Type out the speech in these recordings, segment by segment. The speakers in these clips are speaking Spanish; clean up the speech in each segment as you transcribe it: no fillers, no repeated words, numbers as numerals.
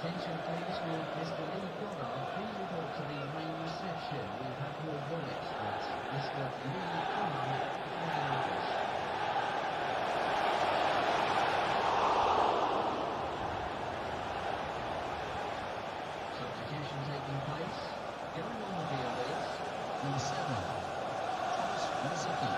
Attention please, will Mr. Lee Goddard please report to the main reception? We have your wallet at Mr. Lee Goddard booking office. Substitution taking place. Going on the field is number 7, Thomas Rosicky.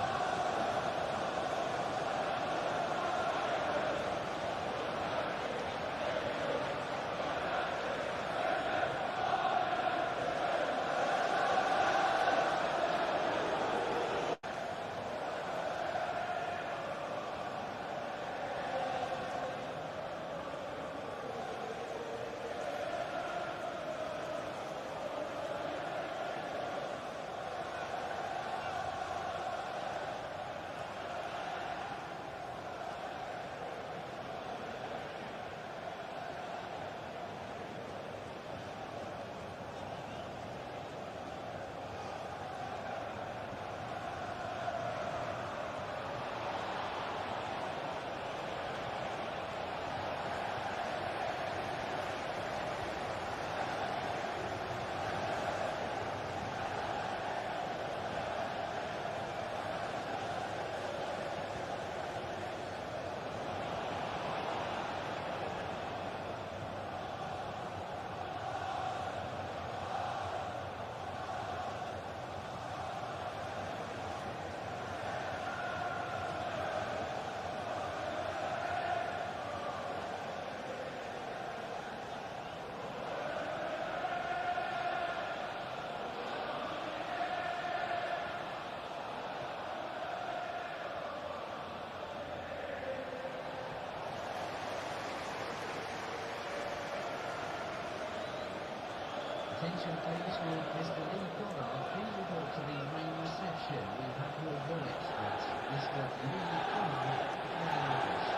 Attention please, will Mr. Lee Goddard please report to the main reception? We have your wallet at Mr. Lee Goddard booking office.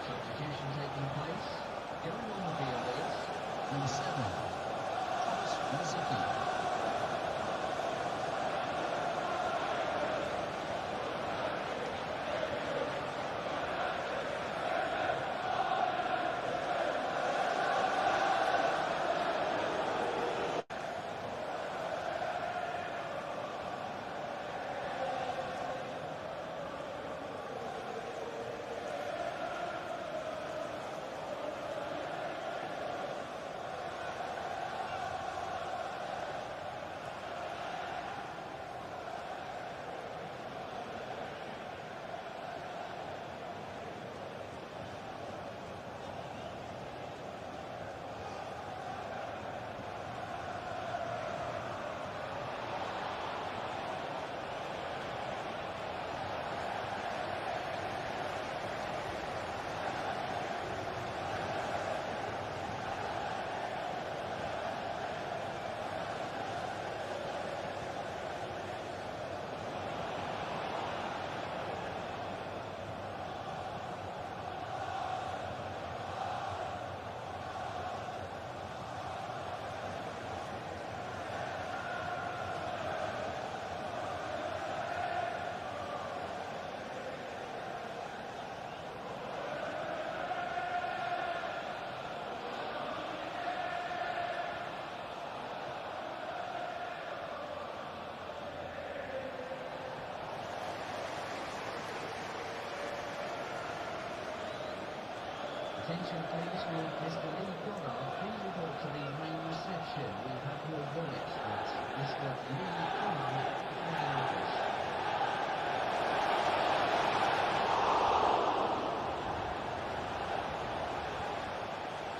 Substitution taking place. Going on the field is number 7, Thomas Rosicky. Attention please, will Mr. Lee Goddard please report to the main reception? We have your wallet at Mr. Lee Goddard booking office.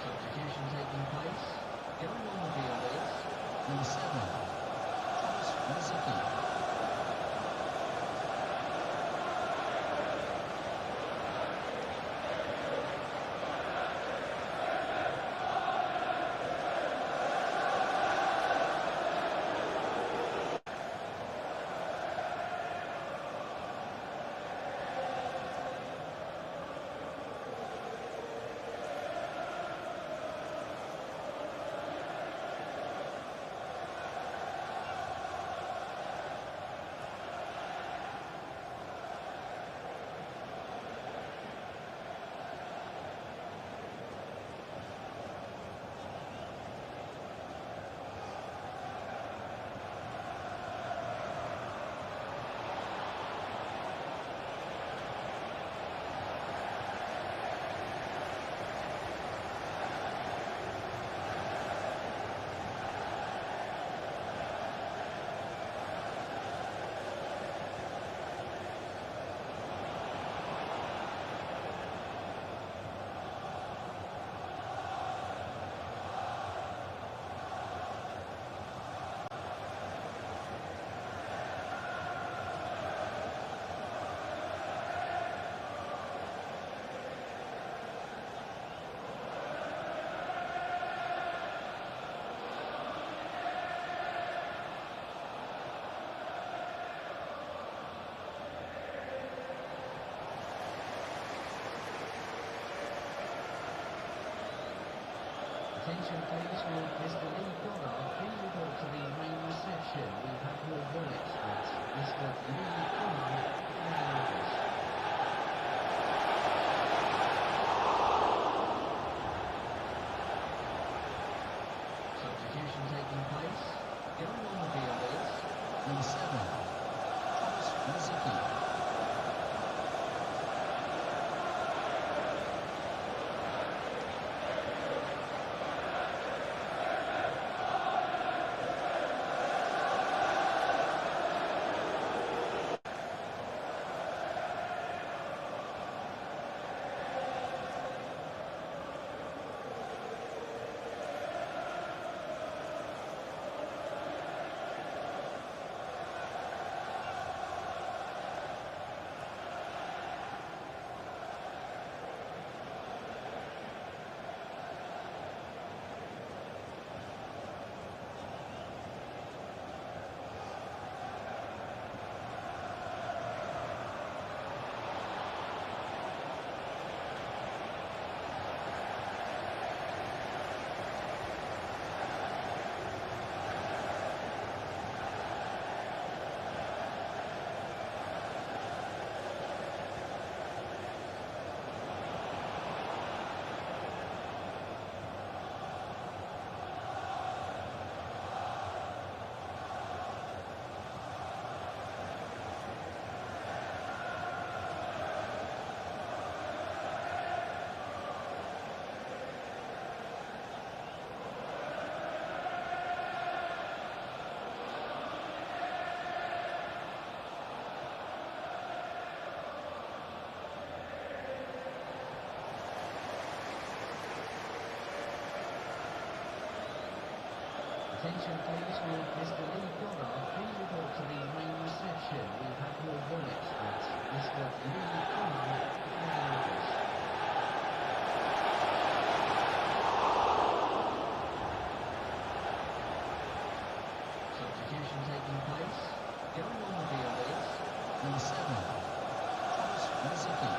Substitution taking place. Going on the field is number 7, Thomas Rosicky. Attention please, with Mr. Lee Connor, please report to the main reception. We've had more bullets with Mr. Lee Connor in the office. Substitution taking place. Going on the field is number 7, Thomas Rosicky. Attention please, with Mr. Lee Connor, please report to the main reception. We've had more bullets with Mr. Lee Connor in the office. Substitution taking place. Going on the field is number 7, Thomas Rosicky.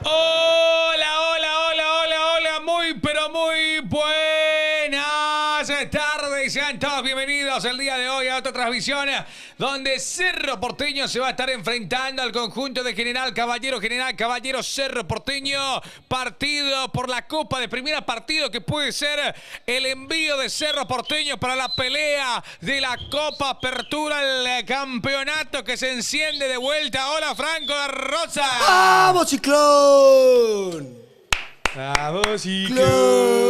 Hola, hola, hola, hola, hola, muy, pero muy buenas tardes, sean todos bienvenidos el día de hoy a otra transmisión donde Cerro Porteño se va a estar enfrentando al conjunto de General Caballero Cerro Porteño, partido por la Copa de Primera, partido que puede ser el envío de Cerro Porteño para la pelea de la Copa Apertura, el campeonato que se enciende de vuelta. Hola, Franco da Rosa. ¡Vamos, Ciclón! Vamos, Ciclón,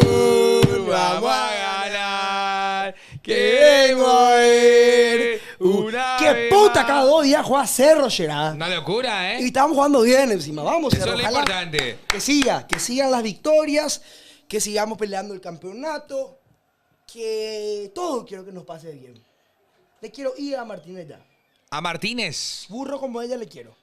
vamos a ganar. Queremos ver una ¡Qué vez puta! más. Cada 2 días juega Cerro, Gerard. Una locura, Y ¿eh? estamos jugando bien encima. Vamos, Eso Cerro. es lo Ojalá importante. que sigan las victorias, que sigamos peleando el campeonato, que todo quiero que nos pase bien. Le quiero ir a Martínez ya. A Martínez. Burro como ella le quiero.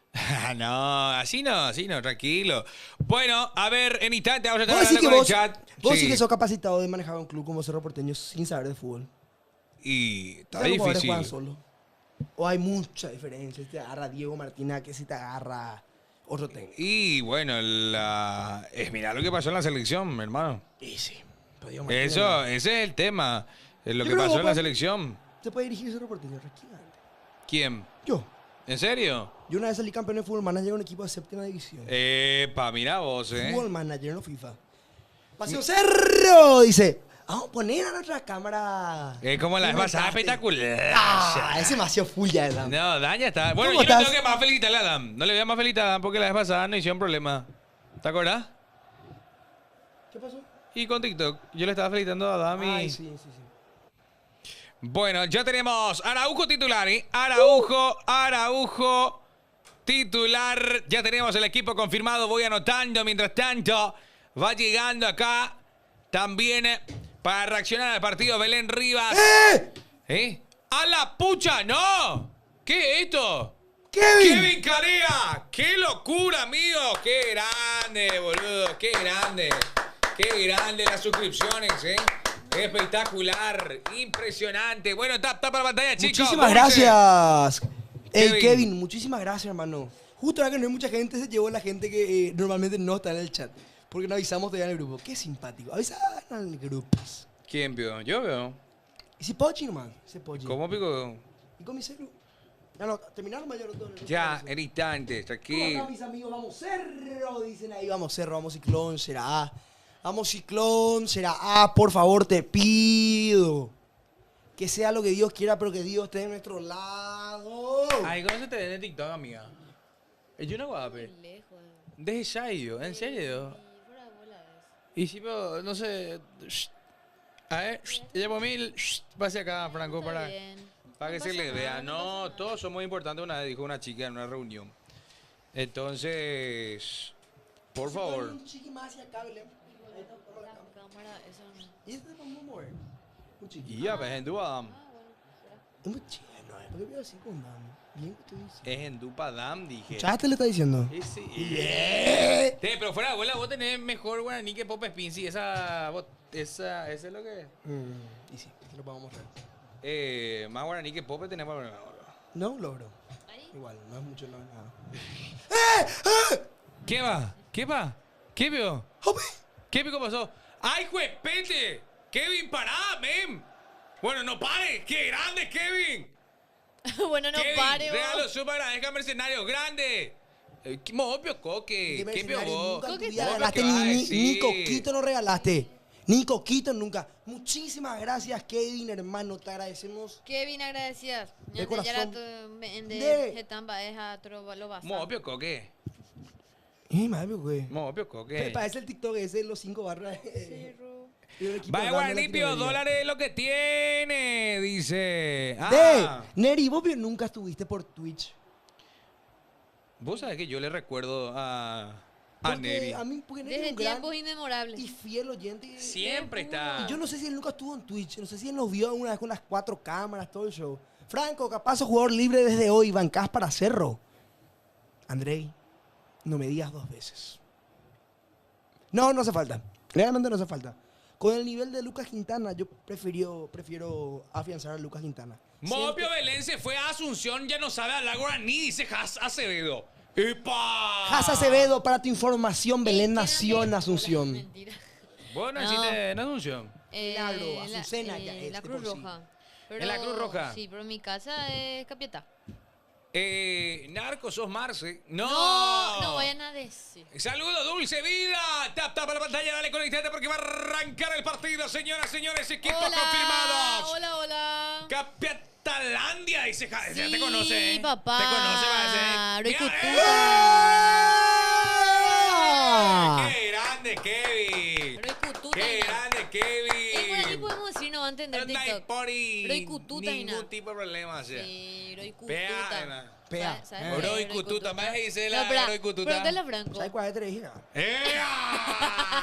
No, así no, tranquilo. Bueno, a ver, en instante vamos a estar ¿Vos decís hablando que con el vos, chat. vos Sí. sí que sos capacitado de manejar un club como Cerro Porteño sin saber de fútbol? Y está ¿Sabes los jugadores difícil. juegan solo? ¿O hay mucha diferencia? Te agarra Diego Martínez que si te agarra otro técnico. Y bueno, mirá lo que pasó en la selección, hermano. Y sí. pero Diego Martínez Eso, no. ese es el tema. Es lo Yo que creo pasó que en la vos selección. Se puede dirigir Cerro Porteño, tranquilamente. ¿Quién? Yo. ¿En serio? Yo una vez salí campeón de Fútbol Manager en un equipo de séptima división. Mirá vos, Fútbol Manager, no FIFA. Paseo Cerro, dice. Vamos a poner a nuestra cámara. Es como la vez pasada, espectacular. Ah, ese demasiado full ya, Adam. No, Dan ya está. Bueno, yo ¿Cómo no estás? tengo que más felicitarle a Dan. No le voy a más felicitar a Dan porque la vez pasada no hicieron problema. ¿Te acordás? ¿Qué pasó? Y con TikTok. Yo le estaba felicitando a Dan y... Ay, sí. Bueno, ya tenemos Araujo titular, ¿eh? Araujo titular. Ya tenemos el equipo confirmado. Voy anotando. Mientras tanto, va llegando acá también para reaccionar al partido Belén Rivas. ¿Eh? ¡A la pucha! ¡No! ¿Qué es esto? ¡Kevin! ¡Kevin Carea! ¡Qué locura, amigo! ¡Qué grande, boludo! ¡Qué grande! ¡Qué grande las suscripciones, eh! Espectacular, impresionante. Bueno, tapa la pantalla, chicos. Muchísimas Pónganse. gracias. Hey, Kevin. Kevin, muchísimas gracias, hermano. Justo ahora que no hay mucha gente, se llevó la gente que normalmente no está en el chat. Porque no avisamos todavía en el grupo. Qué simpático. Avisan en el grupo. ¿Quién vio? Yo veo. Y si Pochi nomás. Ese Pochi. ¿Cómo pico? Y con mi celu. Ya no, terminaron mayor todo. Ya, en instantes, ¿Cómo aquí. están mis amigos? Vamos Cerro, dicen ahí. Vamos Cerro, vamos Ciclón, será A. Vamos Ciclón, será A. Por favor, te pido. Que sea lo que Dios quiera, pero que Dios esté de nuestro lado. Ay, ¿cómo se te ve en TikTok, amiga? Yo no guapo. Lejos. Desde Shayo, ¿en serio? Y fuera de bola es. Y si, pero, no sé. A ver, ella por mí, pase acá, Franco, Está para bien. que No se pasa le nada, vea. no No, pasa todos somos importantes, una vez dijo una chica en una reunión. Entonces, por favor. Un chiqui más hacia acá, Belén. Ahí está, toma la La cámara. cámara, eso no. ¿Y este vamos a mover? Un chiqui. Y ya, pues, en Dupadam. Ah, bueno, será. Es muy chido, ¿no? ¿Por qué veo así con Dan? Bien que estoy diciendo. Es en Dupadam, dije. ¿Escuchaste? Le está diciendo. Sí. Pero fuera de abuela, vos tenés mejor guaraní que Pop Spincy. Ese es lo que es. Y sí, te lo vamos a mostrar. Más guaraní que Pop tenés para. No, logro. Ahí. Igual, no es mucho, no es nada. ¿Qué va? ¿Qué va? ¿Qué veo? ¡Jope! ¿Qué pico pasó? ¡Ay, juepete! ¡Kevin, pará, mem! Bueno, no pare. ¡Qué grande, Kevin! Bueno, no Kevin, pare, vos. regalo super agradezca mercenario, grande. Mopio coque. ¿Qué ¿Qué pio mercenario? vos? Nunca en tu Coque vida está. regalaste ¿Qué vas a ni decir? coquito no regalaste. Ni coquito nunca. Muchísimas gracias, Kevin, hermano. Te agradecemos. Qué bien agradecidas. De corazón. De- De Getamba es a lo basta. Mopio coque. Madre, güey. Mopio coque. Parece el TikTok ese, los 5 barras. Cerro. Vaya guaraní, pio, dólares es lo que tiene, dice. Neri, vos nunca estuviste por Twitch. Vos sabés que yo le recuerdo a Porque Neri. a mí, porque Neri Desde es un gran tiempos inmemorables. y fiel oyente. Siempre está. Y yo no sé si él nunca estuvo en Twitch. No sé si él nos vio una vez con las 4 cámaras, todo el show. Franco, capaz sos jugador libre desde hoy. Bancás para Cerro. Andrei, no me digas 2 veces. No hace falta. Realmente no hace falta. Con el nivel de Lucas Quintana, yo prefiero afianzar a Lucas Quintana. Mopio Belén se fue a Asunción, ya no sabe hablar guaraní, dice Has Acevedo. ¡Epa! Jasa Acevedo, para tu información, Belén ¿Quién nació en anda? Asunción. Mentira. ¿Vos No. naciste en Asunción? Claro, Azucena ya es La de Cruz por sí. Roja. ¿En la Cruz Roja? Sí, pero mi casa es Capiatá. Narco, sos Marce. ¡No! No vayan a decir. Saludos, Dulce Vida. Tap la pantalla, dale con el instante porque va a arrancar el partido, señoras, señores. Equipos confirmados. Hola. Capiatalandia, dice Ja- ya te Sí, conoce. papá. Te conoce, va a ser. Roy Mira, ¡Ah! ¡Qué grande, Kevin! Roy Cututa. ¡Qué grande, Por aquí Kevin! podemos decir, no va a entender No hay TikTok. por ahí Roy Cututa y ningún nada. tipo de problema. O sea. Sí, Roy Pea, Cututa. Ana. Pea. ¿Sabes Eh. qué es Roy Cututa, más dice la espera, Roy Cututa. Pregúntale a Franco. ¿Sabes cuál es la hija? ¡Ea!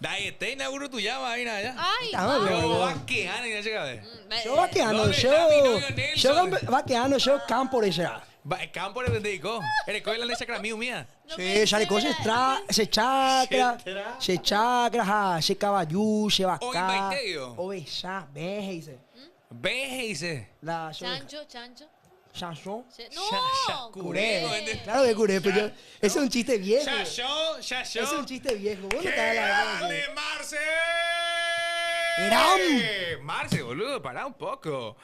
Dai, te inauguro tu llama ahí, nada, ya. Ay, Está va. mal, Yo va a quejar y ya llega a ver. Yo vaqueano, ¿Dónde yo. está mi novio Nelson? Yo vaqueano, yo campo de ella. Va, el campo le dedicó. El escuela de chacramío mía. No Sí, me ya le coge espera. se chakra, se caballú, se vaca. Hoy baiteo. Oveja, veje, dice. Ve, dice. La Chancho. chanson. No. Curé. Curé. Claro que curé, pero yo, ese es un chiste viejo. Chachó. Ese es un chiste viejo. Vos no ¡Qué te das la grande, verdad. Marce! ¡Gran! Marce, boludo, pará un poco.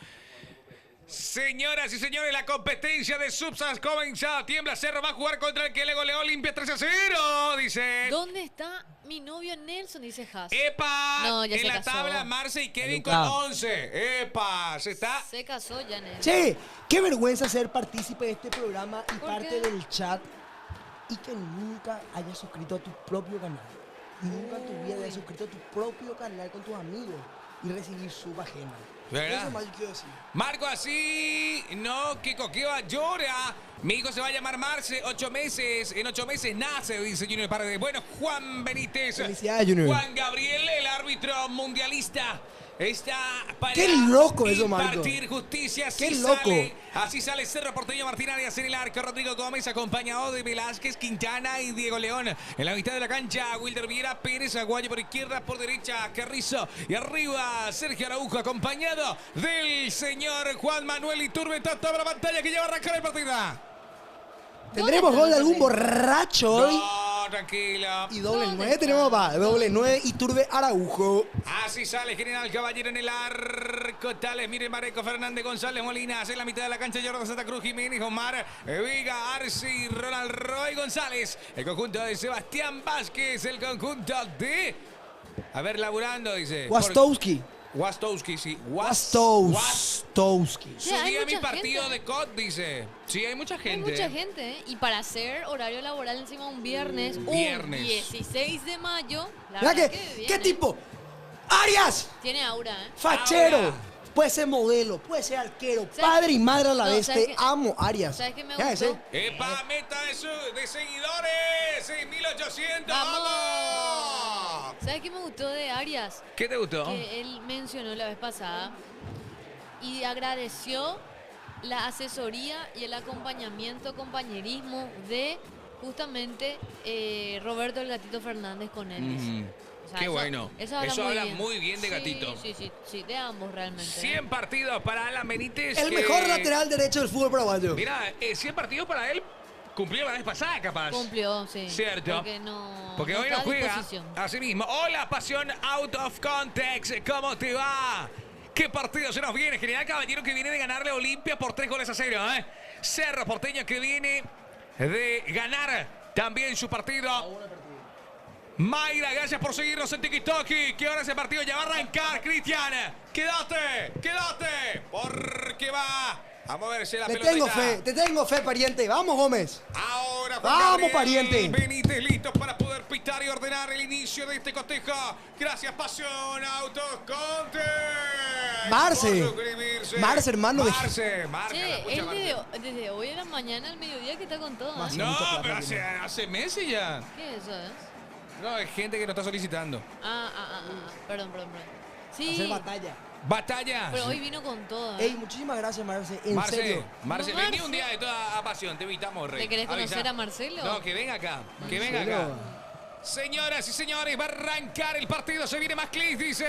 Señoras y señores, la competencia de Subs ha comenzado. Tiembla Cerro, va a jugar contra el que le goleó Olimpia 3-0, dice. ¿Dónde está mi novio Nelson? Dice Haas. ¡Epa! No, ya en se la casó. tabla, Marce y Kevin con Luca. 11. ¡Epa! Se está... Se casó ya Nelson. Che, qué vergüenza ser partícipe de este programa y ¿Por parte qué? del chat y que nunca hayas suscrito a tu propio canal. Nunca en tu vida hayas suscrito a tu propio canal con tus amigos y recibir sub ajena. ¿Verdad? Eso más yo quiero decir. Marco así, no, que coqueva llora. Mi hijo se va a llamar Marce, 8 meses. En 8 meses nace, dice Junior Paredes. Bueno, Juan Benítez. Felicidades, Junior. Juan Gabriel, el árbitro mundialista. Está para Qué loco eso, Marco. impartir justicia. Qué Así loco. Así sale Cerro Porteño, Martín Arias en el arco, Rodrigo Gómez acompañado de Velázquez, Quintana y Diego León. En la mitad de la cancha, Wilder Viera, Pérez, Aguayo por izquierda, por derecha, Carrizo. Y arriba, Sergio Araujo acompañado del señor Juan Manuel Iturbe. Está toda la pantalla que lleva a arrancar el partido. ¿Tendremos gol de algún borracho hoy? No, tranquilo. Y doble 9 tenemos, papá. Doble 9 y Turbe Araujo. Así sale General Caballero en el arco. Tales, miren, Mareco Fernández, González Molina. En la mitad de la cancha, Jordan Santa Cruz, Jiménez, Omar, Viga, Arce, Ronald Roy González. El conjunto de Sebastián Vázquez. El conjunto de... A ver, laburando, dice. Wastowski. Wastowski, sí. Wastowski. Sí, hay Subí a mi mucha partido gente. de COD, dice. Sí, hay mucha Hay gente. mucha gente, ¿eh? Y para hacer horario laboral encima un viernes, Viernes. un 16 de mayo, la Mira verdad que, que ¿qué viene. tipo? ¡Arias! Tiene aura, ¿eh? Fachero. Ahora. Puede ser modelo, puede ser arquero, ¿Sabes padre qué? y madre a la No, vez. ¿sabes Te qué? amo, Arias. ¿Sabes qué me Ya gustó? ese. ¡Epa, meta de seguidores! 6.800. ¡Vamos! ¡Vamos! ¿Sabes qué me gustó de Arias? ¿Qué te gustó? Que él mencionó la vez pasada y agradeció la asesoría y el acompañamiento, compañerismo de justamente Roberto el Gatito Fernández con él. dice. Mm, O sea, qué bueno. Eso Eso habla bien. muy bien de Sí, Gatito. Sí, de ambos realmente. 100 partidos para Alan Benítez. El que- mejor lateral derecho del fútbol paraguayo. Mira, 100 partidos para él. Cumplió la vez pasada, capaz. Cumplió, sí. Cierto. Porque no. Porque no hoy está no a juega. disposición. Así mismo. Hola, Pasión Out of Context. ¿Cómo te va? ¿Qué partido se nos viene? General Caballero que viene de ganarle a Olimpia por 3-0, ¿eh? Cerro Porteño que viene de ganar también su partido. Mayra, gracias por seguirnos en TikTok. Que ahora ese partido ya va a arrancar, Cristian. Quédate, porque va a moverse la Te pelotita. tengo fe, pariente. Vamos, Gómez. Ahora Juan ¡Vamos, Gabriel pariente! Benítez listo para poder pitar y ordenar el inicio de este cotejo. Gracias, Pasión Autoconte. Marce. Marce, hermano de- Marce, Che, él desde hoy a la mañana al mediodía que está con todo. ¿eh? Más- No, mucha plata pero tiene. hace meses ya. ¿Qué es eso? No, es gente que nos está solicitando. Perdón. Sí, Hacer batalla. Batalla. pero hoy vino con todo. Ey, muchísimas gracias, Marce. En Marce, serio. Marce, No, vení Marce. un día de toda pasión, te invitamos, Rey. ¿Le querés Avisa. conocer a Marcelo? No, que venga acá, que venga Marcelo. acá. Señoras y señores, va a arrancar el partido, se viene más clics, dice.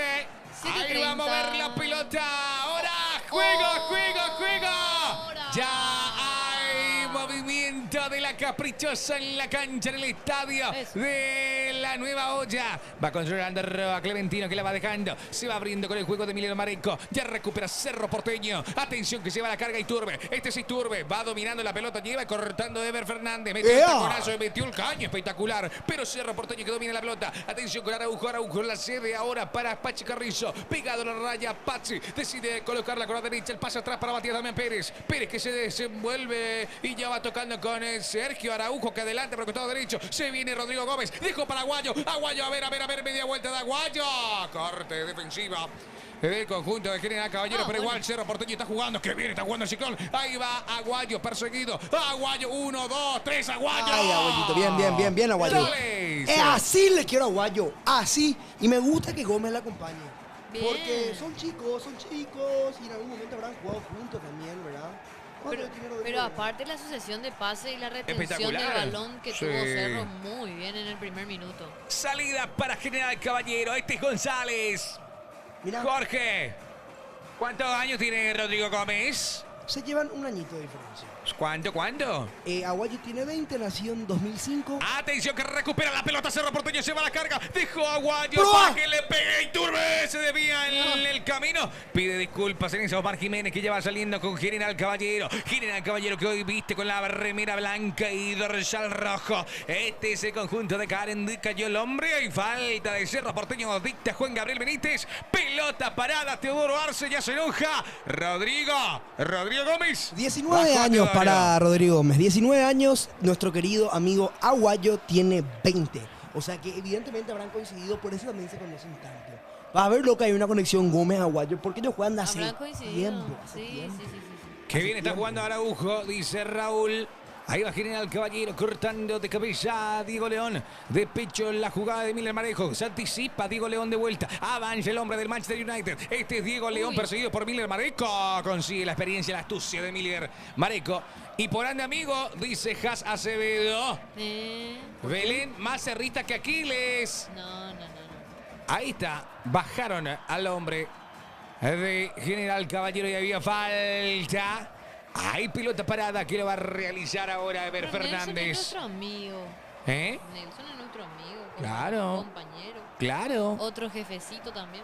Ahí 7:30. va a mover la pelota. Ahora, Oh, juego. ahora. Ya hay movimiento de la caprichosa en la cancha, en el estadio Eso. de la Nueva Olla. Va controlando a Clementino que la va dejando. Se va abriendo con el juego de Emiliano Marenco. Ya recupera Cerro Porteño. Atención que lleva la carga Iturbe. Este es Iturbe. Va dominando la pelota. Lleva cortando a Ever Fernández. Metió el ¡Ea! taconazo. Metió el caño espectacular. Pero Cerro Porteño que domina la pelota. Atención con Araujo la cede ahora para Pachi Carrizo. Pegado a la raya. Pachi decide colocarla con la derecha. El pase atrás para Matías Damián Pérez. Pérez que se desenvuelve y ya va tocando con Sergio Araujo que adelante por el costado derecho. Se viene Rodrigo Gómez. Dejó para Aguayo. Aguayo, a ver. Media vuelta de Aguayo. Corte defensiva del conjunto de General Caballero, pero igual Cerro Porteño está jugando. Que bien, está jugando el Ciclón. Ahí va Aguayo perseguido. Aguayo, 1, 2, 3, Aguayo. Ay, Aguayito, bien, Aguayo. Dale. Así le quiero a Aguayo, así. Y me gusta que Gómez la acompañe. Bien. Porque son chicos, y en algún momento habrán jugado juntos también, ¿verdad? ¿Cuánto tiene Rodrigo Pero Gómez? aparte la sucesión de pase y la retención del Espectacular. balón que Sí. tuvo Cerro muy bien en el primer minuto. Salida para General Caballero. Este es González. Mira, Jorge. ¿Cuántos años tiene Rodrigo Gómez? se llevan un añito de diferencia. ¿Cuánto? Aguayo tiene 20, nació en 2005. Atención que recupera la pelota. Cerro Porteño se va a la carga. Dejó a Aguayo ¡Proa! para que le pegue Iturbe. Se desvía en No. el camino. Pide disculpas en ese Omar Jiménez que ya va saliendo con General Caballero. General Caballero que hoy viste con la remera blanca y dorsal rojo. Este es el conjunto de Karen. Cayó el hombre. Hay falta de Cerro Porteño. Dicta Juan Gabriel Benítez. Pelota parada. Teodoro Arce ya se enoja. Rodrigo Gómez. 19 Bajó a años Teodoro. para Rodrigo Gómez. 19 años, nuestro querido amigo Aguayo tiene 20. O sea que evidentemente habrán coincidido, por eso también se conocen tanto. Va a ver lo que hay una conexión Gómez-Aguayo, porque ellos juegan hace Habrán coincidido. tiempo. Hace Sí, tiempo. sí. Qué bien está jugando Araujo, dice Raúl. Ahí va General Caballero cortando de cabeza Diego León. De pecho en la jugada de Miller Marejo. Se anticipa Diego León de vuelta. Avanza el hombre del Manchester United. Este es Diego León perseguido por Miller Marejo. Consigue la experiencia, la astucia de Miller Marejo. Y por ande amigo, dice Has Acevedo. Belén más cerrita que Aquiles. No. Ahí está. Bajaron al hombre de General Caballero y había falta. Hay pelota parada que lo va a realizar ahora Ever Pero Fernández. Nelson es nuestro amigo. ¿Eh? Nelson es nuestro amigo. Claro. Compañero. Claro. Otro jefecito también.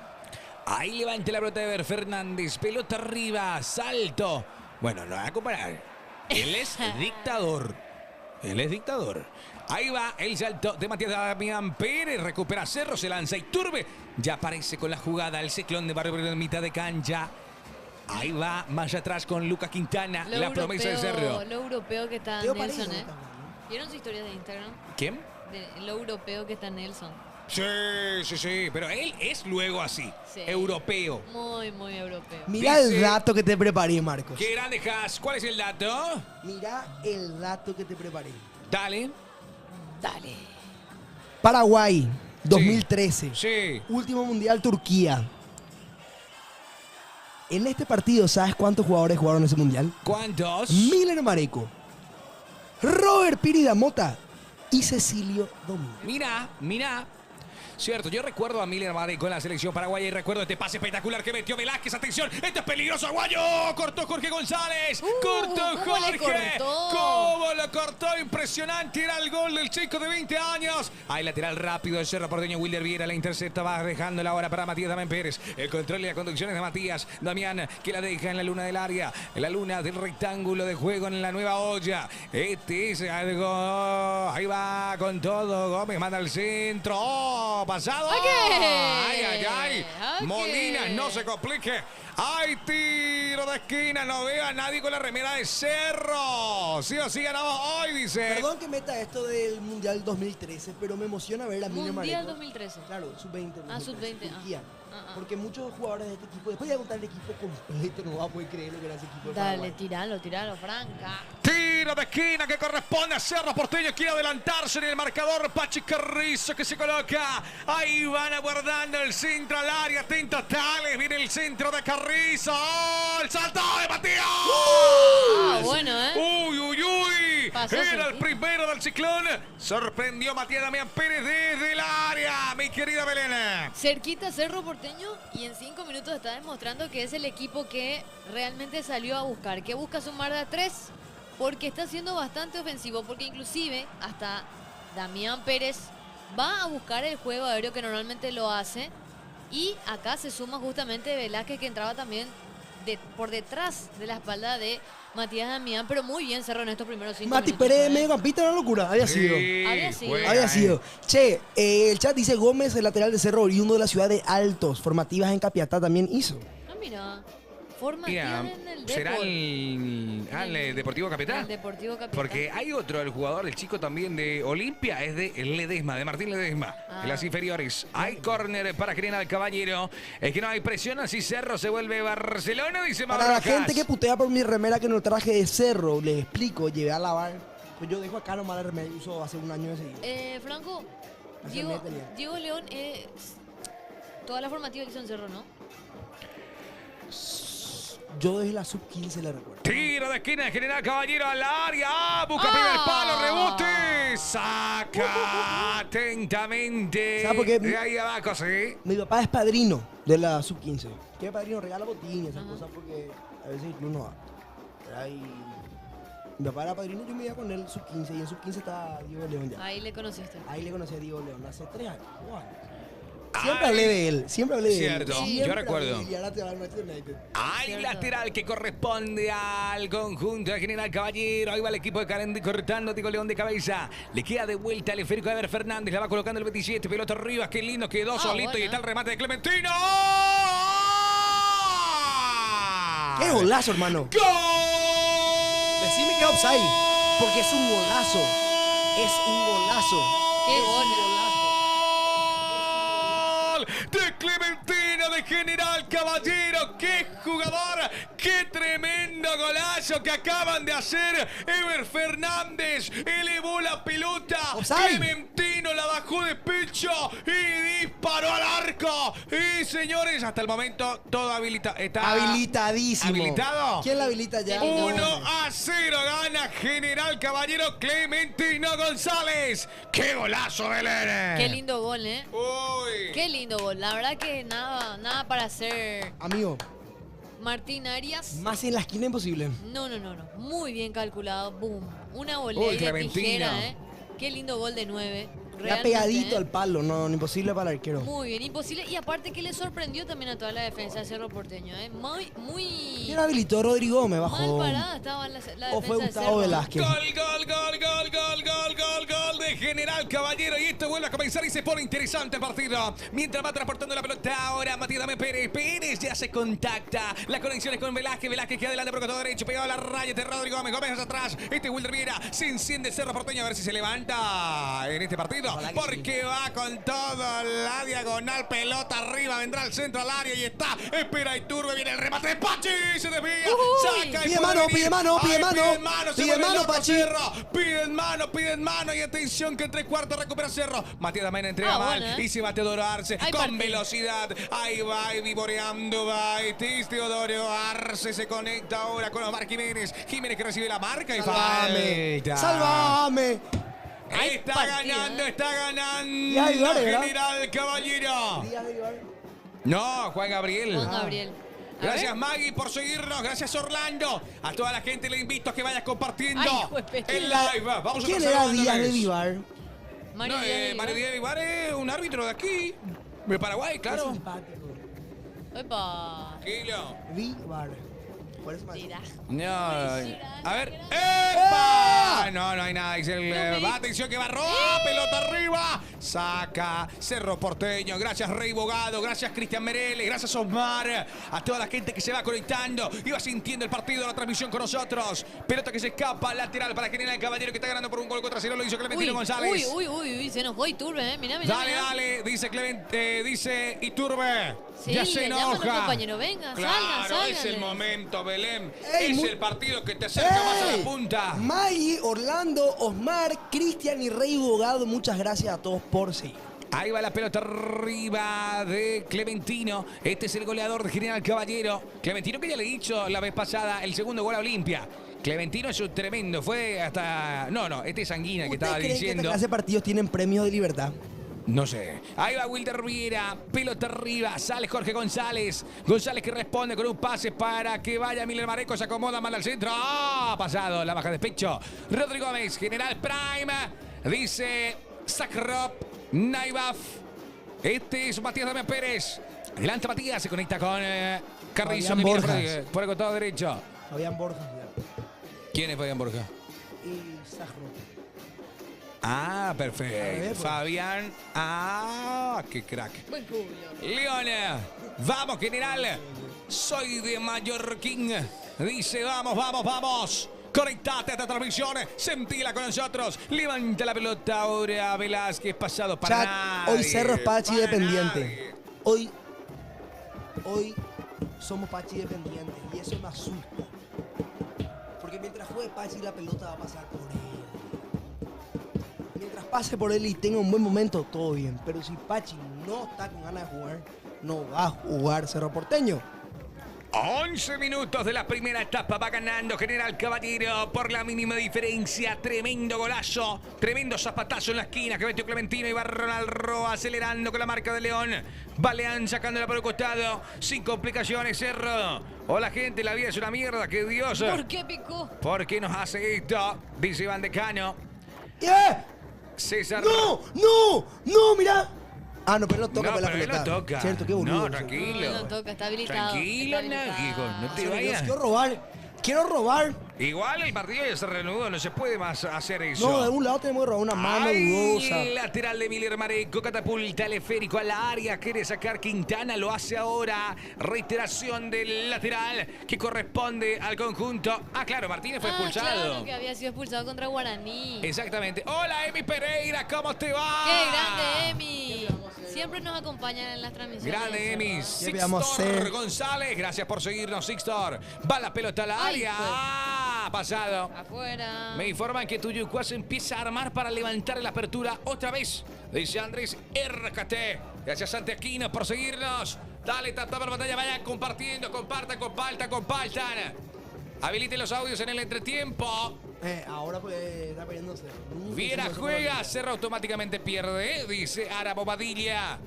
Ahí levanta la pelota de Ever Fernández. Pelota arriba. Salto. Bueno, no va a comparar. Él es dictador. Él es dictador. Ahí va el salto de Matías Damián Pérez. Recupera Cerro. Se lanza Iturbe. Ya aparece con la jugada el ciclón de Barrio en mitad de cancha. Ahí va más atrás con Lucas Quintana. La promesa de Cerro. Lo europeo que está Teo Nelson, Paredes, ¿eh? también, ¿no? ¿Vieron su historia de Instagram? ¿Quién? De lo europeo que está Nelson. Sí. Pero él es luego así. Sí. Europeo. Muy europeo. Mira Dice- el dato que te preparé, Marcos. Qué grande, Has. ¿Cuál es el dato? Mira el dato que te preparé. Dale. Dale. Paraguay, 2013. Sí. Último mundial Turquía. En este partido, ¿sabes cuántos jugadores jugaron ese mundial? ¿Cuántos? Miller Mareco, Robert Piri da Mota y Cecilio Domínguez. Mira. Cierto, yo recuerdo a Miller Mareco en la selección paraguaya y recuerdo este pase espectacular que metió Velázquez. ¡Atención! ¡Esto es peligroso, Aguayo! ¡Cortó Jorge González! ¡Cortó ¿cómo le Jorge! cortó? ¿Cómo lo cortó? Impresionante. Era el gol del chico de 20 años. Hay lateral rápido del Cerro Porteño. Wilder Viera la intercepta. Va dejando la hora para Matías Damián Pérez. El control y la conducción es de Matías Damián, que la deja en la luna del área. En la luna del rectángulo de juego en la nueva olla. Este es algo. Ahí va con todo. Gómez manda al centro. ¡Oh! Pasado. ¡Ok! ¡Ay! Ok. Molinas, no se complique. ¡Ay, tiro de esquina! No veo a nadie con la remera de Cerro. Sí o sí ganamos hoy, dice. Perdón que meta esto del mundial 2013, pero me emociona ver a Miller Mundial Mareco. 2013. Claro, sub-20. Ah, sub-20, Turquía. ah. Porque muchos jugadores de este equipo, después de contar el equipo completo, no va a poder creer lo que era ese equipo. de Dale, Paraguay. tiralo, Franca. Tiro de esquina que corresponde a Cerro Porteño. Quiere adelantarse en el marcador. Pachi Carrizo que se coloca. Ahí van aguardando el centro al área. Atento Tales. Viene el centro de Carrizo. ¡Oh! ¡El salto de Matías! Ah, bueno, ¿eh? ¡Uy! Pasó Era el cerquita. primero del ciclón. Sorprendió Matías Damián Pérez desde el área. Mi querida Belén. Cerquita Cerro Porteño y en 5 minutos está demostrando que es el equipo que realmente salió a buscar, que busca sumar de a 3 porque está siendo bastante ofensivo, porque inclusive hasta Damián Pérez va a buscar el juego aéreo que normalmente lo hace y acá se suma justamente Velázquez que entraba también por detrás de la espalda de Matías Damián, pero muy bien Cerro en estos primeros 5 Mati minutos. Pérez de mediocampista, una locura. Había sido. Había sido. juega, Había sido. Che, el chat dice Gómez, el lateral de Cerro, oriundo de la ciudad de Altos. Formativas en Capiatá también hizo. Ah, mira. Formativa Mira, en el será Depor. el Deportivo Capitán. El Deportivo Capitán. Porque hay otro, el jugador, el chico también de Olimpia, es de Ledesma, de Martín Ledesma, Ah. en las inferiores. Hay córner para General Caballero. Es que no hay presión, así Cerro se vuelve Barcelona, dice Mauro Para la Rojas. gente que putea por mi remera que no traje de Cerro, les explico, llevé a lavar. Pues yo dejo acá nomás la remera que uso hace un año de seguido. Franco, Hace Diego, mes tenía. Diego León es toda la formativa que hizo en Cerro, ¿no? Yo desde la sub-15 le recuerdo. Tiro de esquina de General Caballero al área. Busca Ah. primer palo, rebote. Saca atentamente. ¿Sabe por qué? De ahí abajo, sí. Mi papá es padrino de la sub-15. Que padrino regala botín y esas cosas porque a veces el club no va. Ahí, mi papá era padrino y yo me iba con él sub-15 y en sub-15 estaba Diego León ya. Ahí le conociste. Ahí le conocí a Diego León hace 3 años. 2 años. Siempre hablé de él, siempre hablé de Cierto, él. yo Siempre recuerdo. hablé, y ahora te va al Manchester United. Hay Cierto. lateral que corresponde al conjunto de General Caballero. Ahí va el equipo de Carendi cortando Diego León de cabeza. Le queda de vuelta el esférico de Ever Fernández. La va colocando el 27. Pelota arriba. Qué lindo quedó solito. bueno. Y está el remate de Clementino. ¡Qué golazo, hermano! ¡Gol! Decime que es offside, porque es un golazo. Es un golazo. ¡Qué Es un gol! De Clementino de General Caballero. ¡Qué jugador! ¡Qué tremendo golazo que acaban de hacer! Ever Fernández elevó la pelota. Offside. Clementino la bajó de pecho y disparó al arco. Y señores, hasta el momento todo está Habilitadísimo. ¿Habilitado? ¿Quién la habilita ya? 1-0 gana General Caballero Clementino González. ¡Qué golazo, Belén! Qué lindo gol, ¿eh? Uy. Qué lindo gol. La verdad que nada para hacer Amigo, Martín Arias. más en la esquina imposible. No. Muy bien calculado. Boom. Una volea Uy, de Clementino. tijera, ¿eh? Qué lindo gol de 9. Ya Realmente, pegadito ¿eh? al palo, no, imposible para el arquero. Muy bien, imposible. Y aparte que le sorprendió también a toda la defensa de Cerro Porteño, ¿eh? Muy ¿Quién habilitó? Rodrigo me mal bajó. parada estaba la defensa O fue de Gustavo Cerro. Velázquez. Gol de General Caballero. Y esto vuelve a comenzar y se pone interesante el partido. Mientras va transportando la pelota ahora Matías Dame Pérez. Pérez ya se contacta. La conexión es con Velázquez. Velázquez queda adelante por el costado derecho. Pegado a la raya de Rodrigo Gómez. Gómez hacia atrás. Este Wilder Viera. Se enciende Cerro Porteño a ver si se levanta en este partido. Ojalá que Porque va con todo la diagonal. Pelota arriba. Vendrá al centro al área y está. Espera Iturbe. Viene el remate de Pachi. Se desvía. Uy. Saca y Pide puede mano, venir. pide mano, pide Ay, mano. Pide mano. Se Pide vuelve mano, loco Pachi. Cerro. Piden mano y atención que en 3/4 recupera Cerro. Matías Damena entrega mal bueno, y se va Teodoro Arce Hay con partido. velocidad. Ahí va, y vivoreando va. Teodoro Arce se conecta ahora con Omar Jiménez. Jiménez que recibe la marca y Sálvame. falta. Sálvame. Hay Está partido, ganando, ¿eh? está ganando Ya, Ibar, ¿verdad? General Caballero. Díaz de Ibar. No, Juan Gabriel. Juan Gabriel. A Gracias ver. Maggie por seguirnos, gracias Orlando. A toda la gente le invito a que vayas compartiendo Ay, hijo de pe- el live. Vamos a ¿Quién pasar era hablando Díaz de de eso. Vivar? Mario No, Díaz de Mario Díaz de Vivar es un árbitro de aquí, de Paraguay, Qué claro. simpático. Epa. Tranquilo. Vivar. Por eso me Dirá. No, a ver. ¡Eh! ¡Epa! No, no hay nada. Dice el, No me va, atención que va roba, pelota arriba. Saca Cerro Porteño. Gracias Rey Bogado, gracias Cristian Merele, gracias Osmar. A toda la gente que se va conectando y va sintiendo el partido, la transmisión con nosotros. Pelota que se escapa, lateral para General Caballero que está ganando por un gol contra cero. Lo hizo Clementino González. Uy, se enojó Iturbe, ¿eh? Mirá. Dale, dice dice Iturbe. Sí, ya se le llama a enoja. los compañeros, venga, Claro, salgan, es el sálganle. momento, Belén. Ey, es mu- el partido que te acerca más a la ¡Ey! punta. Maggie, Orlando, Osmar, Cristian y Rey Bogado, muchas gracias a todos por seguir. Ahí va la pelota arriba de Clementino. Este es el goleador de General Caballero. Clementino que ya le he dicho la vez pasada el segundo gol a Olimpia. Clementino es un tremendo. Fue hasta... No, este es Sanguina que ¿Ustedes estaba creen que esta diciendo. clase de partidos tienen premios de libertad? No sé. Ahí va Wilder Viera. Pelota arriba. Sale Jorge González. González que responde con un pase para que vaya Miller Mareco. Se acomoda mal al centro. ¡Ah! Pasado. La baja de pecho. Rodrigo Gómez. General Prime. Dice Sakrop. Naibaf. Este es Matías Damián Pérez. Adelante Matías. Se conecta con Carrizo. Fabián Que viene Borjas. por el costado derecho. Fabián Borjas ¿Quién es Fabián Borja? y Sajro. Ah, A perfecto. ver, pues. Fabián. Ah, qué crack. Buen culo. León, vamos general, soy de Mallorquín, dice vamos, conectate a esta transmisión, sentila con nosotros, levanta la pelota ahora Velázquez, pasado para Chat, nadie, hoy Cerro es Pachi para dependiente. nadie. Hoy somos Pachi dependientes y eso me asusta. Porque mientras juegue Pachi la pelota va a pasar por él. Mientras pase por él y tenga un buen momento, todo bien. Pero si Pachi no está con ganas de jugar, no va a jugar Cerro Porteño. 11 minutos de la primera etapa, va ganando General Caballero por la mínima diferencia. Tremendo golazo, tremendo zapatazo en la esquina que metió Clementino y va Ronald Roa acelerando con la marca de León. Va León sacándola por el costado, sin complicaciones Cerro. Hola gente, la vida es una mierda, que Dios. ¿Por qué picó? ¿Por qué nos hace esto? Dice Iván Decano. César. ¡No! Mirá. Ah, no, pero no toca No, por la pero él pelota. no toca. Cierto, qué boludo. No, tranquilo. No toca, está habilitado. Tranquilo, está Nagico, habilitado. no te Dios, vayas. quiero robar. Igual el partido ya se reanudó, no se puede más hacer eso. No, de un lado tenemos que robar una mano Ay, dudosa. lateral de Miller Mareco, catapulta el esférico a la área, quiere sacar Quintana, lo hace ahora. Reiteración del lateral que corresponde al conjunto. Ah, claro, Martínez fue expulsado. Claro, que había sido expulsado contra Guaraní. Exactamente. Hola, Emi Pereira, ¿cómo te va? ¡Qué grande, Emi! siempre nos acompañan en las transmisiones. Grande de Emi. Cerro. ¿Qué vamos a Sixtor hacer? González, gracias por seguirnos, Sixtor. Va la pelota a la Ay, área. pues. Ah, pasado. Afuera. Me informan que Tuyucuá se empieza a armar para levantar la apertura otra vez. Dice Andrés RKT. Gracias Santiaquino por seguirnos. Dale, tapa por pantalla, vayan compartiendo, compartan. Habiliten los audios en el entretiempo. Ahora pues está perdiéndose. Viera juega, Cerro automáticamente pierde, dice Ara Bobadilla.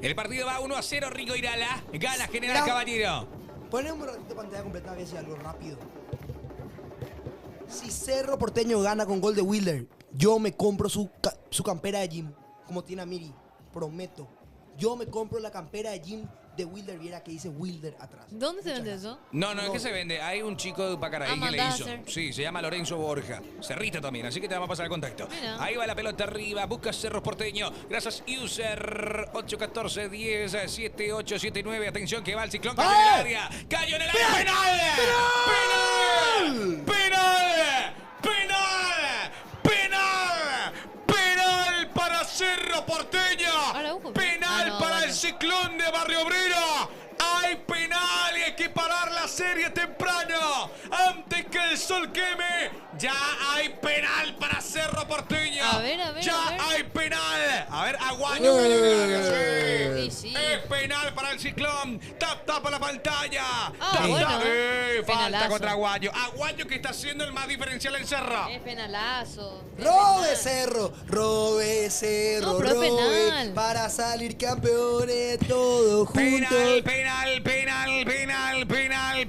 El partido va 1-0, Rico Irala. Gana General Mira. Caballero. Ponemos un ratito de pantalla completa a ver si algo rápido. Si Cerro Porteño gana con gol de Wilder, yo me compro su campera de gym, como tiene a Miri. Prometo. Yo me compro la campera de gym de Wilder Viera que dice Wilder atrás. ¿Dónde se Muchas vende gracias. eso? No, no, es que se vende. Hay un chico de Pacaraí que le mandá a hizo. hacer. Sí, se llama Lorenzo Borja. Cerrita también, así que te vamos a pasar el contacto. Mira. Ahí va la pelota arriba, busca Cerro Porteño. Gracias, user 814-10-7879. Atención que va el ciclón, cayó en el área. Cayó en el área. ¡Penal! ¡Penal! ¡Penal! ¡Penal! ¡Penal! ¡Penal para Cerro Porteño! Araujo. ¡Penal Ah, no, para vale. el ciclón de Barrio Obrero! ¡Hay penal y hay que parar la serie temprano! ¡Antes que el sol queme! ¡Ya hay penal para Cerro Porteño! A ver, ¡Ya a ver. hay penal! A ver, Aguayo. Sí, sí. Es penal para el ciclón. Tapa la pantalla. Bueno. Falta Penalazo. contra Aguayo. Aguayo que está haciendo el más diferencial en Cerro. Es penalazo. Es Robe penal. Cerro, robe Cerro, No, pero es robe penal. para salir campeones todos juntos. Penal Robe,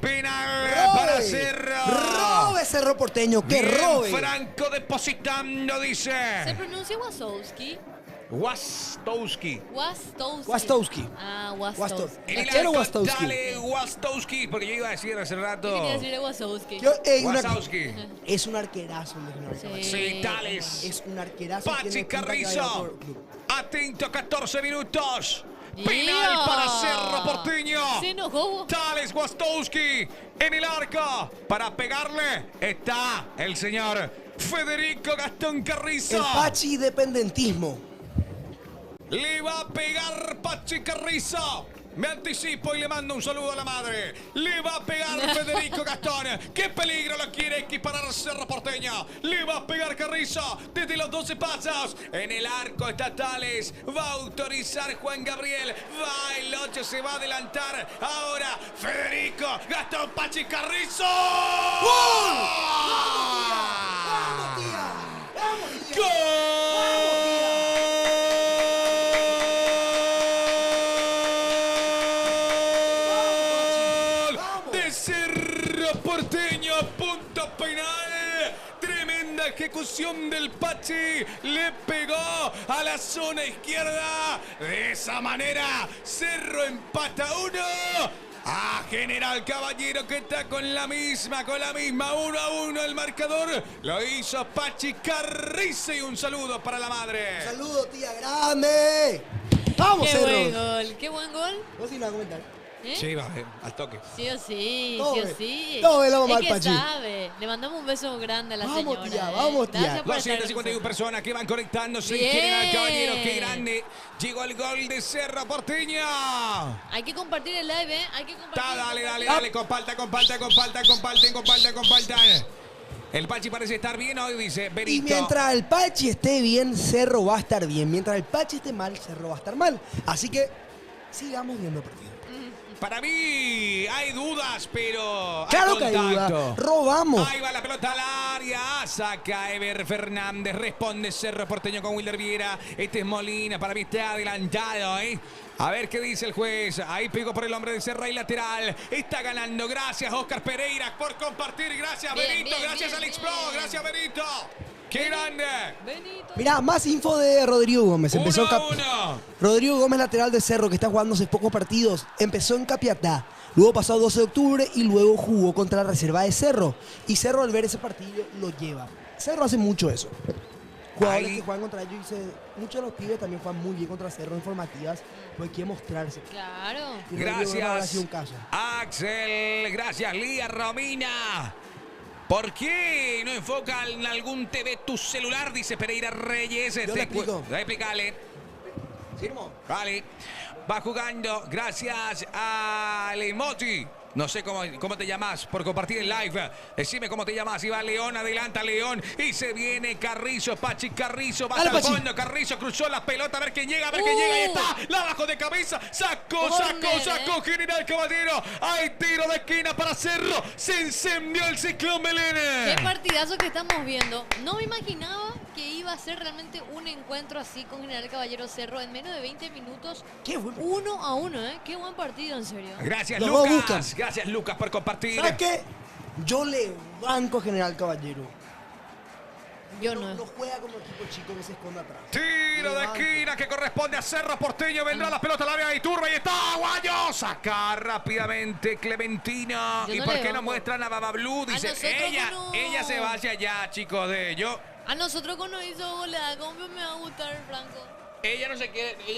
para Cerro. robe Cerro Porteño, que Bien, robe. Franco depositando, Se dice. pronuncia Wasowski. Wastowski. Wastowski. Ah, Wastowski. Wastowski. En el Cachero arco, Wastowski. Dale, Wastowski, porque yo iba a decir hace rato. ¿Qué quería decir de Wasowski? Wastowski. Es un arquerazo el de General Caballero. Sí, Tales. Es un arquerazo. Pachi tiene pinta que va a ir a Carrizo. otro club. Atento, 14 minutos. Yeah. Penal para Cerro Porteño. Se enojó. Tales Wastowski en el arco. Para pegarle está el señor Federico Gastón Carrizo. El Pachi dependentismo. Le va a pegar Pachi Carrizo. Me anticipo y le mando un saludo a la madre. Le va a pegar Federico Gastón. ¡Qué peligro lo quiere equiparar Cerro Porteño! Le va a pegar Carrizo desde los 12 pasos. En el arco estatales. Va a autorizar Juan Gabriel. Va el 8, se va a adelantar. Ahora Federico Gastón Pachi Carrizo. ¡Vamos, tía! ¡Vamos, tía! ¡Gol! De Cerro Porteño, punto penal. Tremenda ejecución del Pachi. Le pegó a la zona izquierda. De esa manera, Cerro empata 1. A General Caballero que está con la misma 1-1 el marcador. Lo hizo Pachi Carrizo y un saludo para la madre. ¡Saludos, tía grande! ¡Vamos, Qué Cerro! buen gol. Qué buen gol. ¿Vos sí no vas a comentar? ¿Eh? Sí, va, al toque. Sí o sí, Todo sí o bien. sí. Todo bien, la mamá Es del que Pachi. sabe. Le mandamos un beso grande a la Vamos, señora. tía, vamos, tía. Gracias por estar con 251 nosotros. personas que van conectándose. Bien. General Caballero, qué grande. Llegó el gol de Cerro Porteño. Hay que compartir el live, ¿eh? Hay que compartir. Dale. Compartan. El Pachi parece estar bien hoy, dice Benito. Y mientras el Pachi esté bien, Cerro va a estar bien. Mientras el Pachi esté mal, Cerro va a estar mal. Así que sigamos viendo el partido. Para mí hay dudas, pero Claro que hay contacto. duda. Robamos. Ahí va la pelota al área. Saca Ever Fernández. Responde Cerro Porteño con Wilder Viera. Este es Molina. Para mí está adelantado, ¿eh? A ver qué dice el juez. Ahí pegó por el hombre de Cerro y lateral. Está ganando. Gracias, Oscar Pereira, por compartir. Gracias, Bien, Benito. bien, Gracias, bien, Alex bien. Pro. Gracias, Benito. ¡Qué grande! Benito. Mirá, más info de Rodrigo Gómez. Empezó 1-1. Rodrigo Gómez, lateral de Cerro, que está jugando hace pocos partidos. Empezó en Capiatá. Luego pasó 12 de octubre y luego jugó contra la reserva de Cerro. Y Cerro al ver ese partido lo lleva. Cerro hace mucho eso. Jugadores Ahí. que juegan contra ellos, dice, muchos de los pibes también juegan muy bien contra Cerro en formativas, pues quiere mostrarse. Claro. Y Rodrigo Gómez habrá Gracias, sido un caso. Axel. Gracias, Lía Romina. ¿Por qué no enfoca en algún TV tu celular? Dice Pereira Reyes. Yo le explico. Explícale. ¿Firmo? Vale. Va jugando gracias al emoji. No sé cómo te llamas por compartir el live. Decime cómo te llamas. Y va León, adelanta León. Y se viene Carrizo, Pachi Carrizo. Va Dale, hasta el Pachi. fondo. Carrizo cruzó la pelota. A ver quién llega, a ver quién llega. Ahí está. La bajo de cabeza. Sacó General Caballero. Hay tiro de esquina para Cerro. Se incendió el Ciclón Belén. Qué partidazo que estamos viendo. No me imaginaba que iba a ser realmente un encuentro así con General Caballero Cerro en menos de 20 minutos. Qué bueno. 1-1, ¿eh? Qué buen partido, en serio. Gracias, Los dos Lucas. buscan. Gracias, Lucas, por compartir. ¿Sabes qué? Yo le banco a General Caballero. Yo no. No juega como equipo chico que se esconde atrás. Tiro de esquina que corresponde a Cerro Porteño. Vendrá la pelota al área de Iturbe. Y está Aguayo. Saca rápidamente Clementina. Yo ¿Y no por le qué no banco. muestran a Baba Blue? Dice nosotros ella. no. Ella se va hacia allá, chicos. A nosotros cuando hizo goleada, ¿cómo me va a gustar el Franco? Ella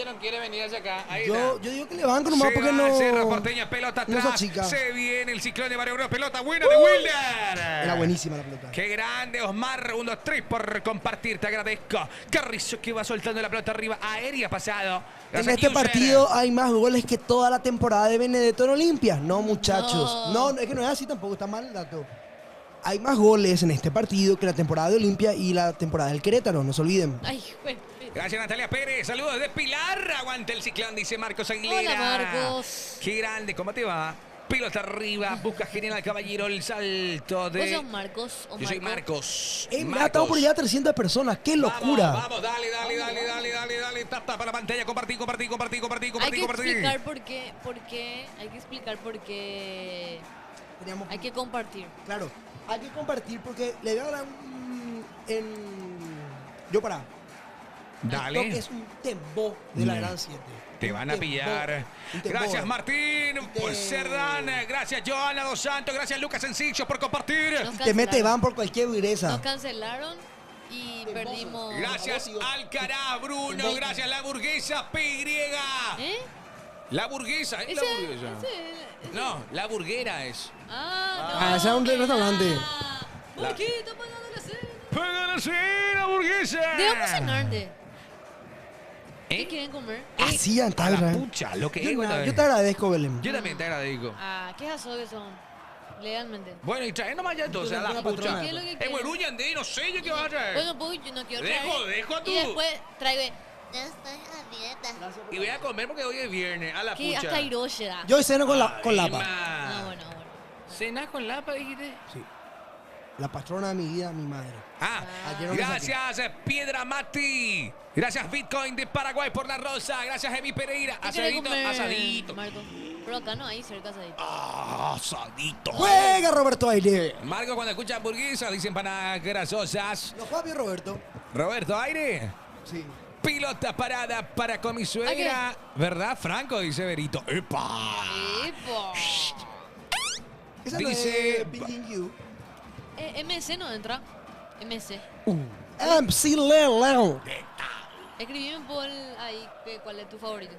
no quiere venir hacia acá. Ahí Yo digo que le banco nomás se porque va no. Cerro Porteño, pelota no se atrás. achica. Se viene el Ciclón de Barrio Obrero. Pelota buena de Wilder. Era buenísima la pelota. Qué grande, Osmar. 1, 3 por compartir. Te agradezco. Carrizo que va soltando la pelota arriba. Aérea pasado. En Gracias, este User. partido hay más goles que toda la temporada de Benedetto en Olimpia. No, muchachos. No, es que no es así tampoco. Está mal el dato. Hay más goles en este partido que la temporada de Olimpia y la temporada del Querétaro. No se olviden. Ay, bueno. Gracias, Natalia Pérez. Saludos de Pilar. Aguante el Ciclón, dice Marcos Aguilera. Hola, Marcos. Qué grande. ¿Cómo te va? Pelota arriba. Busca General Caballero el salto de... ¿Vos sos Marcos o Yo soy Marco? Marcos. Ha estado por allá a 300 personas. ¡Qué locura! Vamos, dale. Tapa para la pantalla. Compartí. Hay que explicar por qué. Hay que explicar por qué. Teníamos- Hay que compartir. Claro, hay que compartir porque le voy a dar Yo para. Dale. Esto es un tembo de la Gran 7. Te van a pillar. Gracias, Martín. Por Cerdán. Gracias, Joana Dos Santos. Gracias, Lucas Sencillo, por compartir. Nos Te mete cancelaron. van por cualquier dureza. Nos cancelaron y perdimos. Gracias, Alcaraz, Bruno. Gracias, La Burguesa, PY. ¿Eh? La Burguesa, ¿es la Burguesa? ese- No, La Burguera es. Ah, ese es un restaurante. Marquito, pagando la cena. ¡Pagan así, La Burguesa! ¿De vamos a cenar de? ¿Qué ¿Eh? quieren comer? Así en A la Tagra. pucha, lo que es. Yo te agradezco, Belén. Yo también te agradezco. Ah, ¿qué aso que son? Legalmente. Bueno, y trae nomás ya entonces a la Una pucha. patrona. ¿Qué es lo que Es quieren? muy Andé, no sé yo qué vas a traer. Bueno, pues yo no quiero traer. Dejo tú. Y después traigo. Ya estoy a dieta. Y voy a comer porque hoy es viernes, a la Que pucha. hasta Hiroshima. Yo ceno con Lapa. Ay, No, ma. bueno. ¿Cenas con Lapa, dijiste? Sí. La patrona de mi vida, mi madre. Ayer no me Gracias, Piedra Mati. Gracias, Bitcoin de Paraguay por la rosa. Gracias, Emi Pereira. ¿Qué querés Asadito, comer, asadito. Marco? Pero acá no hay cerca asadito. Asadito. ¡Juega, Roberto Aire! Marco, cuando escucha hamburguesa, dicen empanadas grasosas. ¿Lo juega bien, Roberto? Roberto Aire. Sí. Pilota parada para con mi suegra. ¿Verdad, Franco? Dice Berito. ¡Epa! ¡Epa! Esa Dice- no es Picking You. MC no entra. MC. MC Leo. Escribime por ahí cuál es tu favorito.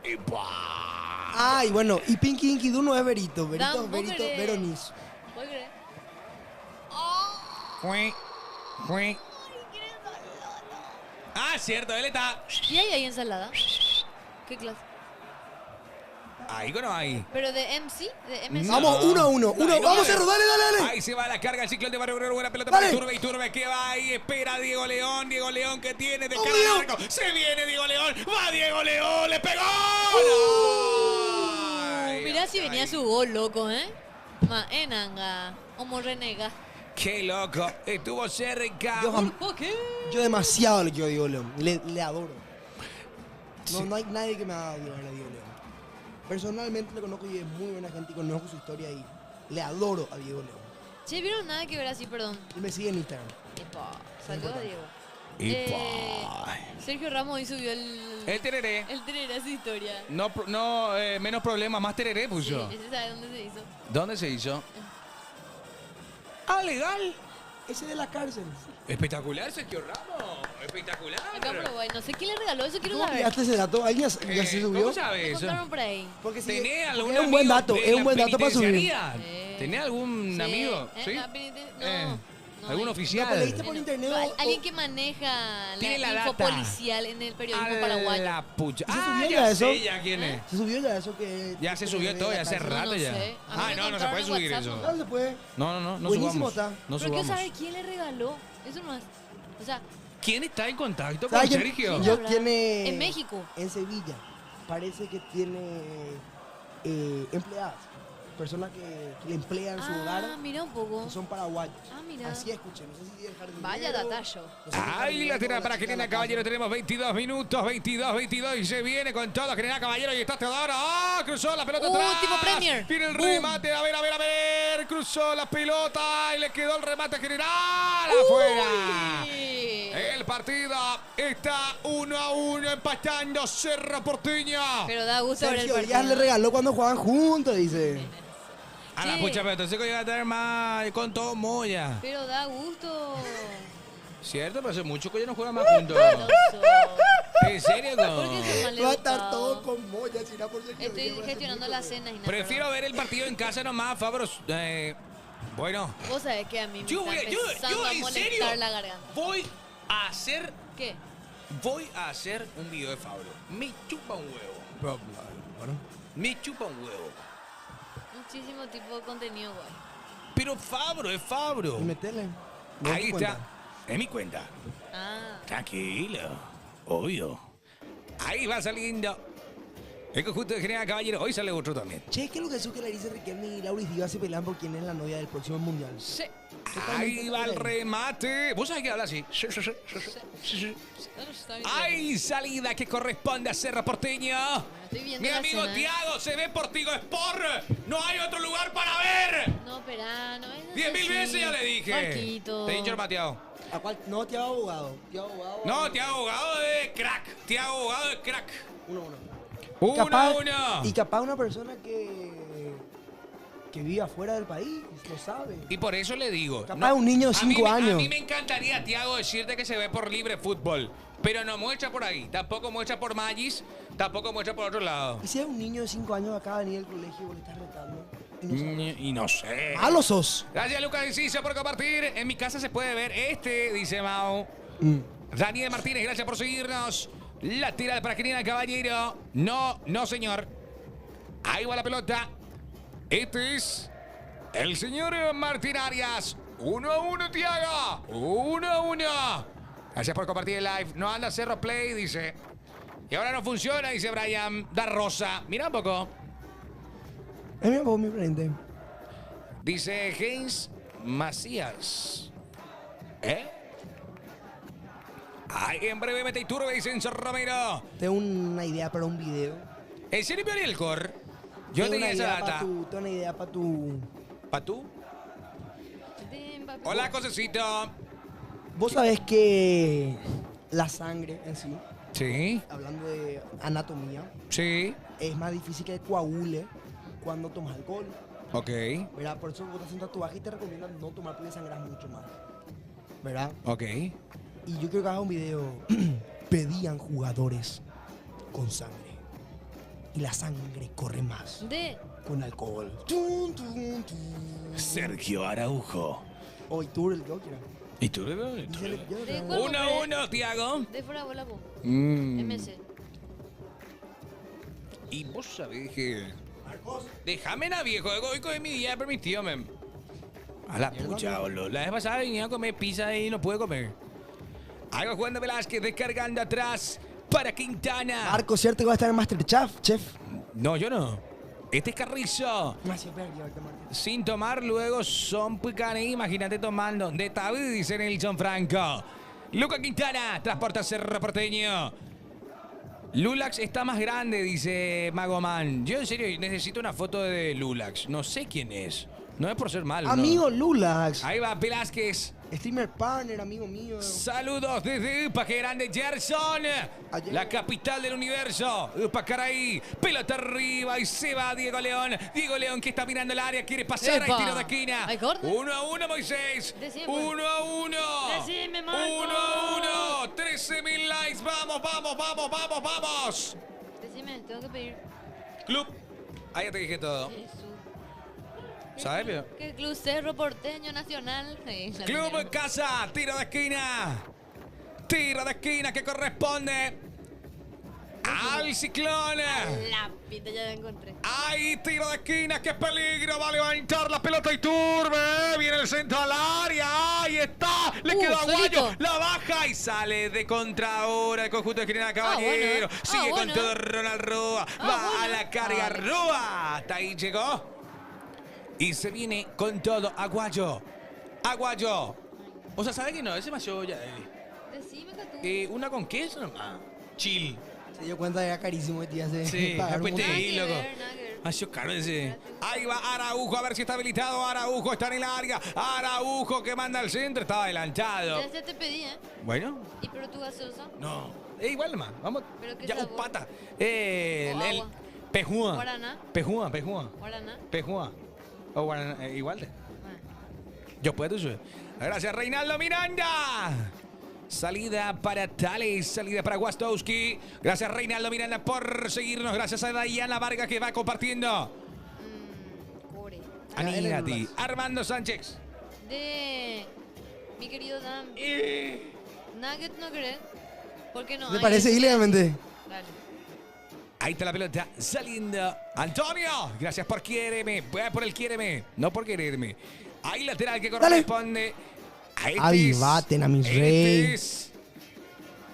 Ay, bueno, y Pinky Inky Doo no es Berito. Berito, Tampoco Berito, eres. Veronis. ¿Puedes creer? Ah, cierto, él está. ¿Y hay ahí ensalada? ¿Qué clase? Ahí o no hay. ¿Pero de MC? ¿De MC? Vamos, 1-1. Ahí no Vamos, hay. Cerro, dale. Ahí se va la carga el Ciclón de Barrio Obrero. Buena pelota Dale. para Iturbe que va ahí. Espera Diego León. Diego León que tiene de ¡Vamos, cara Diego! al arco. Se viene Diego León. Va Diego León. Le pegó. Ay, Mirá si ay, venía ay. su gol, loco, ¿eh? Enanga. Como renega. Qué loco. Estuvo cerca. ¿Por qué? Yo demasiado le quiero a Diego León. Le adoro. No hay nadie que me haga odiar a Diego León. Personalmente le conozco y es muy buena gente y conozco su historia y le adoro a Diego León. Che, ¿vieron nada que ver así? Perdón. Él me sigue en Instagram. Epa. Saludos a Diego. Epa. Sergio Ramos hoy subió El tereré. el tener su historia. No, menos problemas, más tereré puso. Sí, ese sabe dónde se hizo. ¿Dónde se hizo? Ah, legal. Ese de la cárcel. Espectacular, Sergio Ramos. Espectacular. Acá en Paraguay. No sé quién le regaló eso, quiero ¿Cómo saber. pillaste ese dato? ¿Alguien ya se subió? ¿Cómo sabes Me eso? contaron por ahí. Porque si ¿Tenés porque algún es un buen amigo dato, de es un la buen dato para subir. penitenciaría? ¿Tenés algún Sí, amigo? ¿Sí? la peniten- Eh. No. No ¿Algún hay. oficial? ¿Lo leíste por internet No, o- alguien que maneja Tiene la info data. policial en el periodismo paraguayo. La pucha. ¿Y se Ah, subió ya ya eso? sé ya quién es. Se subió ya eso que... Ya se subió todo, ya hace rato. rato no ya. sé. A mí Ah, me no se contaron puede en subir WhatsApp eso. nomás. No se puede. No Buenísimo subamos. está. No ¿Pero qué subamos. sabe quién le regaló? Eso no es. O sea, ¿Quién está en contacto con ¿Sabes quién? Sergio? Yo habrá? tiene... En México. En Sevilla. Parece que tiene empleadas. Personas que le emplean en su hogar. Ah, mira un poco. Que son paraguayos. Ah, mira. Así escuché. No sé si el jardinero. Vaya datallo. no sé si el Ahí la jardinero tira o para chica de General la Caballero. casa. Tenemos 22 minutos, 22 y se viene con todo General Caballero y está Teodoro. ¡Ah! Cruzó la pelota atrás. Último Premier. Tiene el Boom. remate. A ver. Cruzó la pelota y le quedó el remate General. ¡Afuera! Uy. El partido está 1-1 empatando Cerro Porteño. Pero da gusto ver el Sergio partido. Díaz le regaló cuando jugaban juntos, dice. A la Sí. pucha, pero entonces que iba a tener más con todo Moya. Pero da gusto. Cierto, pero hace mucho que ya no juegan más juntos. ¿En serio? ¿Por No? qué son Va a estar maleducados? todo con Moya, si no por Sergio Estoy Díaz, va a ser gestionando mucho la peor. cena y nada. Prefiero ver el partido en casa nomás, Fabro. Bueno, Vos sabés que a mí me yo está empezando a en molestar serio la garganta. voy a hacer ¿Qué? un video de Fabro. Me chupa un huevo. Bueno, Me chupa un huevo. Muchísimo tipo de contenido, guay. Pero Fabro es Fabro. y metele. No Ahí te está. cuenta. Es mi cuenta. Ah, Tranquilo. Obvio. Ahí va saliendo. El conjunto de General Caballero. Hoy sale otro también. Che, ¿qué es lo que sucede que Larissa Riquelme y Lauris Díaz se pelean por quién es la novia del próximo mundial? sí. Ahí va el remate. ¿Vos sabés que habla así? Sí. Está bien. Hay salida que corresponde a Cerro Porteño. Estoy viendo Mi la amigo cena, ¿eh? Tiago se ve por Tigo Sport. No hay otro lugar para ver. No, espera, no es 10.000 así. veces ya le dije. Marquito. Te he dicho el Tiago. ¿A cuál? No, Tiago Abogado. Tiago Abogado. No, Tiago Abogado de crack. Tiago Abogado de crack. 1-1. 1-1. Y capaz una persona que vive afuera del país, lo sabe. Y por eso le digo. Capaz un niño de a mí 5 A años. mí me encantaría, Tiago, decirte que se ve por libre fútbol. Pero no muestra por ahí. Tampoco muestra por Magis. Tampoco muestra por otro lado. ¿Y si hay un niño de 5 años acaba de venir al colegio y vos le estás retando? Y no sabes. Y no sé. ¡Malo sos! Gracias, Lucas Enciso, por compartir. En mi casa se puede ver dice Mao. Daniel Martínez, gracias por seguirnos. La tirada para General Caballero. No, señor. Ahí va la pelota. Este es el señor Martín Arias. 1-1, Tiago. 1-1. Gracias por compartir el live. No anda Cerro Play, dice. Y ahora no funciona, dice Brian. Da Rosa. Mira un poco. Es mi voz, mi frente. Dice James Macías. ¿Eh? Ay, en breve mete y turbe, dice Enzo Romero. Tengo una idea para un video. ¿En serio vio el core? Yo Tengo tenía una esa idea data. Tengo una idea para tu... ¿Pa' tú? De Mbappé. Hola, cosecito. Vos sabés que la sangre en sí, Sí, hablando de anatomía, sí. es más difícil que coagule cuando tomas alcohol. Ok, ¿Verdad? Por eso vos te haces un tatuaje y te recomiendan no tomar porque sangras mucho más. ¿Verdad? ok. Y yo quiero que haga un video. Pedían jugadores con sangre. Y la sangre corre más De. con alcohol. Tun, tun, tun. Sergio Araujo. Hoy tú el que yo quiera. ¿Y tú? Dígale, yo le traigo. ¿cuál? 1-1, Tiago. De fuera bola vos. Mm. MC. Y vos sabés que... Déjame na, viejo. Hoy con mi día permitido, men. A la pucha, boludo. La vez pasada venía a comer pizza y no pude comer. Algo Juan de Velázquez descargando atrás para Quintana. Marco, ¿cierto que va a estar en Masterchef? Chef. No, yo no. Este es Carrizo. No, siempre hay que llevarte, Marco. Sin tomar, luego son picanes. Imagínate tomando. De Tavid, dice Nelson Franco. Luca Quintana, transporta Cerro Porteño. Lulax está más grande, dice Magoman. Yo en serio necesito una foto de Lulax. No sé quién es. No es por ser malo. Amigo no. Lulax. Ahí va Velázquez. Streamer partner, amigo mío. Saludos desde Upa, que grande Gerson. Ayer. La capital del universo. Upa, caray. Pelota arriba y se va Diego León. Diego León que está mirando el área, quiere pasar. Hay ¡Epa! tiro de esquina. ¿Hay corte? 1-1, Moisés. Decime, 1-1. Decime, Marco. 1-1. 13.000 likes. Vamos. Decime, tengo que pedir. Club. Ahí ya te dije todo. Jesús. ¿Sabes? Que el Club Cerro Porteño Nacional. Club en casa, tiro de esquina. Tiro de esquina que corresponde al Ciclón. La pita ya la encontré. Hay tiro de esquina, qué peligro, va a levantar la pelota Iturbe, viene el centro al área, ahí está, le queda Aguayo, solito. la baja y sale de contra ahora el conjunto de General Caballero, bueno. sigue con Bueno. todo Ronald Roa, va bueno. a la carga Roa, hasta ahí llegó y se viene con todo Aguayo, o sea, ¿sabe que no? Ese mayo ya, Decime que tú. una con queso nomás, chill. Se dio cuenta que era carísimo que te hace Sí, pagar un después te montón. di, loco. Nada que ver. Macho caro ese. Ahí va Araujo, a ver si está habilitado. Araujo está en el área. Araujo que manda al centro, estaba adelantado. Ya te pedí, ¿eh? Bueno, ¿Y pero tu gaseosa? no. Igual nomás. Vamos. ¿Pero qué Ya, sabor? pata. ¿O El agua? Pejúa. ¿Guaraná? Pejúa. ¿Guaraná? Pejúa. O guaraná, igual de. Bueno. Yo puedo subir. Gracias, Reinaldo Miranda. Salida para Tales, salida para Wastowski. Gracias, Reinaldo Miranda, por seguirnos. Gracias a Dayana Vargas que va compartiendo. Pobre. Anigati. Armando Sánchez. De mi querido Dan. Nugget no querés. ¿Por qué no? ¿Te hay? parece ilegalmente? Dale. Ahí está la pelota saliendo. Antonio, gracias por quiéreme. Voy a por el quiéreme, no por quererme. Ahí lateral que corresponde. A este Avivaten a mis rey.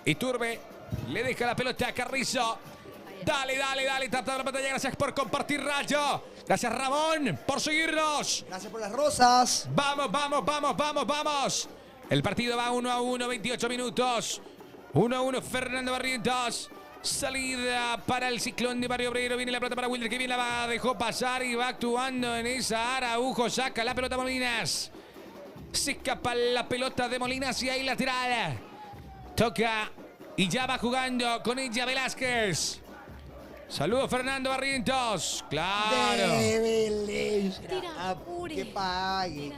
Iturbe le deja la pelota a Carrizo. Dale. Tapa la pantalla. Gracias por compartir, Rayo. Gracias, Ramón, por seguirnos. Gracias por las rosas. Vamos. El partido va 1-1, 28 minutos. 1-1, Fernando Barrientos. Salida para el Ciclón de Barrio Obrero. Viene la pelota para Wilder, que bien la dejó pasar y va actuando en esa. Araujo saca la pelota Molinas. Se escapa la pelota de Molinas y ahí lateral. Toca y ya va jugando con ella Velázquez. Saludos, Fernando Barrientos. Claro. Débele. Tira, Uri. Que pague.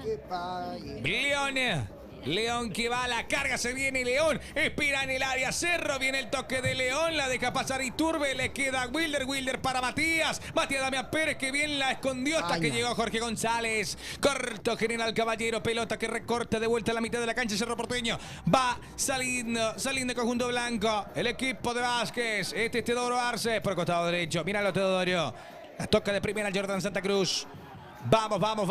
León que va a la carga, se viene León, espera en el área, Cerro, viene el toque de León, la deja pasar Iturbe, le queda Wilder para Matías Damián Pérez que bien la escondió hasta que llegó Jorge González, corto General Caballero, pelota que recorta de vuelta a la mitad de la cancha, Cerro Porteño, va saliendo conjunto blanco, el equipo de Vázquez, este es Teodoro Arce, por el costado derecho, míralo Teodoro, la toca de primera Jordan Santa Cruz. Vamos, tapa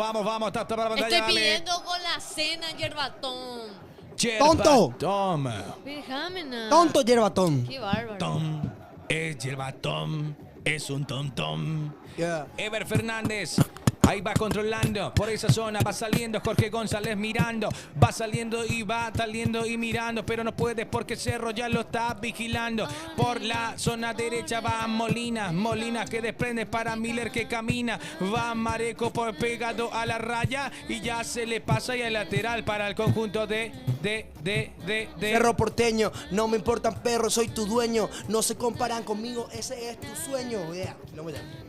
para la pantalla. Estoy pidiendo con la cena, Yerbatón. ¡Tonto! Tom. Déjame nada. Tonto yerbatón. Qué bárbaro. Tom. Es Yerbatón. Es un tom. Yeah. Ever Fernández. Ahí va controlando por esa zona, va saliendo Jorge González mirando, va saliendo y mirando, pero no puede porque Cerro ya lo está vigilando. Por la zona derecha va Molinas que desprende para Miller que camina, va Mareco por pegado a la raya y ya se le pasa y al lateral para el conjunto de Cerro Porteño, no me importan perros, soy tu dueño. No se comparan conmigo, ese es tu sueño. Yeah.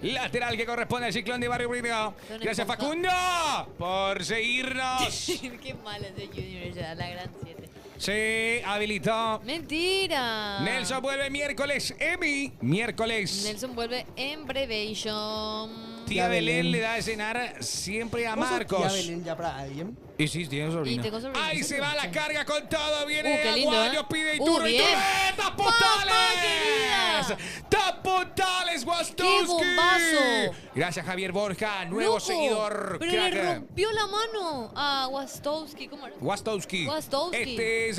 lateral que corresponde al Ciclón de Barrio Obrero. Gracias, Facundo, por seguirnos. Qué mal ese Junior ya, la gran 7. Sí, habilitó. Mentira. Nelson vuelve miércoles. Miércoles. Nelson vuelve en Brevation. Tía Belén le da de cenar siempre a Marcos. Ya Belén, ya para alguien. Y sí, tiene sobrina. Y tengo sobrina. Ahí se va la carga con todo. Viene Qué lindo, Aguayo, ¿eh? pide Iturbe. Bien. ¡Tapotales! ¡Tapotales, ¡Qué Wastowski! bombazo! Gracias, Javier Borja, nuevo Loco, seguidor. Pero crack. le rompió la mano a Wastowski. ¿Cómo era? Wastowski. Wastowski. Este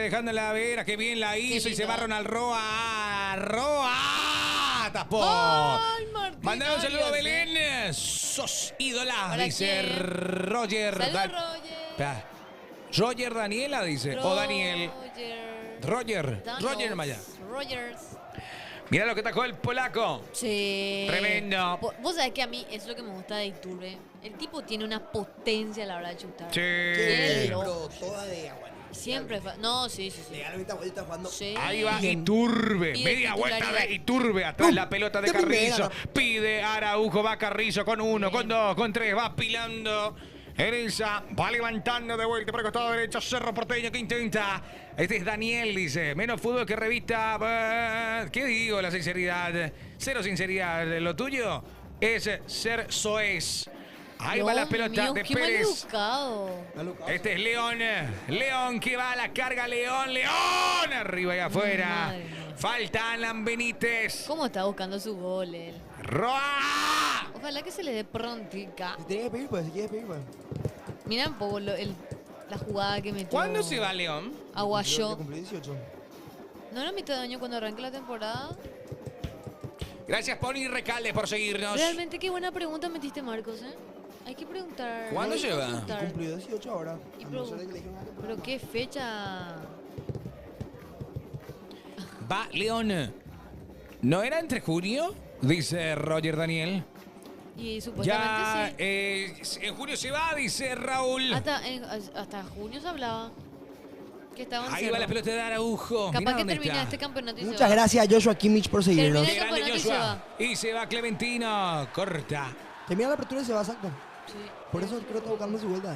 dejándola ver, que bien la hizo y se lindo. va Ronald Roa. ¡Roa! ¡Tapó! ¡Ay, Martín Mandar un saludo a Arias, Belén. Sos ídola, ¿Para dice quién? Roger. Saludos, Roger. Espera. Roger Daniela dice. O Daniel. Roger. Daniels. Roger Maya. Rogers. Mira lo que tacó el polaco. Sí. Tremendo. Vos sabés que a mí es lo que me gusta de Iturbe. El tipo tiene una potencia a la hora de chutar. Sí. Qué Pero loco. toda de agua. Siempre. No, sí. Legalmente Aguayo está jugando. Sí. Ahí va Bien. Iturbe, Pide media vuelta titularidad. de Iturbe, atrás la pelota de de primera, Carrizo, ¿no? pide Araujo, va Carrizo con uno, con dos, con tres, va pilando, Ereza, va levantando de vuelta por el costado derecho, Cerro Porteño que intenta, este es Daniel, dice, menos fútbol que revista, ¿qué digo? La sinceridad, cero sinceridad, lo tuyo es ser soez. Ahí va la Dios pelota mío, de qué Pérez. maleducado. Este es León. León que va a la carga. León. León. Arriba y afuera. Madre mía. Falta Alan Benítez. ¿Cómo está buscando su gol él? Roa. Ojalá que se le dé prontica. Si tienes que pedir, pues, si quieres pedir, pues. Mira un poco la jugada que metió. ¿Cuándo se va León? Yo Aguayó. cumplí 18. ¿No era mitad de año cuando arranque la temporada? Gracias, Pony Recalde, por seguirnos. Realmente qué buena pregunta metiste, Marcos, ¿eh? Hay que preguntar. ¿Cuándo hay que lleva? consultar. Cumplió 18 ahora. Y A pero- no ser que le dijeron algo. Pero qué fecha. Va León. ¿No era entre junio? Dice Roger Daniel. Y Ya supuestamente sí. en junio se va, dice Raúl. Hasta junio se hablaba. Que estaban Ahí va la pelota de Araujo. Capaz Mirá que dónde termina está. este campeonato y se Muchas va. gracias a Joshua Kimmich por seguirnos. Termina- Qué grande campeonato y se Joshua. Y se va Clementino. Corta. Termina la apertura y se va, exacto. Sí. Por eso creo que está buscando su vuelta.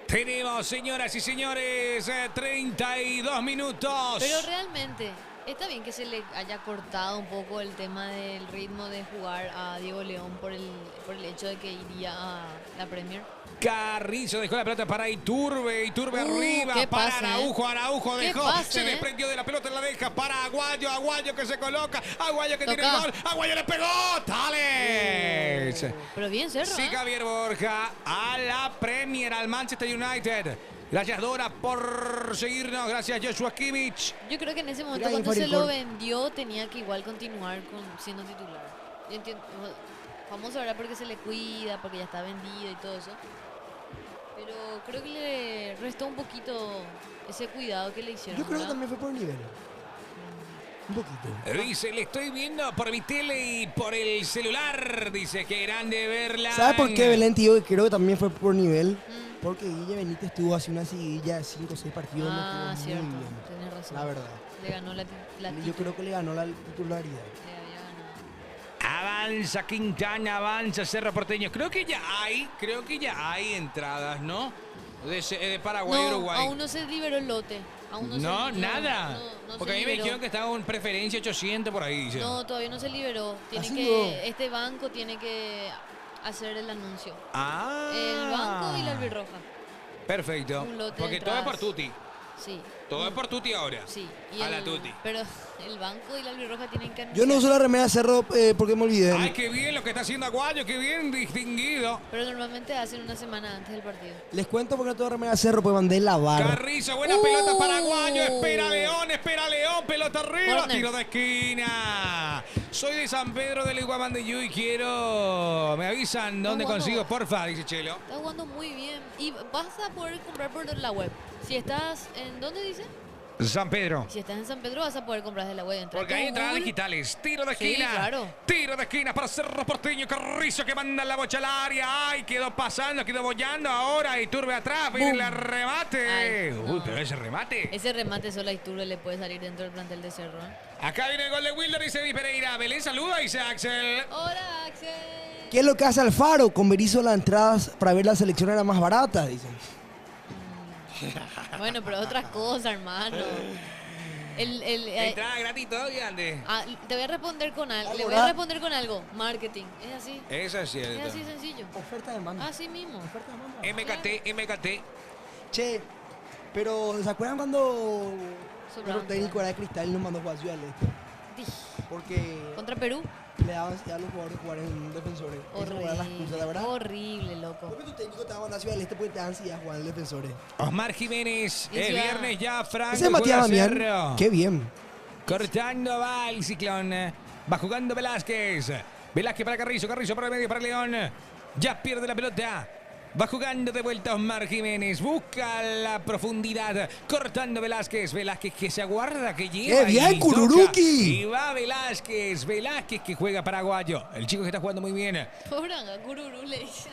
Tenemos, señoras y señores, 32 minutos. Pero realmente, está bien que se le haya cortado un poco el tema del ritmo de jugar a Diego León por el hecho de que iría a la Premier. Carrizo dejó la pelota para Iturbe. Iturbe arriba qué para pase, Araujo. Araujo Qué dejó. pase, Se desprendió de la pelota, la deja para Aguayo. Aguayo que se coloca. Aguayo que tiene el Toca. gol. Aguayo le pegó. Tales. Pero bien, Cerro, Sí, ¿eh? Javier Borja a la Premier, al Manchester United. Gracias, Dora, por seguirnos. Gracias, Joshua Kimmich. Yo creo que en ese momento Mira, cuando se Inferior. lo vendió tenía que igual continuar siendo titular. Yo entiendo, vamos a hablar porque se le cuida, porque ya está vendido y todo eso. Pero creo que le restó un poquito ese cuidado que le hicieron. Yo creo que ¿verdad? también fue por nivel. Un poquito. Dice, le estoy viendo por mi tele y por el celular. Dice, qué grande verla. ¿Sabes por qué, Belén, tío? Que creo que también fue por nivel. Porque Guille Benítez tuvo así una seguidilla de 5 o 6 partidos. donde Ah, estuvo cierto. muy bien. Tienes razón. La verdad. Le ganó la Yo creo que le ganó la titularidad. Le había ganado. Avanza Quintana, avanza Cerro Porteño. Creo que ya hay entradas, ¿no? De Paraguay, No, Uruguay. aún no se liberó el lote. Aún no, No, se, nada. no Porque se a mí me liberó. dijeron que estaba en preferencia 800 por ahí. Dice. No, todavía no se liberó. Tiene Así que, no. este banco tiene que hacer el anuncio. Ah. El banco y la albirroja. Perfecto. Un lote de Porque todo es por entradas. Tuti. Sí. Todo es por Tuti ahora. Sí. A la Tuti. Pero el banco y la albirroja tienen que anunciar. Yo no uso la remera de Cerro porque me olvidé. Ay, qué bien lo que está haciendo Aguayo, qué bien distinguido. Pero normalmente hacen una semana antes del partido. Les cuento porque no tengo remera de Cerro porque mandé lavar. Carrizo, buena pelota para Aguayo. Espera León, pelota arriba. Corner. Tiro de esquina. Soy de San Pedro del Iguamandeyú y quiero. Me avisan dónde jugando. consigo, porfa, dice Chelo. Está jugando muy bien. Y vas a poder comprar por la web. Si estás en... ¿Dónde dice? San Pedro. Si estás en San Pedro vas a poder comprar de la web. Entra Porque a tu hay entradas Google. digitales. Tiro de Sí, esquina. claro. Tiro de esquina para Cerro Porteño. Carrizo que manda la bocha al área. Ay, quedó pasando, quedó bollando ahora. Y Turbe atrás. Viene Boom. el remate. Ay, Uy, no. pero ese remate. Ese remate solo a Iturbe le puede salir dentro del plantel de Cerro. ¿eh? Acá viene el gol de Wilder, dice Vi Pereira. Belén saluda, dice Axel. Hola, Axel. ¿Qué es lo que hace Alfaro? Con Berizzo las entradas para ver la selección era más barata, dicen. Bueno, pero otras cosas, hermano. Entrada gratis todo grande. Te voy a responder con algo. Le voy Ahora- a responder con algo. Marketing. Es así. Eso es Es cierto. así sencillo. Oferta de mano. Así mismo. Oferta de mano. MKT. Che, pero ¿se acuerdan cuando Sobraba. nuestro técnico era de Cristal y nos mandó a jugar a Ciudad del Este? Dij. Porque Contra Perú. le daban ansiedad a los jugadores jugar en defensores. Eso era la excusa, la verdad. Horrible, loco. ¿Por qué tu técnico te va a mandar a Ciudad del Este porque te da ansiedad jugar en defensores? Osmar Jiménez. Y Es Ciudad- viernes ya, Franco. Ese es Matías juega Damián. Cerro. Qué bien. Cortando va el ciclón. Va jugando Velázquez. Velázquez para Carrizo. Carrizo para el medio para León. Ya pierde la pelota. Va jugando de vuelta Osmar Jiménez. Busca la profundidad. Cortando Velázquez. Velázquez que se aguarda, que lleva. ¡Qué bien, y toca. Kururuki! Y va Velázquez. Velázquez que juega paraguayo. El chico que está jugando muy bien. Pobre Angacururu le dicen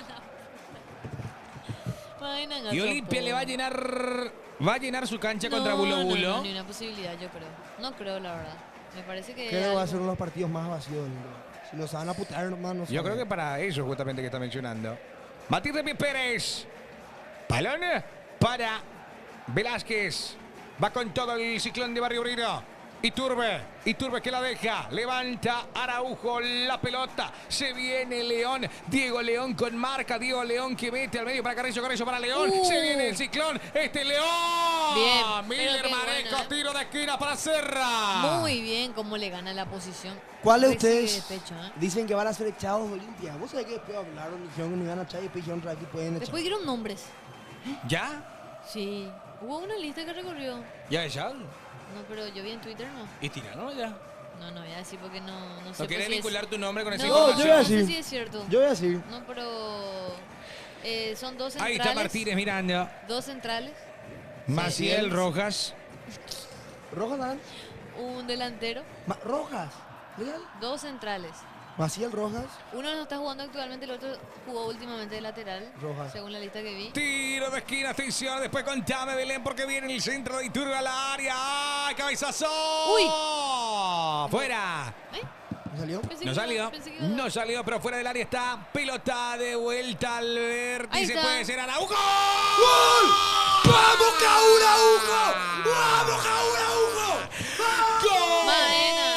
a la... Y Olimpia le va a llenar. Va a llenar su cancha contra Bulo Bulo. No, ni una posibilidad, yo creo. No creo, la verdad. Me parece que... Creo que va a algo- ser uno de los partidos más vacíos del mundo. Si nos van a putear, hermano. Yo creo que para eso justamente que está mencionando. Matías de Pérez. Balón para Velázquez. Va con todo el ciclón de Barrio Obrero. Iturbe que la deja. Levanta Araujo la pelota. Se viene León. Diego León con marca. Diego León que mete al medio para Carrillo. Carrillo para León. Se viene el Ciclón. León. Bien, Miller pero qué Mareco. buena, ¿eh? Tiro de esquina para Serra. Muy bien cómo le gana la posición. ¿Cuál de Recibe ustedes de pecho, ¿eh? dicen que van a ser echados de Olimpia? ¿Vos sabés que después hablaron, dijeron que no iban a echar y después dijeron que pueden echar? Después dieron nombres. ¿Ya? Sí. Hubo una lista que recorrió. ¿Ya ya? No, pero yo vi en Twitter, no. ¿Y tiraron ya? No, voy a decir porque no sé. ¿No pues querés si es- vincular tu nombre con esa No, yo información? voy a no sé decir. si es cierto. Yo voy a decir. No, pero son dos Ahí centrales. está Martínez mirando. Dos centrales, Maciel Rojas. ¿Rojas, Dan? un delantero, ¿Rojas? ¿Legal? dos centrales. Maciel Rojas. Uno no está jugando actualmente, el otro jugó últimamente de lateral, Rojas. según la lista que vi. Tiro de esquina, atención. Después contame, Belén, porque viene el centro de Iturbe a la área. ¡Ay, cabezazo! ¡Uy! ¡Fuera! ¿Eh? ¿No salió? Pensé No que iba- salió. pensé que iba a dar. No salió, pero fuera del área está. Pelota de vuelta al Ahí vértice. está. Puede ser Araujo. ¡Gol! ¡Vamos, Caúl Araujo! ¡Vamos, Caúl Araujo! ¡Gol! Maena.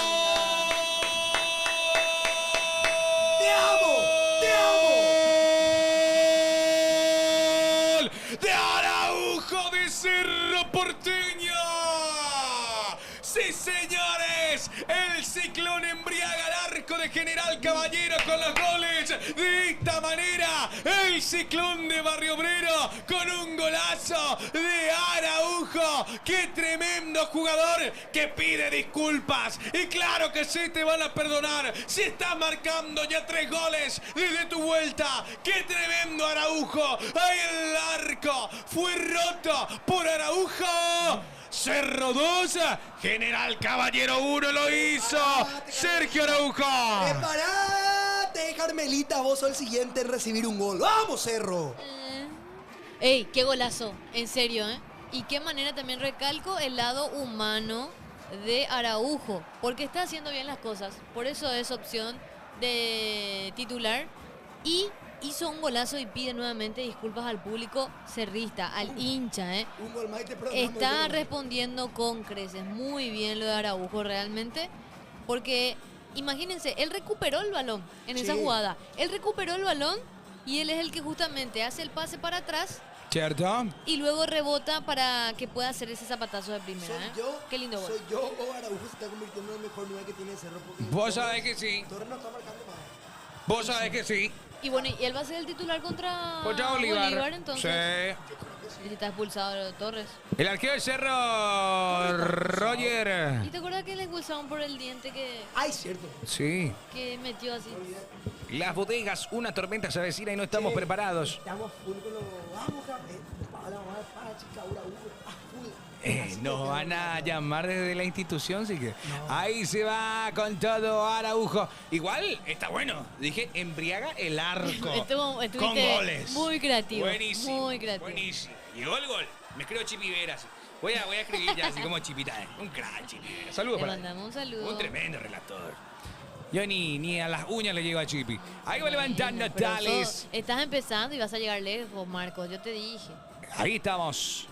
¡Te amo! ¡Te amo! ¡Gol de Araujo de Cerro Porteño! ¡Sí, señores! El Ciclón embriaga al arco de General Caballero con los goles. De esta manera, el Ciclón de Barrio Obrero con un golazo de Araujo. ¡Qué tremendo jugador que pide disculpas! Y claro que sí te van a perdonar si estás marcando ya 3 goles desde tu vuelta. ¡Qué tremendo Araujo! ¡Ahí el arco! ¡Fue roto por Araujo! Cerro 2, General Caballero 1 lo hizo. Sergio Araujo. ¡Preparate, Carmelita! Vos sos el siguiente en recibir un gol. ¡Vamos, Cerro! ¡Ey, qué golazo! En serio, ¿eh? Y qué manera también recalco el lado humano de Araujo, porque está haciendo bien las cosas. Por eso es opción de titular. Y hizo un golazo y pide nuevamente disculpas al público cerrista, al hincha, ¿eh? Un gol más y te perdonamos. Está respondiendo con creces. Muy bien lo de Araujo realmente. Porque, imagínense, él recuperó el balón en esa Sí. jugada. Él recuperó el balón y él es el que justamente hace el pase para atrás ¿Cierto? y luego rebota para que pueda hacer ese zapatazo de primera. ¿Soy ¿eh? yo? Qué lindo gol. ¿Soy yo o Araujo se está convirtiendo en el mejor 9 que tiene Cerro? Porque Vos sabés que sí. Torres no está marcando más. Vos sabés que sí. Y bueno, y él va a ser el titular contra Contra Bolívar. entonces. Sí. Y si está expulsado Torres. El arquero de Cerro, Roger. ¿Y te acuerdas que le expulsaron por el diente ¡Ay, cierto! Sí. que metió así? Las bodegas, una tormenta se avecina y no estamos preparados. Estamos full con los... ¡Vamos, Carmelita! Para, chica, Araujo. ¡A full! Nos van a llamar desde la institución, sí que ahí se va con todo Araujo. Igual está bueno. Dije, embriaga el arco. Con Estuviste goles. muy creativo. Buenísimo. Muy creativo. Buenísimo. Llegó el gol. Me creo Chipiveras. Voy a escribir ya así como Chipita. Un crack, Chipivera. Saludos Le para él. mandamos un saludo. Un tremendo relator. Yo ni a las uñas le llego a Chipi. Ahí va levantando Pero Tales. estás empezando y vas a llegar lejos, Marcos. Yo te dije. Ahí estamos.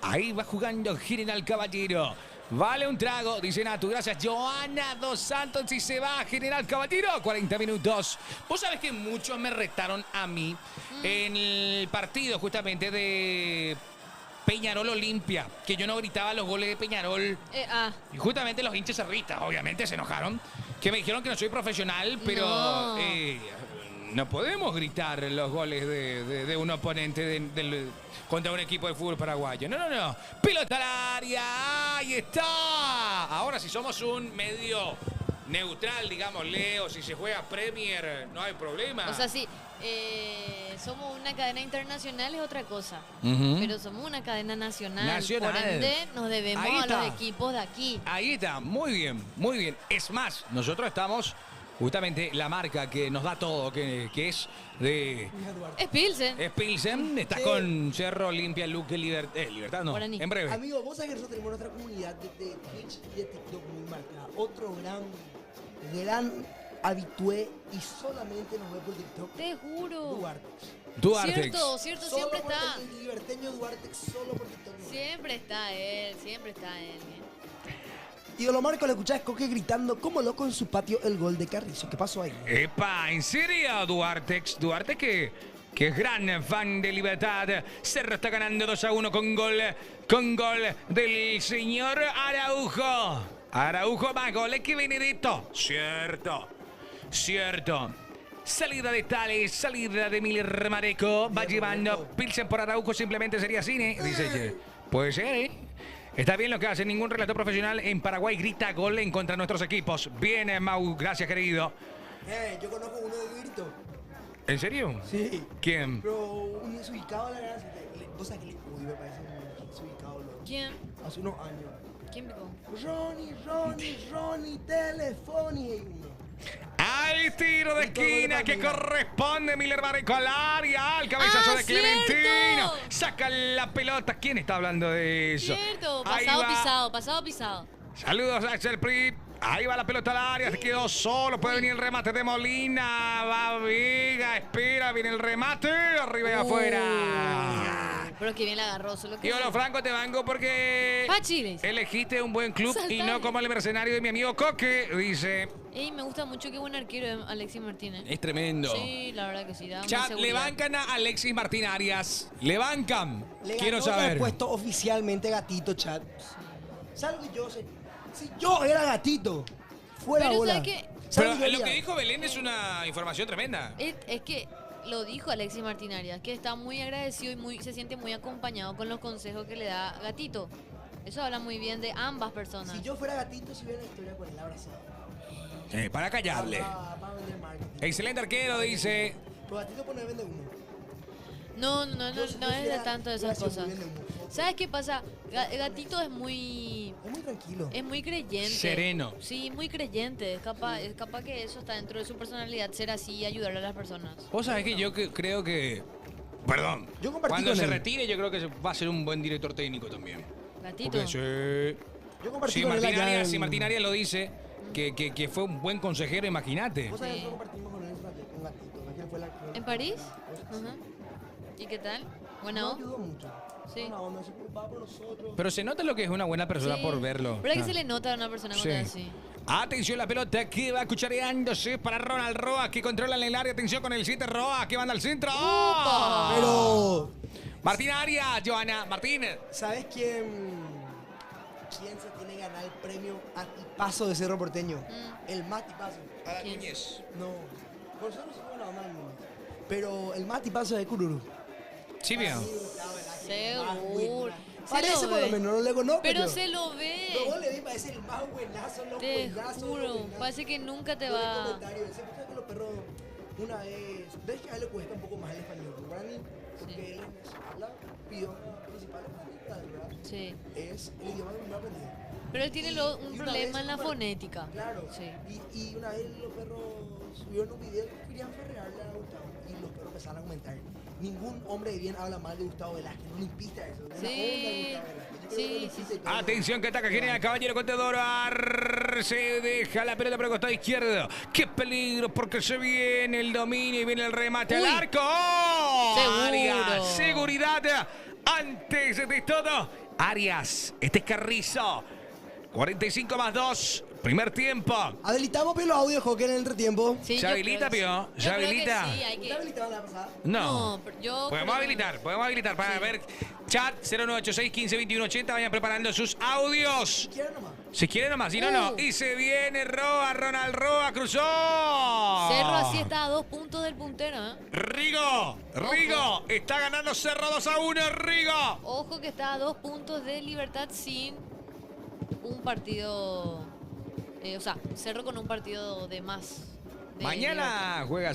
Ahí va jugando General Caballero. Vale un trago, dice Natu. Gracias, Joana Dos Santos. Y se va General Caballero. 40 minutos. Vos sabés que muchos me retaron a mí en el partido justamente de Peñarol Olimpia. Que yo no gritaba los goles de Peñarol. Y justamente los hinchas cerristas, obviamente, se enojaron. Que me dijeron que no soy profesional, pero No. no podemos gritar los goles de un oponente contra un equipo de fútbol paraguayo. No. Pelota al área. Ahí está. Ahora si somos un medio neutral, digámosle, o si se juega Premier, no hay problema. O sea, sí, somos una cadena internacional es otra cosa. Ujú. Pero somos una cadena nacional. Nacional. Por ende, nos debemos Ahí a está. los equipos de aquí. Ahí está, muy bien, muy bien. Es más, nosotros estamos justamente la marca que nos da todo, que es de Es Pilsen. Pilsen, está Sí. con Cerro, Olimpia, Luque, Libertad, no, Guaraní. en breve. Amigo, vos sabés que nosotros tenemos nuestra comunidad de Twitch y de TikTok muy marcada. Otro gran habitué y solamente nos ve por TikTok. Te juro. Duarte. Duarte. Cierto, siempre por está. El liberteño Duarte, solo por TikTok. Siempre está él, siempre está él. Ídolo Marco, le escuchás Coque gritando como loco en su patio el gol de Carrizo. ¿Qué pasó ahí? Epa, ¿en serio, Duarte? Duarte que es gran fan de Libertad. Cerro está ganando 2-1 con gol del señor Araujo. Araujo más goles que Benedetto. Cierto. Salida de Tales, salida de Miller Mareco. Va llevando Pilsen por Araujo, simplemente sería cine. Dice que puede ser, ¿eh? Está bien lo que hace. Ningún relator profesional en Paraguay grita gol en contra de nuestros equipos. Bien, Mau. Gracias, querido. Yo conozco uno de grito. ¿En serio? Sí. ¿Quién? Pero un desubicado, la verdad. Vos sabés que me parece un desubicado. ¿Quién? Hace unos años. ¿Quién picó? Ronnie, Telefoni. Hay tiro de esquina que corresponde Miller Mareco al área, al cabezazo de ¡cierto! Clementino. Saca la pelota. ¿Quién está hablando de eso? Cierto, Ahí pasado pisado. Saludos a Axel Pri. Ahí va la pelota al área, se quedó solo, puede venir el remate de Molina, va Vega, espera, viene el remate, arriba y afuera. Pero que bien la agarró, solo que... Y Olo Franco, te banco porque Pa' Chile. elegiste un buen club y Saltale. no como el mercenario de mi amigo Coque, dice. Ey, me gusta mucho, qué buen arquero es Alexis Martínez. Es tremendo. Sí, la verdad que sí, da una Chat, le seguridad. bancan a Alexis Martín Arias. Le bancan. Le Quiero ganó saber. el puesto oficialmente Gatito, chat. ¿Sabes lo que yo sé? Si yo era Gatito, fuera Pero bola. ¿sabes qué? Pero ¿Sabes qué lo que haría? dijo Belén es una información tremenda. Es que lo dijo Alexis Martín Arias, que está muy agradecido y se siente muy acompañado con los consejos que le da Gatito. Eso habla muy bien de ambas personas. Si yo fuera Gatito, si hubiera una historia con él abrazado. Para callarle. Para vender marketing. Excelente arquero, dice. Pero Gatito pone vende uno. No Yo es de fuera- tanto de hubiera esas sido muy cosas. vende humo. ¿Sabes qué pasa? Gatito es muy tranquilo. Es muy creyente. Sereno. Sí, muy creyente. Es capaz que eso está dentro de su personalidad, ser así y ayudar a las personas. Vos sabés que yo creo que. Perdón. Yo compartí Cuando con se él. retire, yo creo que va a ser un buen director técnico también. Gatito. Porque Yo compartí si con él Martín allá Arias, en- si Martín Arias lo dice, que fue un buen consejero, imagínate. Vos sabés Sí. que nosotros compartimos con él con Gatito. ¿No? ¿Quién fue ¿En París? Ajá. ¿Y qué tal? Buena Nos onda. ayudó mucho. Sí. Una onda, se preocupaba por nosotros. Pero se nota lo que es una buena persona Sí. por verlo. Pero es que Ah. se le nota a una persona cuando es así. Atención, la pelota que va cuchareándose para Ronald Roa, que controla en el área. Atención con el 7 Roa, que manda al centro. ¡Oh! Pero, Martín Arias, Joana, Martín. ¿sabes quién se tiene que ganar el premio a tipazo de Cerro Porteño? El más tipazo. ¿Quién? Núñez. No, por nosotros somos una onda del mundo. Pero el más tipazo es Cururu. Sí, vio. Seguro. Se Parece lo por lo ve. menos, no le conozco. Pero yo. se lo ve. No, vos le vi, parece el más buenazo, los Te buenazos. juro. Parece que nunca te Todo el va. comentario, ese, ¿sabes que los perros una vez, ves que a él le cuesta un poco más el español, pero para mí, porque él habla, idioma principal ¿verdad? Sí. Es el idioma que me aprendí. Pero él tiene un Y una problema vez en la super- fonética. Claro. Sí. Y una vez los perros subieron un video que querían ferrearle a Gustavo y los perros empezaron a comentar. Ningún hombre de bien habla mal de Gustavo Velázquez, no le impista eso. Es la onda de Sí. Gustavo Velázquez. Yo creo que Sí, no le sí, impista sí. y todo. Atención que ataca General Caballero con Teodoro Se deja la pelota por el costado izquierdo. ¡Qué peligro! Porque se viene el dominio y viene el remate Uy. al arco. ¡Oh! Seguro. Arias, seguridad. Antes de todo, Arias, este es Carrizo. 45 más 2. Primer tiempo. Habilitamos pero los audios hockey en el entretiempo. Sí, ¿Se yo habilita, creo que Pío? sí. ¿Se Yo creo que habilita? Sí, hay ¿Usted que... habilitaba la pasada? No. pero yo... Podemos habilitar para ver. Chat 0986 15 21 80. Vayan preparando sus audios. ¿Quieren nomás? Si quieren nomás, si no, no. Y se viene Roa, Ronald Roa, cruzó. Cerro así está a 2 puntos del puntero, ¿eh? Rigo, está ganando Cerro 2-1, Rigo. Ojo que está a 2 puntos de Libertad sin un partido... o sea, Cerro con un partido de más. de Mañana juega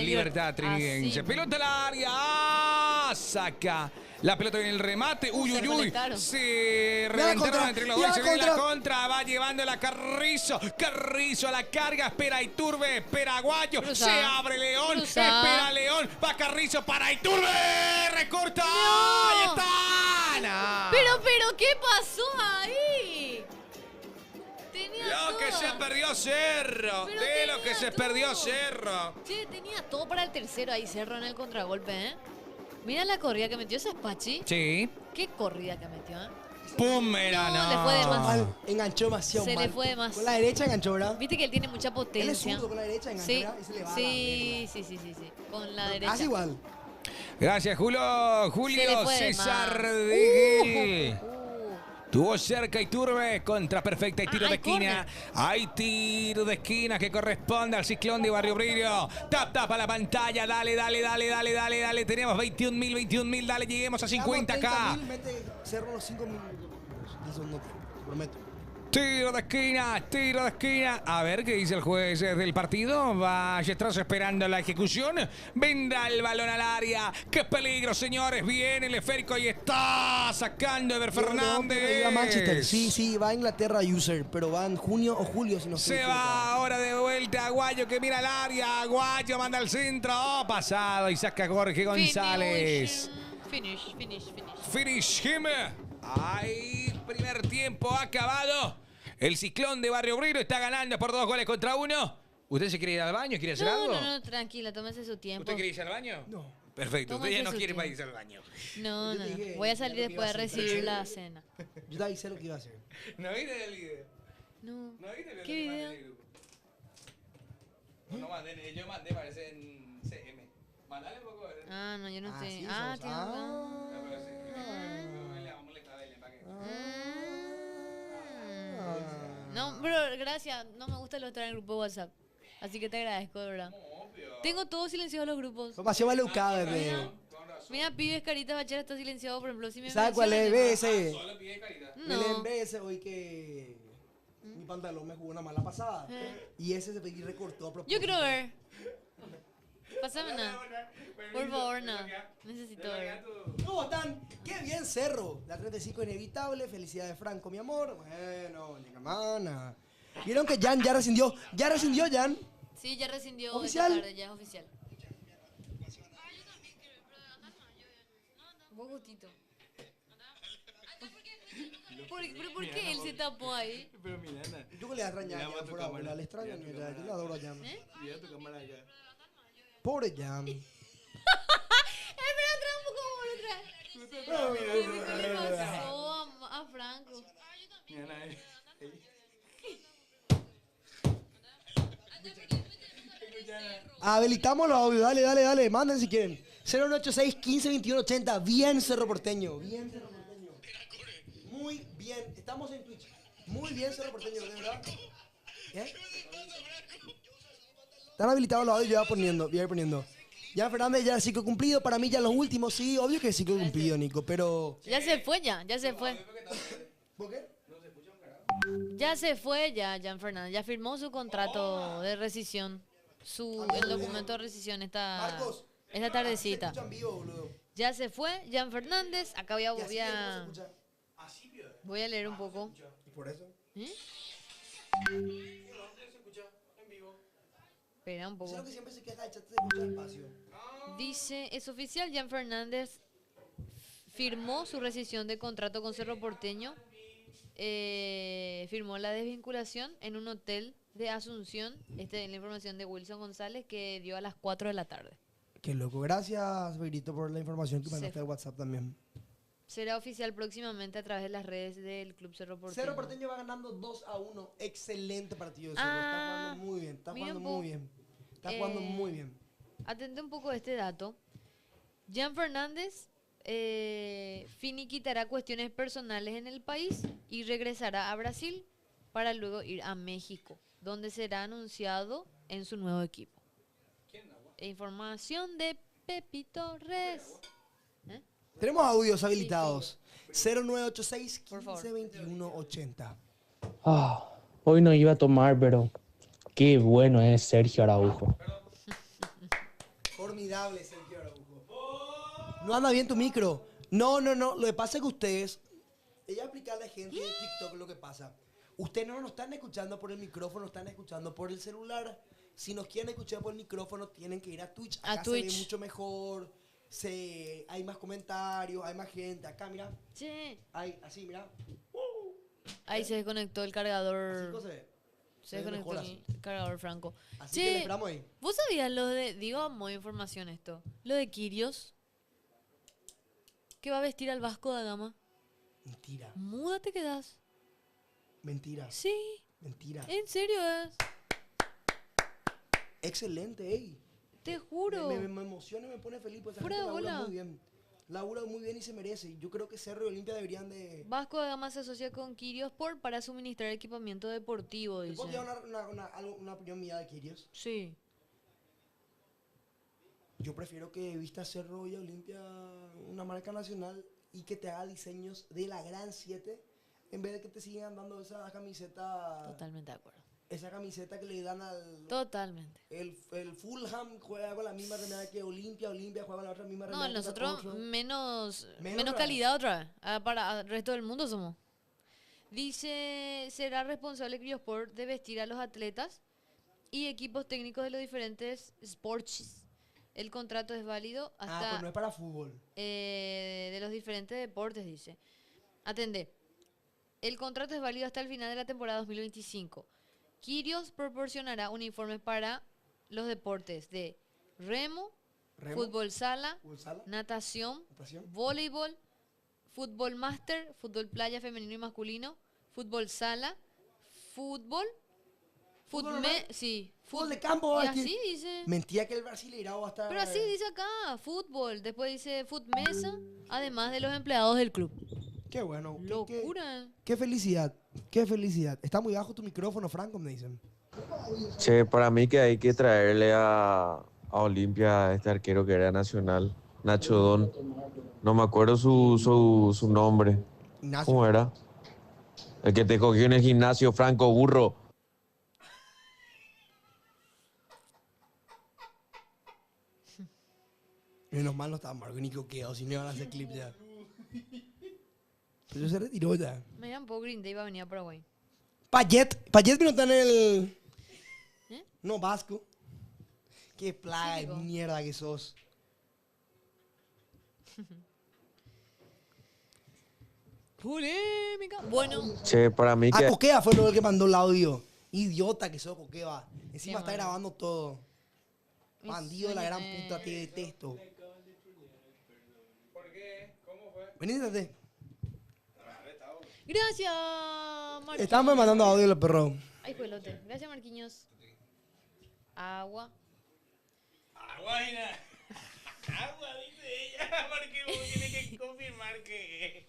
Libertad Trinidense. Así. Pelota al área. ¡Ah! Saca. La pelota en el remate. Uy, Se uy, uy. reconectaron. Se la reventaron contra, entre los y dos. la Se viene la contra. contra. Va llevando la Carrizo. Carrizo a la carga. Espera Iturbe. Espera Aguayo. Cruza. Se abre León. Cruza. Espera León. Va Carrizo para Iturbe. Recorta. No. Ahí está. No. Pero, ¿qué pasó ahí? Tenía Lo que todo. se perdió Cerro. Pero De lo tenía que se todo. perdió Cerro. Che, tenía todo para el tercero ahí, Cerro en el contragolpe, ¿eh? Mira la corrida que metió ese Spachi. Sí. Qué corrida que metió, ¿eh? ¡Pum! Era, No, no. le fue de más. Mal, enganchó demasiado Se mal. le fue de más. Con la derecha enganchó, ¿verdad? Viste que él tiene mucha Él es potencia. zurdo con la derecha, enganchó, Sí, ¿verdad? Y se le va a la sí, sí, sí, sí, sí. Con la derecha. Hace igual. Gracias, Julio. Se Julio le fue de César más. Digil. Tuvo cerca Iturbe, contra perfecta y tiro Ah, de hay esquina. Hay tiro de esquina que corresponde al Ciclón de Barrio Brillo. Tapa la pantalla, dale, dale, dale, dale, dale, dale. Tenemos 21.000, dale, lleguemos a 50 acá. 30.000, mete cerro los 5 minutos. Eso no te prometo. Tiro de esquina, tiro de esquina. A ver qué dice el juez del partido. Ballesteros esperando la ejecución. Vendrá el balón al área. ¡Qué peligro, señores! Viene el esférico y está sacando Ever Fernández. Va a Manchester. Sí, sí, va a Inglaterra user, pero va en junio o julio si no estoy Se equivocado. va ahora de vuelta Aguayo que mira al área. Aguayo manda al centro. Oh, pasado y saca Jorge González. Finish. Finish him. Ahí, primer tiempo acabado. El Ciclón de Barrio Obrero está ganando por 2-1. ¿Usted se quiere ir al baño? ¿Quiere hacer No, algo? no, tranquila, tómese su tiempo. ¿Usted quiere irse al baño? No. Perfecto, usted ya Tómese no su quiere tiempo. irse al baño. No, Yo no, te no. dije Voy a ya salir lo que iba después de a hacer, recibir la cena. Yo te avisé lo que iba a hacer. ¿No viste el video? No. ¿No viste el ¿Qué video? No mandé, yo mandé, parece en CM. Mandale un poco. Ah, no, yo no sé. sí, Ah, sos- tiene ah. No, pero sí. Le vamos a molestar a él, ¿para qué? No, pero gracias. No me gusta lo de estar en el grupo de WhatsApp. Así que te agradezco, de verdad. Tengo todo silenciado los grupos. Demasiado maleducada, bebé. Mira, pibes, caritas, bachera está silenciado, por ejemplo. Si me ¿Sabes cuál es? mencionan- Ve ese. Solo pide caridad. No. Ve ese hoy que mi pantalón me jugó una mala pasada. Y ese se recortó a propósito. Yo quiero ver. Pásame nada. Por favor, nada. Necesito ver. ¿Cómo están? ¡Qué bien, Cerro! La 35 inevitable. Felicidades, Franco, mi amor. Bueno, mana. ¿Vieron que Jan ya rescindió? ¿Ya rescindió, Jan? Sí, ya rescindió ¿Oficial? esta tarde, ya es oficial. Vos gustito. ¿Pero por qué él se tapó ahí? Pero mira, Ana, Yo que le extraño a Mira, Jan tu por cámara. ahora. Le extraño a Mira tu Jan. Yo cámara. le adoro a Jan. ¿Eh? mira tu cámara allá. Pobre Jan. Espera, trae un poco por otra. ¿Qué le pasó a Franco? Mira, Ana, Habilitamos los audios. Dale, dale, dale. Manden si quieren. 0986 15 21 80. Bien, Cerro Porteño. Bien, Cerro Porteño. Muy bien. Estamos en Twitch. Muy bien, Cerro Porteño, de verdad. ¿Eh? Están habilitados los audios. Yo voy a ir poniendo. Ya Fernández, ya el ciclo cumplido. Para mí ya los últimos, sí. Obvio que el ciclo cumplido, Nico. Pero... Ya se fue, ya se fue. ¿Por qué? Ya se fue, ya, Jan Fernández. Ya firmó su contrato de rescisión. El documento de rescisión esta tardecita. Se escuchan vivo, boludo. Ya se fue, Jan Fernández. Acá Y así que no se escucha. voy a leer un poco. ¿Y por eso? ¿Eh? Espera un Eso es poco. lo que siempre se queja de chat, se escucha despacio. Dice, es oficial, Jan Fernández firmó su rescisión de contrato con Cerro Porteño. Firmó la desvinculación en un hotel de Asunción. Esta es la información de Wilson González que dio a las 4 de la tarde. Qué loco. Gracias, Beirito, por la información que Se mandaste al WhatsApp también. Será oficial próximamente a través de las redes del Club Cerro Porteño. Cerro Porteño va ganando 2-1. Excelente partido de Cerro. Ah, Está jugando muy bien. Está mira jugando un muy bien. Está jugando muy bien. Atente un poco a este dato. Jan Fernández finiquitará cuestiones personales en el país y regresará a Brasil para luego ir a México, donde será anunciado en su nuevo equipo. Información de Pepito Torres. ¿Eh? Tenemos audios habilitados. 0986 Por favor. 15 21 80. Hoy no iba a tomar, pero qué bueno es Sergio Araujo. Formidable, Sergio Araujo. No anda bien tu micro. No. Lo que pasa es que ustedes. Ella explica a la gente de TikTok lo que pasa. Ustedes no nos están escuchando por el micrófono, están escuchando por el celular. Si nos quieren escuchar por el micrófono, tienen que ir a Twitch. A Acá se Twitch. ve mucho mejor. Hay más comentarios, hay más gente. Acá, mira. Che, Así, mira. ahí se desconectó el Así cargador. que se ve. Se Se ve desconectó mejor el cargador franco. Así que le Che, esperamos ahí. ¿vos sabías lo de... Digo, muy información esto. Lo de Kirios. Que va a vestir al Vasco da Gama. Mentira, Muda te quedas. mentira, Sí, mentira. en serio es. Excelente, ey. Te juro. Me emociona y me pone feliz, pues esa Fuera gente de labura bola. muy bien. Labura muy bien y se merece. Yo creo que Cerro y Olimpia deberían de... Vasco da Gama se asocia con Kiriosport para suministrar equipamiento deportivo, ¿Te puedo dice. dar una opinión mía de Kirios? Sí. Yo prefiero que vista Cerro y Olimpia una marca nacional y que te haga diseños de la Gran 7 en vez de que te sigan dando esa camiseta. Totalmente de acuerdo. Esa camiseta que le dan al... Totalmente. El Fulham juega con la misma remera que Olimpia, Olimpia juega con la otra misma remera No, que nosotros Tacoso. menos Menos calidad otra vez. Para el resto del mundo somos. Dice, será responsable Kiriosport de vestir a los atletas y equipos técnicos de los diferentes sports. El contrato es válido hasta Pues no es para fútbol. de los diferentes deportes, dice. Atende. El contrato es válido hasta el final de la temporada 2025. Kirios proporcionará uniformes para los deportes de remo, fútbol sala, Fútbol sala, natación, natación. voleibol, fútbol máster, fútbol playa femenino y masculino, fútbol sala, fútbol, ¿Fútbol normal? sí, Fútbol de campo. y es que- así dice. Mentira que el Brasileirao va a estar... Pero así dice acá, fútbol, después dice mesa, además de los empleados del club. Qué bueno. Locura. Qué felicidad. Qué felicidad. Está muy bajo tu micrófono, Franco, me dicen. Che, para mí que hay que traerle a Olimpia a este arquero que era nacional, Nacho Don. No me acuerdo su nombre. Ignacio. ¿Cómo era? El que te cogió en el gimnasio, Franco Burro. Menos mal no estaba Marco ni coqueado, si no iban a hacer clip ya. Pero se retiró ya. Me da un poco Green Day va a venir a Paraguay. Payet no está en el... ¿Eh? No, Vasco. Qué plaga de Típico. mierda que sos. Polémica. Bueno, Che, para mí que... Coquea fue el que mandó el audio. Idiota que sos, Coquea. Encima Qué está mal. grabando todo. mi Bandido de la sueño gran es- puta, te detesto. ¿Por qué? ¿Cómo fue? Vení, siéntate. Gracias, Marquinhos. Estamos mandando audio los perros. Ay, pelote. Gracias, Marquinhos. Agua. Agua, agua, dice ella, porque vos tienes que confirmar que...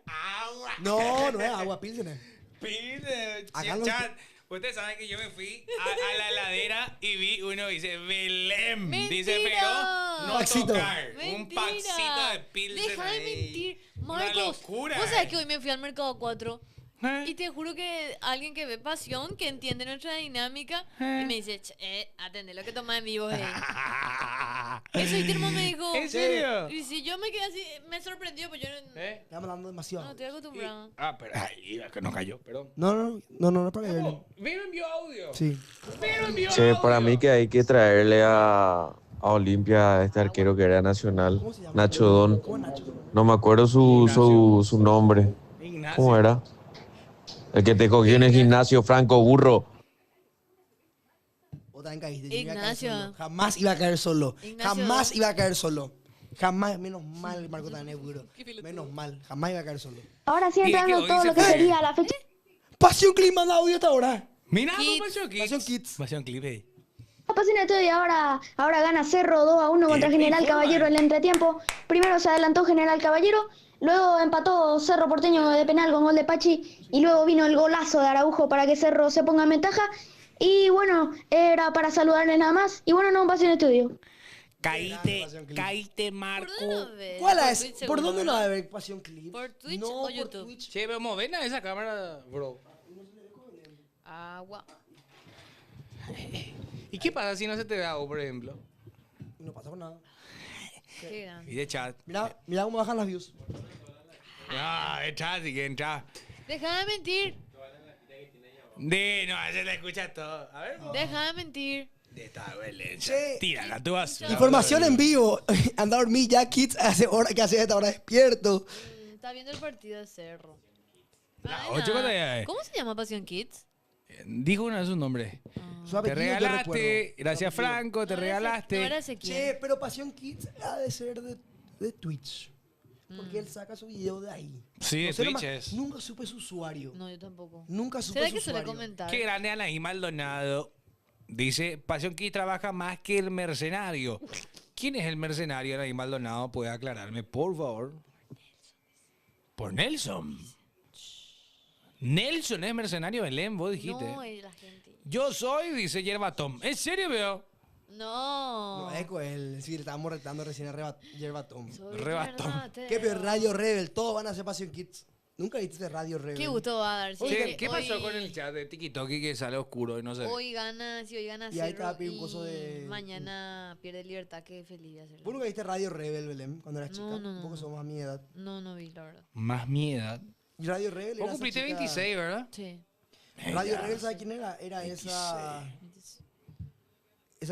agua. No, no es agua, pilsener. Pide, Acá los- chat. Ustedes saben que yo me fui a la heladera y vi uno dice Belém. Dice, ¡Mentira! pero no Paxito. tocar. Un Mentira. paxito de pilsen Deja de ahí. mentir. Una Marcos, locura. vos sabés que hoy me fui al Mercado 4 ¿Eh? y te juro que alguien que ve pasión, que entiende nuestra dinámica, y me dice, atende lo que tomas en vivo. Eso y Termo me dijo. ¿En serio? Y si yo me quedé así, me sorprendió, pues yo no, Estamos hablando demasiado. no estoy acostumbrada. Pero ay, que no cayó, perdón. No, es para que verlo. Vino envió audio. Sí. Vino envió Che, audio. para mí que hay que traerle a Olimpia a este arquero que era nacional, ¿Cómo se llama? Nacho Don. ¿Cómo es Nacho? No me acuerdo su nombre. Ignacio. ¿Cómo era? El que te cogió en el gimnasio, Franco Burro. Vos también caíste. yo iba a caer Ignacio. solo. Jamás iba a caer solo. Ignacio. Jamás iba a caer solo. Jamás, menos mal, Marco también es duro. Qué pelotudo. Menos mal, jamás iba a caer solo. Ahora sí Mira que entrando hoy todo se lo que fue. sería la fecha Pasión Clip manda audio hasta ahora. Mira, Kids. Pasión Kids. Pasión Kids. Pasión Clip. apasionante y ahora gana Cerro 2-1 contra General Caballero en el entretiempo. Primero se adelantó General Caballero, luego empató Cerro Porteño de penal con gol de Pachi y luego vino el golazo de Araujo para que Cerro se ponga en ventaja. Y bueno, era para saludarle nada más. Y bueno, no, Pasión Estudio. Caíte, ¿Por Marco. dónde lo ves? ¿Cuál Por es? Twitch, ¿Por seguro, dónde no ¿verdad? va a ver Pasión Clip? ¿Por Twitch no, o por YouTube? Twitch. Che, vamos, ven a esa cámara, bro. Agua. ¿Y qué pasa si no se te ve algo, por ejemplo? No pasa por nada. Qué grande. Y de chat. Mira cómo bajan las views. Ah, de chat, sí que entra. Deja de mentir. No, se le escucha todo. A ver, vos. Deja de mentir. De esta violencia. Che. Tírala, tú vas. Información en vivo. Anda a dormir ya, kids, hace hora que hace esta hora despierto. Está viendo el partido de Cerro. La Ay, 8 nada. cuando ya. ¿Cómo se llama Pasión Kids? Dijo una vez su nombre. Su Te apellido yo regalaste, recuerdo. gracias Su apellido. Franco, te No era regalaste. Ezequiel. Che, pero Pasión Kids ha de ser de Twitch. Porque él saca su video de ahí. Sí, de sé Twitch nomás, es. Nunca supe su usuario. No, yo tampoco. Nunca supe ¿Será su que suele usuario. comentar? Qué grande Anaí Maldonado. Dice, Pasión Kids trabaja más que el mercenario. ¿Quién es el mercenario, Anaí Maldonado? ¿Puede aclararme, por favor? Por Nelson. Nelson es mercenario, Belén, vos dijiste. No, es la gente. Yo soy, dice Yerba Tom. ¿En serio, veo? No. No, Eco, él. Sí, le estábamos retando recién a Yerbatón. Soy Rebatón. verdadero. ¿Qué peor? Radio Rebel. Todos van a hacer Passion Kids. ¿Nunca viste ese Radio Rebel? Qué gusto va a dar. sí, Che, que ¿qué pasó hoy- con el chat de TikTok que sale oscuro y no sé? Hoy gana, si hoy gana Y ahí te va a Cerro pedir un y coso de- mañana pierde Libertad, qué feliz de hacerlo. ¿Vos nunca viste Radio Rebel, Belén, cuando eras chica? No, no, Un poco no. somos a mi edad. No, no vi, la verdad. Más mi edad. Y Radio Rebel era Vos esa cumpliste chica- 26, ¿verdad? Sí. Radio Rebel, ¿sabes quién era? Era esa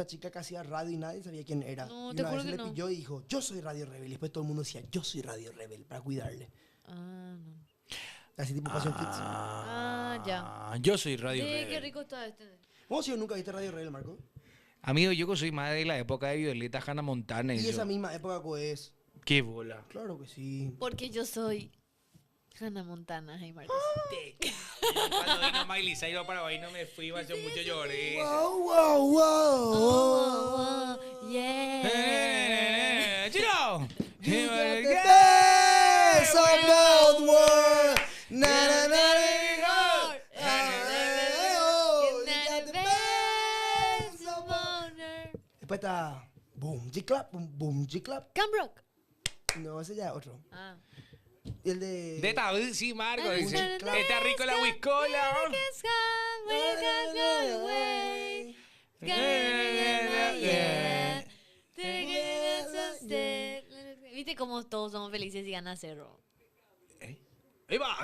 chica que hacía radio y nadie sabía quién era. No, y te una juro vez que le no. pilló y dijo, yo soy Radio Rebel. Y después todo el mundo decía, yo soy Radio Rebel, para cuidarle. Ah, no. Así tipo Passion Kids. Ah, ya. Yo soy Radio Sí, Rebel. qué rico está este. ¿Vos si nunca viste Radio Rebel, Marco? Amigo, yo que soy más de la época de Violeta Hannah Montana. Y eso. esa misma época que es. Qué bola. Claro que sí. Porque yo soy Hannah Montana, hey Marcos. Cuando vino Miley Cyrus para ahí no me fui, hace mucho lloré. Wow, wow, wow. Oh, yeah. Chico. You got the best of both worlds. Na, na, na, na, oh, you got the best of both. Después está Boom, G-Clap, Boom, G-Clap. Cambrook. No, ese ya es otro. Ah. Y el de... De David, sí, Marco, Ay, dice. claro. Está rico la whiskola. ¿Viste cómo todos somos felices y gana Cerro? Eva,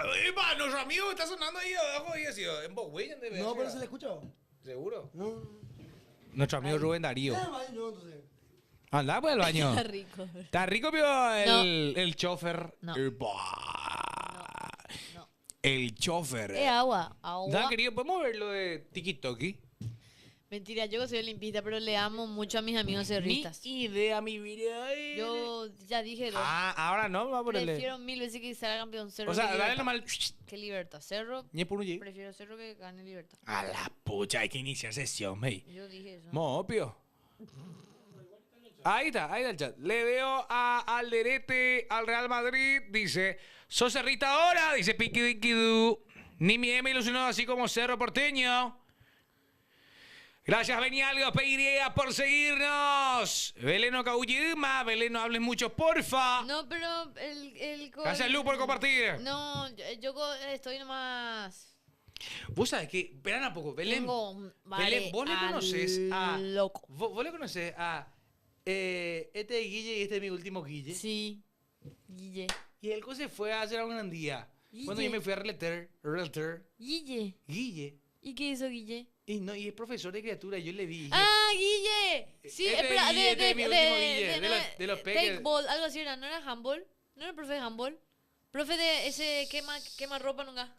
nuestro amigo está sonando ahí abajo y ha sido en Bogüey. No, pero se le escuchó. ¿Seguro? No. Nuestro amigo Rubén Darío. No, entonces. Anda pues al baño. Está rico. Está rico, pero el chofer. No. Bah. No. El chofer. Es agua. Agua. ¿No, querido? ¿Podemos ver lo de TikTok? Mentira, yo que soy olimpista, pero le amo mucho a mis amigos cerristas. Mi idea, mi vida. Yo ya dije, Ahora no, va a ponerle. prefiero mil veces que salga campeón Cerro O sea, que dale Libertad. nomás. Que Libertad. Cerro, Ni por un G. prefiero Cerro que gane Libertad. A la pucha, hay que iniciar sesión, hey. Yo dije eso. Mopio. Ahí está el chat. Le veo a Alderete, al Real Madrid. Dice, sos cerrita ahora. Dice Piqui Dinky Du. Ni mi me ilusionó así como Cerro Porteño. Gracias, Benialgo PY, por seguirnos. Belén no caullima, Belén no hables mucho, porfa. No, pero el Gracias, Lu, por compartir. No, estoy nomás. Vos sabés que, esperan a poco, Belén. Vale, Belén, vos le conoces a. loco. Vos le conoces a. Este es Guille y este es mi último Guille. Sí. Guille. Y el se fue a hacer un día. Guille. Cuando yo me fui a Realtor, Guille. Guille. ¿Y qué hizo Guille? Y no, y es profesor de criatura, yo le vi. dije, ¡Ah, Guille! Sí, Este espera, Guille, este es mi último Guille, de los peques. Takeball, algo así era, ¿no era handball? ¿No era el profe de handball? Profe de ese quema ropa nunca.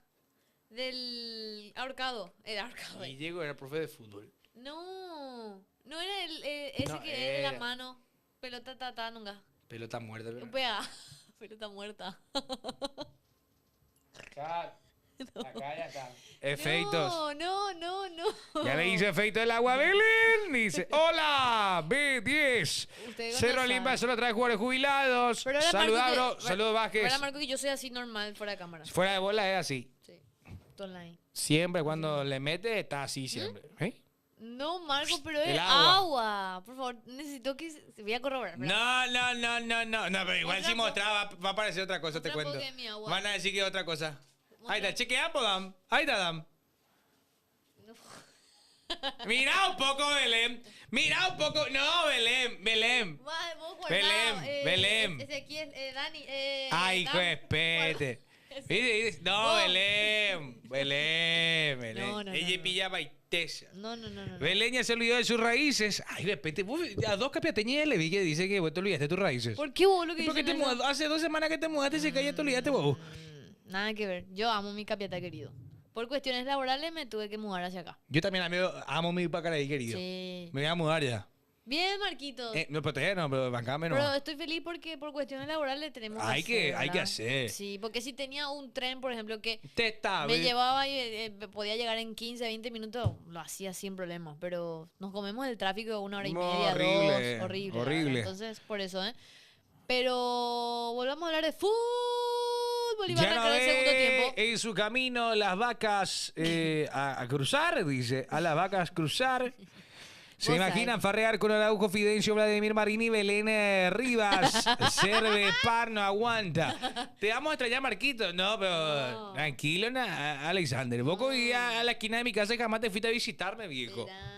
Del ahorcado. Era ahorcado. Y Diego era profe de fútbol. No, no era ese No, que era de la era. mano. Pelota nunca. Pelota muerta. pero- Pega. Pelota muerta. Acá ya está. Efeitos. No. Ya le hice efecto del agua a Belén. Dice, hola, B10. Usted Cerro no Limba sabe. solo trae jugadores jubilados. Pero ahora Saludos, Marco, bro. Saludos, Vázquez. Ahora Marco que yo soy así normal fuera de cámara. Fuera de bola es así. Sí. Todo online. Siempre cuando le mete está así siempre. ¿Eh? No, Marco, pero es El agua. agua. Por favor, necesito que voy a corroborar. No, pero igual Otra si mostraba va a aparecer otra cosa, te otra cuento. porque es mi agua. Van a decir que es otra cosa. Otra- Ahí está, chequeamos, Dam. Ahí está, Dam. Mira un poco, Belén. Mira un poco. No, Belén. Vos guardado, Belén. Ezequiel, Dani. Ay, hijo de Dan, pete. guarda. ¿Viste? No, Vos. Belén. No, Ella no. pilla baitesa. No. Belén ya se olvidó de sus raíces. Ay, de repente, vos a dos capiateñas le vi que dice que vos te olvidaste de tus raíces. ¿Por qué vos lo que ¿Y por qué dicen te eso? mudas? Hace 2 semanas que te mudaste y se calla, te olvidaste vos. Nada que ver. Yo amo mi capiata querido. Por cuestiones laborales me tuve que mudar hacia acá. Yo también, amigo, amo mi Pacaraí, querido. Sí. Me voy a mudar ya. Bien, Marquitos. No, pero todavía no, pero bancame no. Pero estoy feliz porque por cuestiones laborales tenemos Hay que ¿verdad? hacer. Sí, porque si tenía un tren, por ejemplo, que Te está, me llevaba y podía llegar en 15, 20 minutos, lo hacía sin problemas. Pero nos comemos el tráfico de 1 hora y media, Horrible, 2. Horrible. horrible. la verdad. Entonces, por eso, ¿eh? Pero volvamos a hablar de fútbol y va a Ya no arrancar el segundo ve tiempo. en su camino las vacas a cruzar, dice. A las vacas cruzar. Se Vos imaginan sabés. farrear con Araujo, Fidencio, Vladimir Marini, Belén Rivas. Serve par, no aguanta. Te vamos a extrañar, Marquito. No, pero No. tranquilo, Alexander. Vos hoy a la esquina de mi casa y jamás te fuiste a visitarme, viejo. Drama.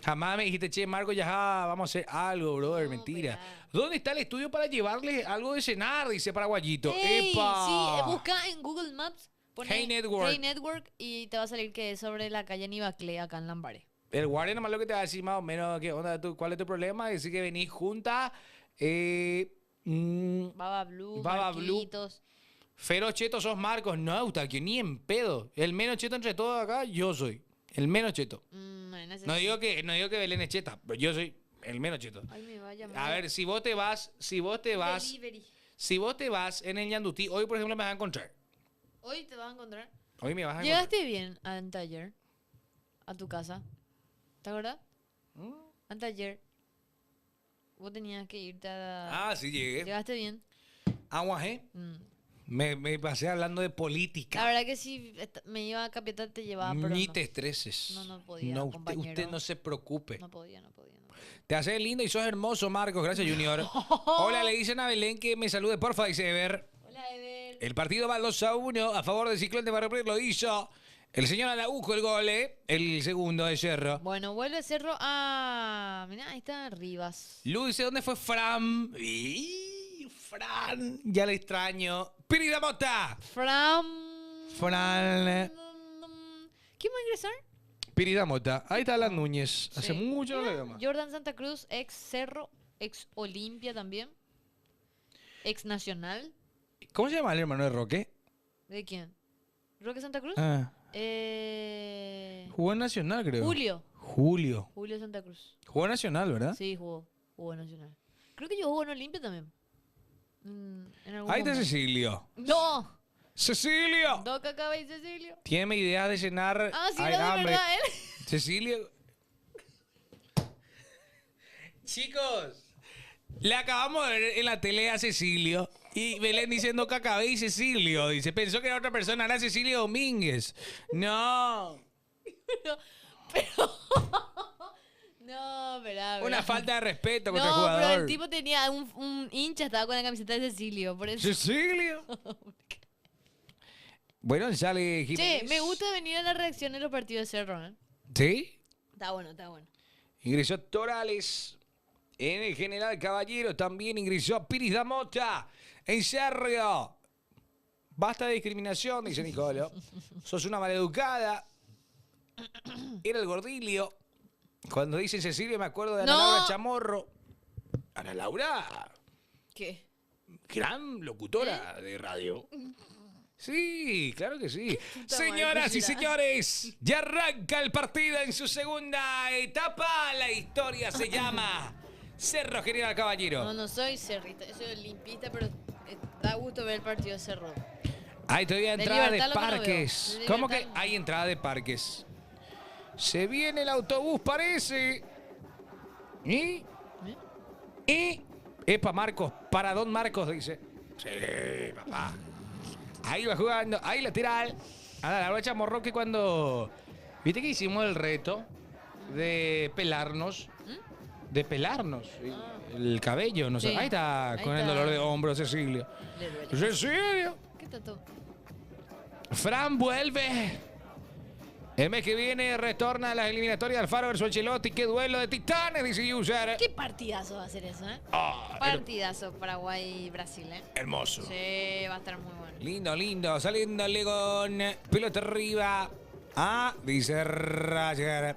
Jamás me dijiste, che, Marco, ya vamos a hacer algo, brother. No, Mentira. espera. ¿Dónde está el estudio para llevarles algo de cenar? Dice Paraguayito. Ey, ¡Epa! sí, busca en Google Maps. Pone Hey Network. Hey Network y te va a salir que es sobre la calle Nivaclé, acá en Lambaré. El guardia nomás lo que te va a decir más o menos, ¿qué onda cuál es tu problema? Decir que venís junta. Baba Blue, Baba Blue. Marquitos. Feroz cheto sos Marcos. No, Eustaquio, ni en pedo. El menos cheto entre todos acá, yo soy. El menos cheto. Bueno, ese No sí. digo que Belén es cheta, pero yo soy el menos cheto. Ay, me va a llamar. A ver, si vos te vas Delivery. en el Ñandutí, hoy por ejemplo me vas a encontrar. Hoy te vas a encontrar. Hoy me vas a encontrar. ¿Llegaste bien anteayer a tu casa? ¿Te acuerdas? Anteayer. Vos tenías que irte a... Ah, sí llegué. ¿Llegaste bien? Aguajé. Me pasé hablando de política. La verdad que si me iba a Capital te llevaba, pero Ni no. te estreses. No podía, No, compañero. usted no se preocupe. No podía. Te haces lindo y sos hermoso, Marcos. Gracias, Junior. Hola, le dicen a Belén que me salude, porfa, dice Ever. Hola, Ever. El partido va 2-1 a favor del Ciclón de Barrio Prieto, lo hizo el señor Araujo, el gol, el segundo de Cerro. Bueno, vuelve Cerro a... Mirá, ahí está Rivas. Lu dice, ¿dónde fue Fran? Fran, ya le extraño. Pirida Mota. Fran... Fran. ¿Quién va a ingresar? Pirida Mota. Ahí está Alan Núñez. Hace Sí. mucho no le veo más. Jordan Santa Cruz, ex Cerro, ex Olimpia también. Ex Nacional. ¿Cómo se llama el hermano de Roque? ¿De quién? ¿Roque Santa Cruz? Ah, jugó en Nacional, creo. Julio. Julio Santa Cruz. Jugó en Nacional, ¿verdad? Sí, jugó en Nacional. Creo que yo jugó en Olimpia también. En algún Ahí está momento. Cecilio. ¡No! ¡Cecilio! Doca Caba y Cecilio. Tiene idea de cenar. Ah, sí, Hay no, de hambre. verdad, él. Cecilio. Chicos, le acabamos de ver en la tele a Cecilio. Y Belén diciendo Cacabé y Cecilio. Dice, pensó que era otra persona, era Cecilio Domínguez. No. No, verá. Una falta de respeto contra el No, pero jugador. el tipo tenía un hincha, estaba con la camiseta de Cecilio, por eso. Cecilio. Bueno, sale Jiménez. Che, me gusta venir a la reacción de los partidos de Cerro, ¿eh? ¿Sí? Está bueno, está bueno. Ingresó Torales en el General Caballero. También ingresó Piris da Mota en Cerro. Basta de discriminación, dice Nicolo. Sos una maleducada. Era el Gordilio. Cuando dice Cecilio me acuerdo de Ana No. Laura Chamorro. Ana Laura, ¿Qué? gran locutora de radio. Sí, claro que sí. Puta Señoras madre, y señores, ya arranca el partido en su segunda etapa. La historia se llama Cerro General Caballero. No soy cerrista, yo soy olimpista, pero da gusto ver el partido de Cerro. Hay todavía De entrada de Libertad lo que no parques. veo. De ¿Cómo que Libertad. hay entrada de parques? Se viene el autobús, parece. ¿Y? Epa, Marcos, para Don Marcos, dice. Sí, papá. Ahí va jugando, ahí lateral. Ana Laura Chamorro, que cuando... ¿Viste que hicimos el reto de pelarnos? De pelarnos. El cabello, no sé. Sí, Ahí está, ahí con el está. dolor de hombro, Cecilio. Le duele. Cecilio. ¿Qué tanto? Fran vuelve. El mes que viene retorna a las eliminatorias de Alfaro versus Ancelotti. ¡Qué duelo de titanes! Dice User. ¿Qué partidazo va a ser eso, eh? Partidazo Paraguay-Brasil, eh. Hermoso. Sí, va a estar muy bueno. Lindo, lindo. Saliendo Legón. Pelota arriba. Ah, dice Roger.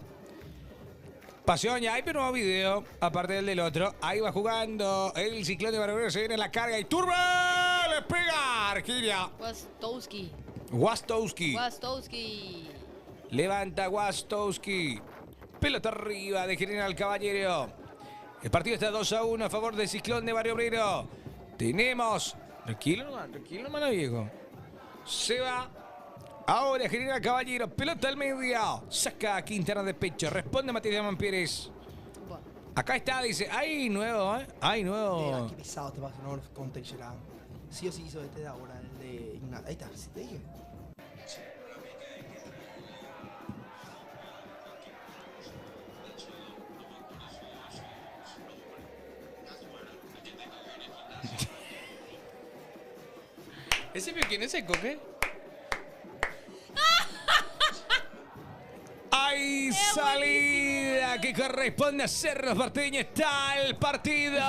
Pasión, ya hay un nuevo video, aparte del otro. Ahí va jugando el Ciclón de Barbero. Se viene en la carga y turba. Le pega Arquilia. Wastowski. Wastowski. Levanta Wastowski. Pelota arriba de General Caballero. El partido está 2-1 a favor del Ciclón de Barrio Obrero. Tenemos... Tranquilo, hermano viejo. Se va. Ahora General Caballero. Pelota al medio. Saca a Quintana de pecho. Responde Matías Diamant Pérez. Acá está, dice. Hay nuevo, ¿eh? Hay nuevo. Mira, qué pesado te pasa, no con Teixeira. Sí o sí hizo este de ahora, el de Ignacio. Ahí está, sí te dije. ¿Ese vio quién es el coque? Hay salida que corresponde a Cerro Porteño. Está el partido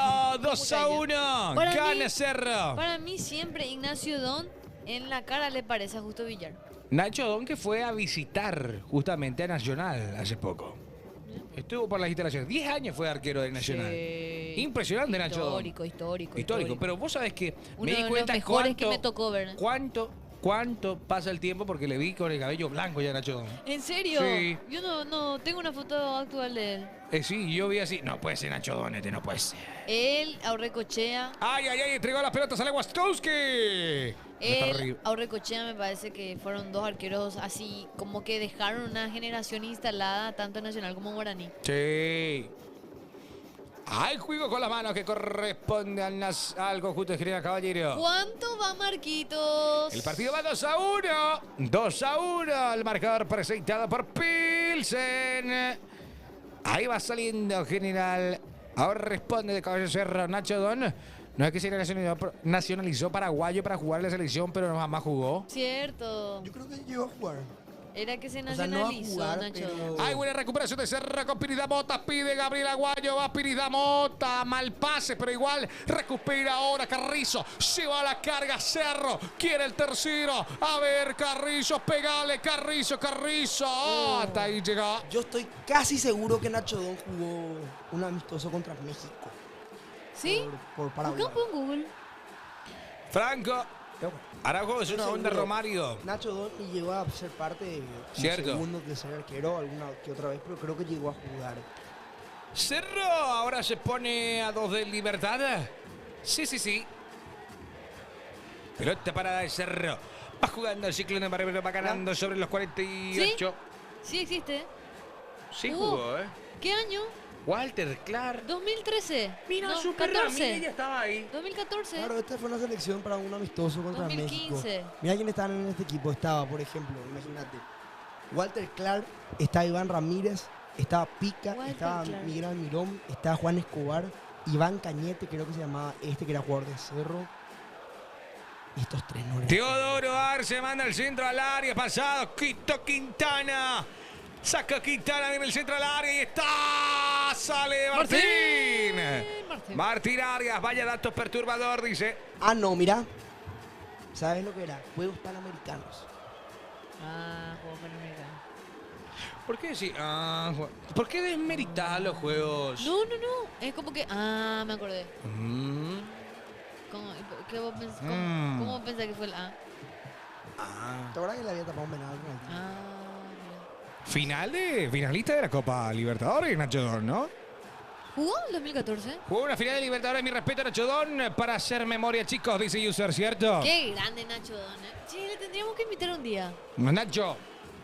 2-1. Para Gana mí- Cerro. Para mí siempre Ignacio Don en la cara le parece a Justo Villar. Nacho Don que fue a visitar justamente a Nacional hace poco. Estuvo por las instalaciones. 10 años fue arquero de Nacional. Sí. Impresionante Nacho Don. Histórico. Pero vos sabés que Uno me di de cuenta los mejores cuánto, que me tocó ver. cuánto pasa el tiempo porque le vi con el cabello blanco ya a Nacho Don. ¿En serio? Sí. Yo no tengo una foto actual de él. Sí, yo vi así. No puede ser Nacho Don, no puede ser. Él, Aurrecochea. Ay, entregó las pelotas a Lewandowski. Él, Aurrecochea me parece que fueron dos arqueros así como que dejaron una generación instalada tanto en Nacional como en Guaraní. Sí. Hay juego con las manos que corresponde al conjunto de General Caballero. ¿Cuánto va Marquitos? El partido va 2-1. 2-1. El marcador presentado por Pilsen. Ahí va saliendo General. Ahora responde de Caballo Cerro Nacho Don. No es que se nacionalizó paraguayo para jugar en la selección, pero no jamás jugó. Cierto. Yo creo que llegó a jugar. Era que se O sea, no va a nacionalizó, jugar, Nacho. pero... Hay buena recuperación de Cerro con Piridamota. Pide Gabriel Aguayo. Va Piridamota. Mal pase, pero igual recupera ahora Carrizo. Se va a la carga Cerro. Quiere el tercero. A ver, Carrizo. Pegale, Carrizo. Oh, hasta ahí llega. Yo estoy casi seguro que Nacho Don jugó un amistoso contra México. ¿Sí? Por Paraguay. Busca en Google. Franco. Araujo es una onda Seguro. Romario. Nacho Don y llegó a ser parte de Cierto. segundo, tercer arquero alguna que otra vez, pero creo que llegó a jugar. Cerro ahora se pone a 2 de Libertad. Sí. Pelota parada de Cerro. Va jugando el Ciclón de Barrio, va ganando sobre los 48. Sí existe. Sí Jugó. jugó, ¿eh? ¿Qué año? Walter Clark. 2013. Mira, no, Super 14. Ramírez ya estaba ahí. 2014. Claro, esta fue una selección para un amistoso contra 2015. México. Mira quién estaban en este equipo. Estaba, por ejemplo, imagínate, Walter Clark, está Iván Ramírez, estaba Pica, Walter estaba Clark. Miguel Almirón, estaba Juan Escobar, Iván Cañete, creo que se llamaba que era jugador de Cerro. Y estos tres no eran. Teodoro Arce manda el centro al área pasado. Quito Quintana. Saca Quintana en el centro al área y está. Sale Martín. Martín Arias. Vaya dato perturbador, dice. Ah, no, mira. ¿Sabes lo que era? Juegos Panamericanos. Juego Panamericano. ¿Por qué sí? ¿Por qué desmeritar los juegos? No. Es como que. Me acordé. ¿Cómo pensás que fue el A? ¿Te acuerdas que le había tapado un penal? Mira. Finalista de la Copa Libertadores, Nacho Don, ¿no? ¿Jugó en 2014? Jugó una final de Libertadores, mi respeto a Nacho Don, para hacer memoria, chicos, dice User, ¿cierto? Qué grande Nacho Don. Sí, le tendríamos que invitar un día. Nacho.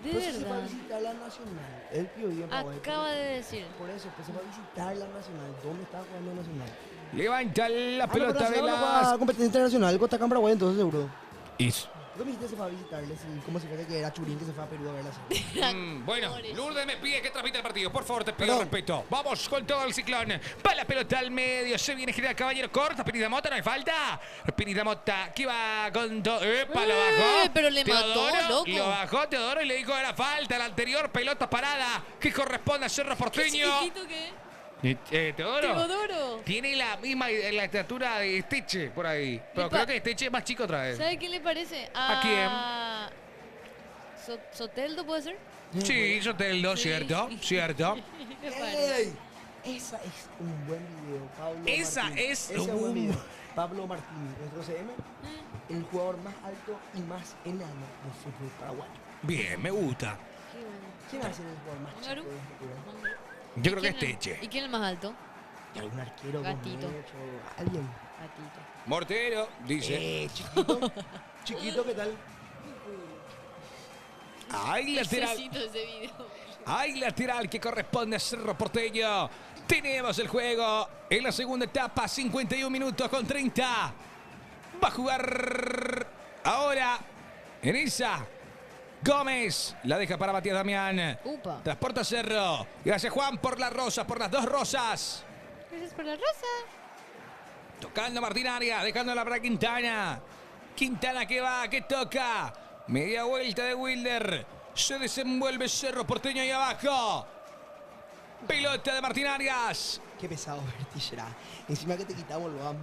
De Pues se fue a verdad. visitar la Nacional. Él vivió en Paraguay. Acaba de decir. Por eso, pues se fue a visitar la Nacional. ¿Dónde estaba jugando Nacional? Levanta la pelota de pero Nacional no las... juega competencia internacional. Costa acá en Paraguay, entonces seguro. Is. ¿Qué me dijiste se fue a visitarle? Sí, como si fuera que era Churín que se fue a Perú a ver la serie. Bueno, Pobrecito. Lourdes me pide que transmita el partido. Por favor, te pido Perdón. respeto. Vamos con todo el Ciclón. Va la pelota al medio. Se viene General Caballero. Corta. Piridamota, no hay falta. Piridamota, que va con todo. ¡Epa! Lo bajó. Pero le mató, Teodoro, loco. Lo bajó Teodoro y le dijo era falta. La anterior pelota parada que corresponde a Cerro Porteño. ¿Chiquitito qué? Teodoro. Teodoro. Tiene la misma la estatura de Esteche por ahí. Pero Epa. creo que Esteche es más chico otra vez. ¿Sabe quién le parece? ¿A ¿Soteldo puede ser? Sí, Soteldo, Sí. cierto. Me parece. ¡Ey! Esa es un buen video, Pablo Esa Martín. es Ese un buen un- video. Pablo Martín, nuestro CM, el jugador más alto y más enano del fútbol paraguayo. Bien, me gusta. Qué bueno. ¿Quién va a ser el jugador más chico ¿Húngaro? de este juego? Yo creo que ¿Y es quién Teche. ¿Y quién es el más alto? Y algún arquero Gatito. con mucho, alguien. Gatito. Mortero, dice. Chiquito. Chiquito, ¿qué tal? Hay lateral. Necesito ese video. Hay lateral que corresponde a Cerro Porteño. Tenemos el juego en la segunda etapa, 51 minutos con 30. Va a jugar ahora en esa. Gómez la deja para Matías Damián. Upa. Transporta Cerro. Gracias Juan por la rosa, por las dos rosas. Gracias por la rosa. Tocando Martín Arias, dejándola para Quintana. Quintana que va, que toca. Media vuelta de Wilder. Se desenvuelve Cerro Porteño ahí abajo. Pelota de Martín Arias. Qué pesado Berti será. Encima que te quitamos el BAM.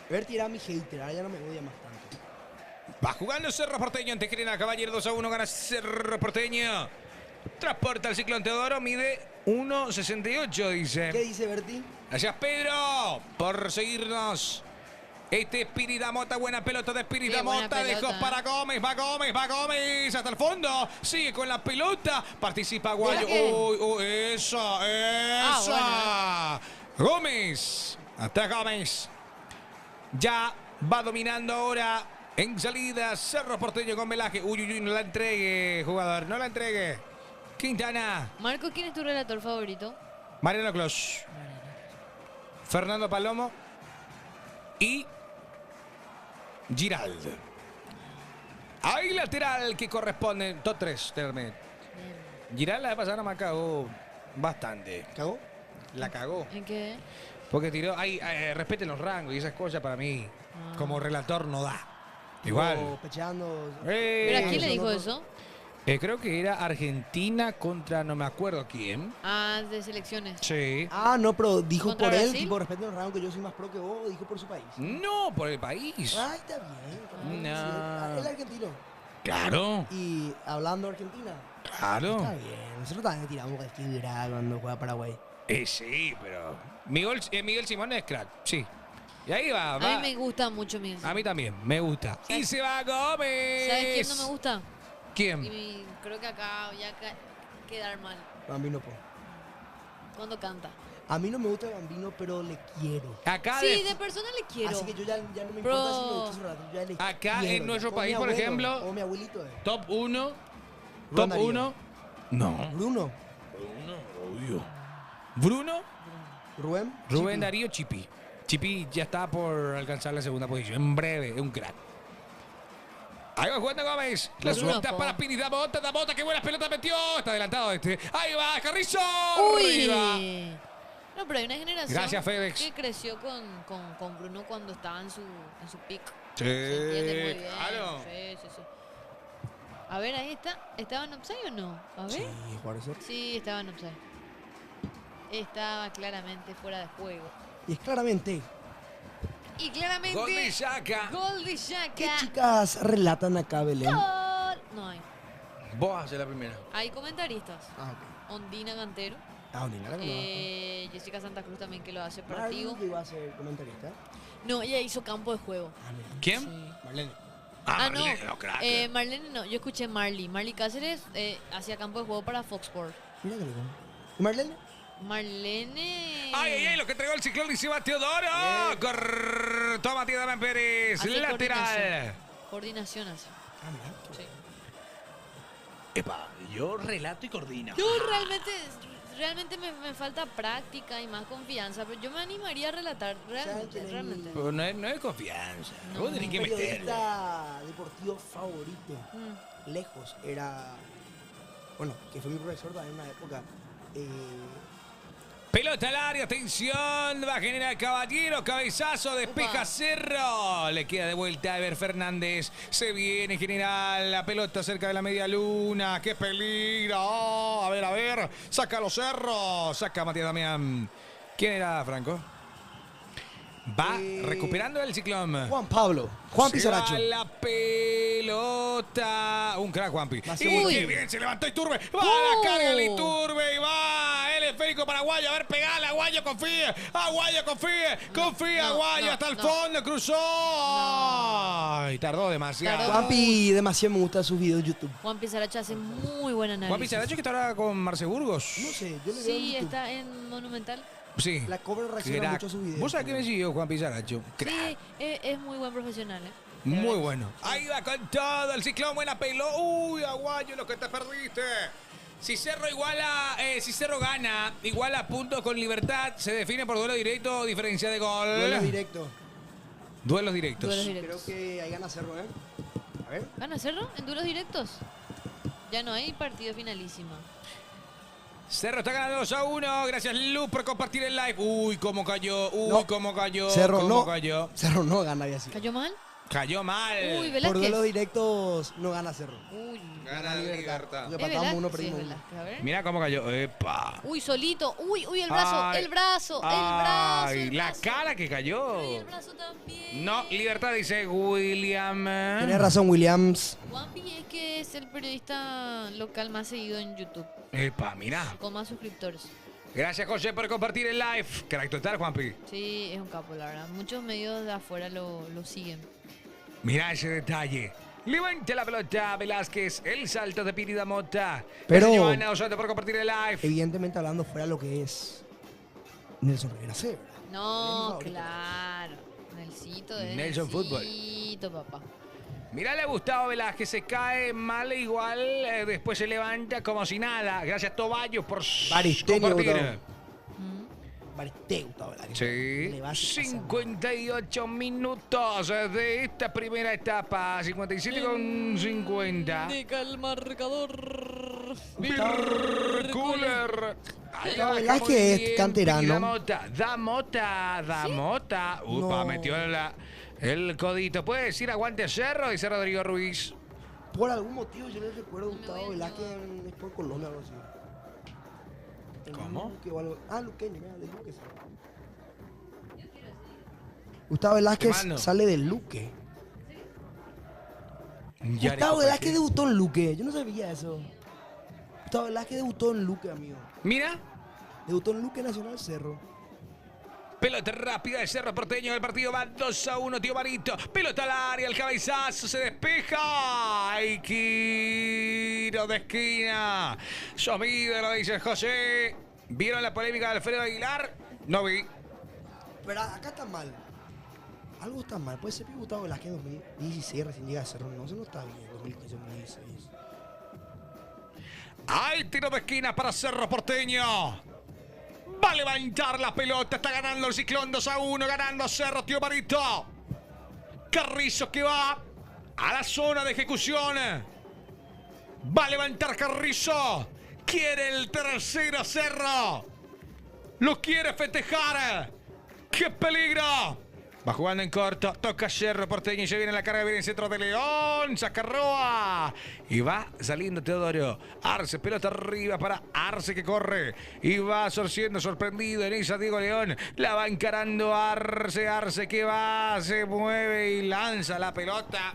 Berti era mi hater, ahora ya no me odia más tanto. Va jugando Cerro Porteño ante General Caballero 2-1. Gana Cerro Porteño. Transporta el Ciclón Teodoro. Mide 1.68, ¿Qué dice. dice Berti? Gracias Pedro por seguirnos. Este Espírita Mota, buena pelota de Espírita Qué buena Mota, dejó pelota. para Gómez, va Gómez hasta el fondo, sigue con la pelota, participa Guayo, ¿Mira qué? uy, esa, Gómez, hasta Gómez, ya va dominando ahora en salida Cerro Porteño con Velaje, uy, no la entregue, jugador, no la entregue, Quintana, Marco, ¿quién es tu relator favorito? Mariano Clos, Fernando Palomo y Giraldo. Hay lateral que corresponde. Top 3, terminé. Giraldo la vez pasada me cagó bastante. ¿Cagó? La cagó. ¿En qué? Porque tiró. Respeten los rangos y esas cosas para mí. Como relator no da. O Igual. pecheando. ¿Pero a quién le dijo no, eso? Creo que era Argentina contra no me acuerdo quién. Ah, de selecciones. Sí. Ah, no, pero dijo ¿Contra por él, Brasil? tipo, respeto el rango, que yo soy más pro que vos, dijo por su país. No, por el país. Ay, está bien. Está bien. No. Sí, él es argentino. Claro, Y hablando de Argentina, claro. está bien. Nosotros también tiramos cualquiera cuando juega Paraguay. Sí, pero. Miguel Simón es crack, sí. Y ahí va, A va. mí me gusta mucho mi. A mí también, me gusta. Y se va Gómez. ¿Sabes quién no me gusta? ¿Quién? Y creo que acá voy a quedar mal Bambino, po. cuando canta. A mí no me gusta el Bambino, pero le quiero. Acá, Sí, de persona le quiero. Así que yo ya no me Bro. importa si lo he dicho hace rato, yo ya le Acá quiero, en ya. nuestro Como país, mi por abuelo, ejemplo, como mi abuelito. top 1. Rubén Top Darío. 1. No. Bruno. Obvio. Bruno, Rubén. Rubén Chipi. Darío, Chipi. Chipi ya está por alcanzar la segunda posición. En breve, es un crack. Ahí va jugando Gómez. La Bruno, suelta po. para Pini. Da bota, qué buenas pelotas metió. Está adelantado este. Ahí va, Carrizo. Uy. Arriba. No, pero hay una generación Gracias, Fedex. que creció con Bruno cuando estaba en su pick. Sí, Se entiende muy bien. claro. Sí. A ver, ahí está. ¿Estaba en offside o no? A ver. Sí, jugador de ser. Sí, estaba en offside. Estaba claramente fuera de juego. Y es claramente, Y claramente. Gol de Xhaka. Gol de ¿qué Xhaka. chicas relatan acá, Belén? Gol. No hay. Vos haces la primera. Hay comentaristas. Ah, ok. Ondina Cantero. Ah, ni nada Jessica Santa Cruz también que lo hace Marlene, partido. que iba a ser comentarista. No, ella hizo campo de juego. Ah, mira. ¿Quién? Sí. Marlene. Ah, Marlene, no. crack. Marlene no, yo escuché Marley. Marley Cáceres hacía campo de juego para Fox Sports. Mira que loco. ¿Y Marlene? Marlene. Ay, lo que entregó el ciclón y se va Teodoro. Cortó Matías Damián Pérez. Hace Lateral. Coordinación hace. Ah, mira. Sí. Epa, yo relato y coordino. Yo realmente me falta práctica y más confianza, pero yo me animaría a relatar quién es realmente. Pero no es confianza. No. Vos tenés que Mi meterle. periodista deportivo favorito, Mm. lejos, era. Bueno, que fue mi profesor también en una época. Pelota al área, atención, va a generar Caballero, cabezazo, despeja Upa. Cerro. Le queda de vuelta a Ever Fernández. Se viene general, la pelota cerca de la media luna. ¡Qué peligro! Oh, a ver, saca los Cerros, saca Matías Damián. ¿Quién era, Franco? Va recuperando el ciclón. Juan Pablo. Juan Se Pizarracho. va la pelota. Un crack, Juanpi. Hace Y muy qué bien. bien, se levantó Iturbe. Va la carga el Iturbe y va el esférico para Aguayo. A ver, pegala. Aguayo confía. Aguayo confía. Aguayo hasta el fondo. Cruzó. Ay, tardó demasiado. Tardó. Juanpi, demasiado me gustan sus videos en YouTube. Juan Pizarracho hace muy buen análisis. Juan Pizarracho que está ahora con Marce Burgos. No sé, yo le veo en Sí, YouTube. está en Monumental. Sí. La Cover reacciona Crack. mucho a sus videos. ¿Vos sabés que me siguió Juan Pizarracho? Crack. Sí, es muy buen profesional, ¿eh? Muy bueno. Ahí va con todo el Ciclón, buena pelota. Uy, Aguayo, lo que te perdiste. Si Cerro si Cerro gana, iguala puntos con Libertad, se define por duelo directo o diferencia de gol. Duelo directo. Duelos directos. Duelos Creo directos. que ahí gana Cerro, ¿eh? A ver. ¿Gana Cerro en duelos directos? Ya no hay partido finalísimo. Cerro está ganando 2-1. Gracias, Lu, por compartir el live. Uy, cómo cayó. Uy, No. cómo cayó. Cerro cómo no. cayó. Cerro no gana y así. ¿Cayó mal? Cayó mal. Uy, Por Velázquez. duelos directos no gana Cerro. Uy, Gana Libertad. Porque ¿es empatamos uno, Velázquez? Sí, perdimos es uno. Velázquez, a ver. Mira cómo cayó. Epa. Uy, solito. Uy, el brazo, Ay. el brazo, el brazo. Ay, el la brazo. cara que cayó. Y el brazo también. No, Libertad dice William. Tenés razón, Williams. Juanpi es que es el periodista local más seguido en YouTube, Epa, mira. con más suscriptores. Gracias, José, por compartir el live. Crack total, Juanpi. Sí, es un capo, la verdad. Muchos medios de afuera lo siguen. Mira ese detalle. Levante la pelota, Velázquez. El salto de Pirida Mota. Pero- Gracias, Joana Osoto, por compartir el live. Evidentemente hablando fuera lo que es Nelson Rivera C, ¿verdad? No, Es mi favorito. claro. Nelsito es Nelson Fútbol. Nelsito, papá. Mirale a Gustavo Velázquez, se cae mal e igual, después se levanta como si nada. Gracias, Toballos, por Baristerio, compartir. Gustavo. Bariste, Gustavo Velázquez. Sí, Le va a hacer pasar. 58 minutos de esta primera etapa. 57 con 50. Indica el marcador. Cooler. Ahí Gustavo va, Velázquez muy es bien, canterano. Da Mota. Upa, No. metió el codito. ¿Puede decir aguante a Cerro? Dice Rodrigo Ruiz. Por algún motivo yo le recuerdo a Gustavo Velázquez en Sport Colombia o algo así. En ¿Cómo? Luque o algo. Ah, Luqueño, mira, de Luque sale. Gustavo Velázquez mando. sale del Luque. Yari, Gustavo ¿por Velázquez qué? debutó en Luque. Yo no sabía eso. Gustavo Velázquez debutó en Luque, amigo. Mira. Debutó en Luque Nacional Cerro. Pelota rápida de Cerro Porteño. El partido va 2-1, tío Marito. Pelota al área, el cabezazo se despeja. ¡Ay, tiro de esquina! Sos mi ídolo, dice José. ¿Vieron la polémica de Alfredo Aguilar? No vi. Pero acá está mal. Algo está mal. Puede ser que Gustavo Velázquez en 2016 recién llega a Cerro. No, eso no está bien. 2015, 2016. ¡Ay, tiro de esquina para Cerro Porteño! Va a levantar la pelota. Está ganando el Ciclón 2-1. Ganando Cerro, tío Marito. Carrizo que va a la zona de ejecución. Va a levantar Carrizo. Quiere el tercero Cerro. Lo quiere festejar. ¡Qué peligro! Va jugando en corto. Toca Cerro Porteño y se viene la carga. Viene el centro de León. Saca Roa. Y va saliendo Teodoro. Arce, pelota arriba para Arce que corre. Y va sorprendido en esa Diego León. La va encarando Arce. Arce que va, se mueve y lanza la pelota.